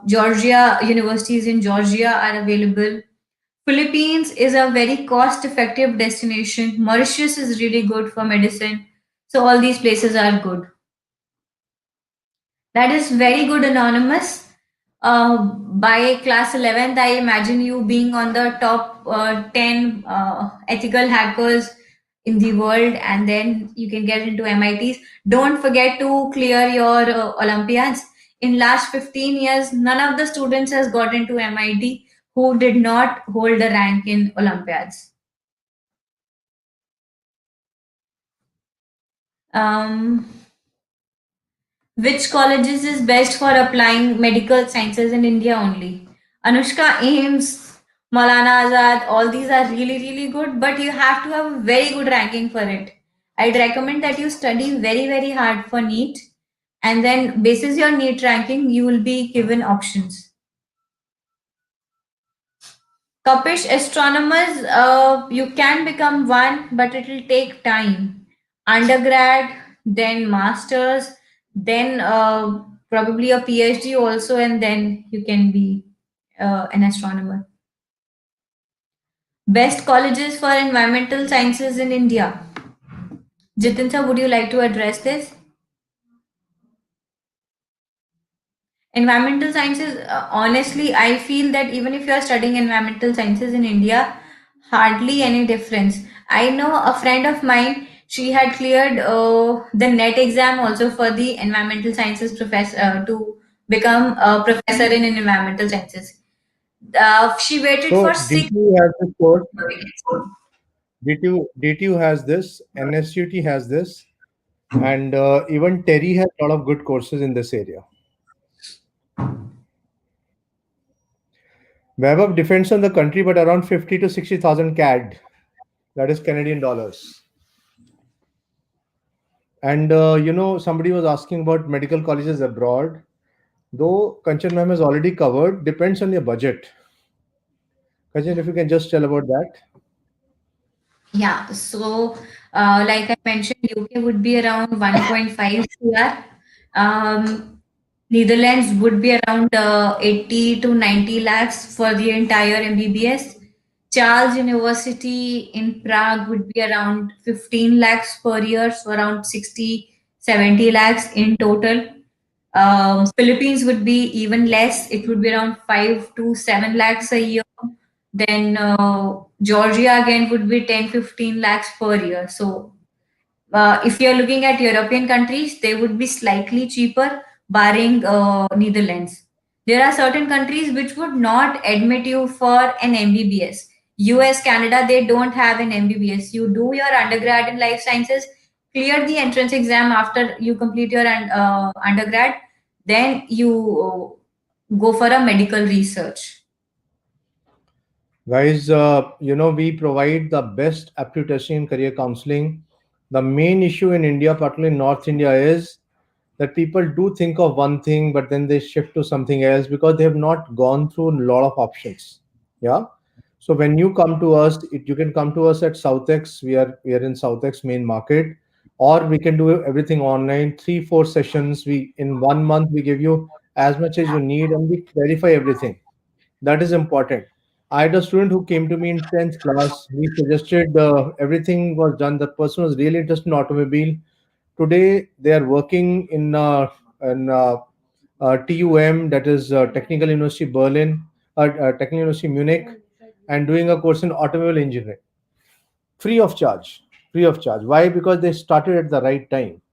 Speaker 6: Georgia universities in Georgia are available. Philippines is a very cost-effective destination. Mauritius is really good for medicine. So all these places are good. That is very good, Anonymous. By class 11th, I imagine you being on the top 10 ethical hackers in the world, and then you can get into MITs. Don't forget to clear your Olympiads. In last 15 years, none of the students has got into MIT who did not hold a rank in Olympiads. Um, Which colleges is best for applying medical sciences in India only? Anushka, AIMS, Maulana Azad, all these are really, really good, but you have to have a very good ranking for it. I'd recommend that you study very, very hard for NEET, and then basis your NEET ranking, you will be given options. Kapish, astronomers, you can become one, but it will take time. Undergrad, then masters, then probably a PhD also, and then you can be an astronomer. Best colleges for environmental sciences in India. Jitin sir, would you like to address this? Environmental sciences, honestly, I feel that even if you are studying environmental sciences in India, hardly any difference. I know a friend of mine, she had cleared the NET exam also for the environmental sciences professor to become a professor in environmental sciences. She waited for
Speaker 2: So
Speaker 6: 6
Speaker 2: DTU has this course.
Speaker 6: years.
Speaker 2: DTU has this. NSUT has this, and even Terry has a lot of good courses in this area. Web of depends on the country, but around 50 to 60,000 CAD, that is Canadian dollars. And somebody was asking about medical colleges abroad. Though Kanchan ma'am has already covered, depends on your budget. Kanchan, if you can just tell about that.
Speaker 6: Yeah, so like I mentioned, UK would be around 1.5 CR. Netherlands would be around 80 to 90 lakhs for the entire MBBS. Charles University in Prague would be around 15 lakhs per year, so around 60, 70 lakhs in total. Philippines would be even less. It would be around 5 to 7 lakhs a year. Then Georgia again would be 10, 15 lakhs per year. So if you're looking at European countries, they would be slightly cheaper, barring Netherlands. There are certain countries which would not admit you for an MBBS. US, Canada, they don't have an MBBS. You do your undergrad in life sciences, clear the entrance exam after you complete your undergrad, then you go for a medical research.
Speaker 2: Guys, we provide the best aptitude testing and career counseling. The main issue in India, particularly in North India, is that people do think of one thing, but then they shift to something else because they have not gone through a lot of options. Yeah. So when you come to us, you can come to us at Southex. We are in Southex main market, or we can do everything online. 3 4 sessions. We in 1 month we give you as much as you need, and we clarify everything. That is important. I had a student who came to me in 10th class. We suggested everything was done. The person was really interested in automobile. Today, they are working in TUM, that is Technical University Berlin, Technical University Munich, and doing a course in automobile engineering, free of charge. Free of charge. Why? Because they started at the right time.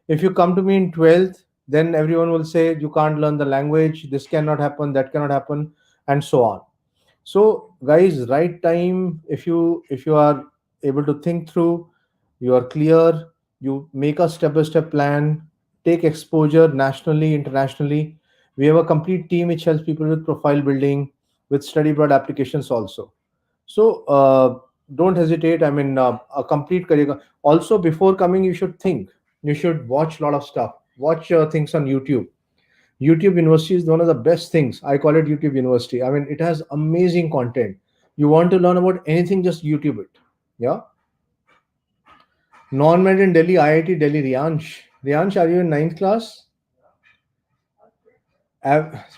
Speaker 2: If you come to me in 12th, then everyone will say you can't learn the language, this cannot happen, that cannot happen, and so on. So guys, right time, if you are able to think through, you are clear, you make a step by step plan, take exposure nationally, internationally. We have a complete team which helps people with profile building, with study abroad applications also. So don't hesitate. I mean, a complete career. Also, before coming, you should think. You should watch a lot of stuff. Watch things on YouTube. YouTube University is one of the best things. I call it YouTube University. I mean, it has amazing content. You want to learn about anything, just YouTube it. Yeah. Non-med in Delhi, IIT Delhi, Riansh. Riansh, are you in ninth class?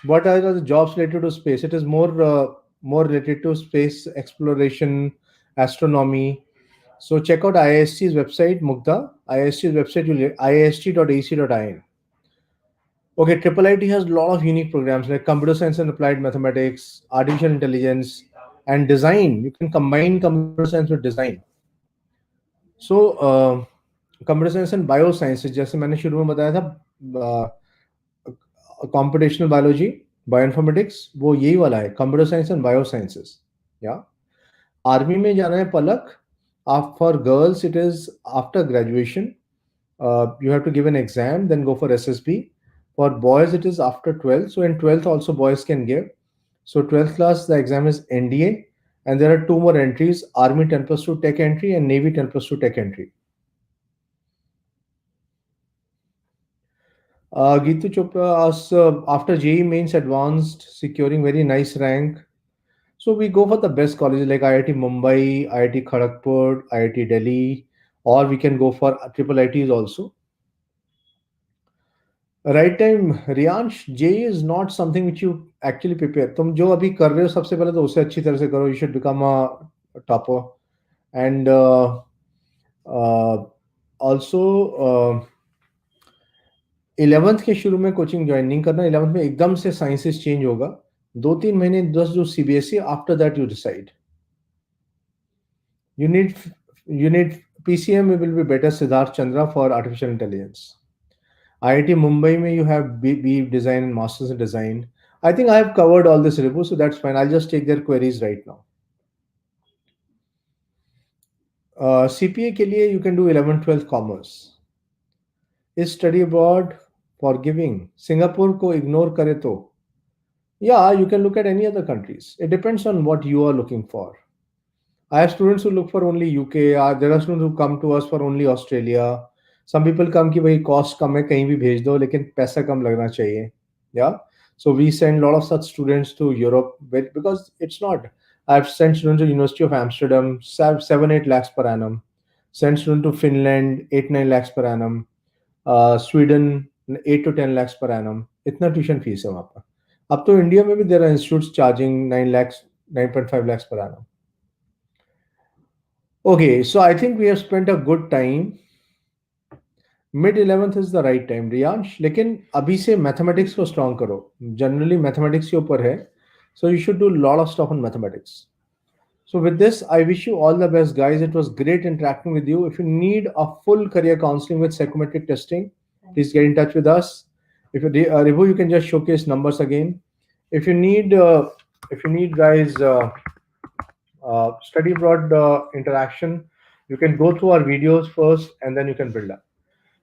Speaker 2: What are the jobs related to space? It is more related to space exploration, astronomy. So check out IIST's website, Mugdha. IIST's website, iist.ac.in. Okay, Triple IT has a lot of unique programs like computer science and applied mathematics, artificial intelligence, and design. You can combine computer science with design. So computer science and bio sciences, जैसे मैंने शुरू में बताया था, computational biology, bioinformatics, वो यही वाला है, computer science and bio sciences. या आर्मी में जाना है पलक, आप for girls it is after graduation, you have to give an exam, then go for SSB. For boys, it is after 12th. So in 12th also boys can give. So 12th class, the exam is NDA, and there are two more entries: Army 10+2 Tech entry and Navy 10+2 Tech entry. Geetu Chopra asks, after JEE mains advanced, securing very nice rank. So we go for the best colleges like IIT Mumbai, IIT Kharagpur, IIT Delhi, or we can go for triple ITs also. Right time, Riyansh, J is not something which you actually prepare. तुम जो अभी कर रहे हो सबसे पहले तो उसे अच्छी तरह से करो. You should become a topper. And also 11th के शुरू में कोचिंग ज्वाइन नहीं करना. 11th में एकदम से साइंसेस चेंज होगा. 2-3 महीने 10 जो CBSE, after that you decide. you need PCM will be better, Siddharth Chandra, for artificial intelligence. IIT Mumbai mein you have B design and masters in design. I think I have covered all this, Ribu, so that's fine. I'll just take their queries right now. CPA के लिए you can do 11th-12th commerce. Is study abroad forgiving? Singapore को ignore करे तो? Yeah, you can look at any other countries. It depends on what you are looking for. I have students who look for only UK. There are students who come to us for only Australia. Some people come कि भाई cost कम है, कहीं भी भेज दो, लेकिन पैसा कम लगना चाहिए. Yeah. So we send a lot of such students to Europe because it's not. I've sent students to University of Amsterdam, 7-8 lakhs per annum. Sent students to Finland, 8-9 lakhs per annum. Sweden, 8 to 10 lakhs per annum. इतना tuition fees है वहाँ पर. अब तो India में भी there are institutes charging 9 lakhs, 9.5 lakhs per annum. Okay, so I think we have spent a good time. Mid 11th is the right time, Riyansh. लेकिन अभी से mathematics को strong करो. Generally mathematics के ऊपर है, so you should do a lot of stuff on mathematics. So with this, I wish you all the best, guys. It was great interacting with you. If you need a full career counseling with psychometric testing, please get in touch with us. If you Ribu, you can just showcase numbers again. If you need guys study abroad interaction, you can go through our videos first and then you can build up.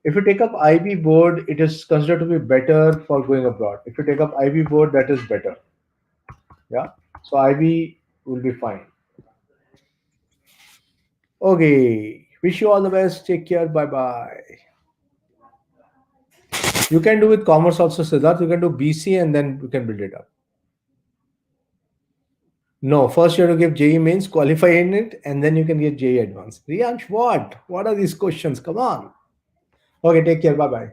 Speaker 2: If you take up IB board, it is considered to be better for going abroad. If you take up IB board, that is better. Yeah. So IB will be fine. Okay. Wish you all the best. Take care. Bye bye. You can do with commerce also, Siddharth. You can do BC and then you can build it up. No, first you have to give JEE mains, qualify in it, and then you can get JEE advanced. Riyansh, what? What are these questions? Come on. Okay, take care. Bye bye.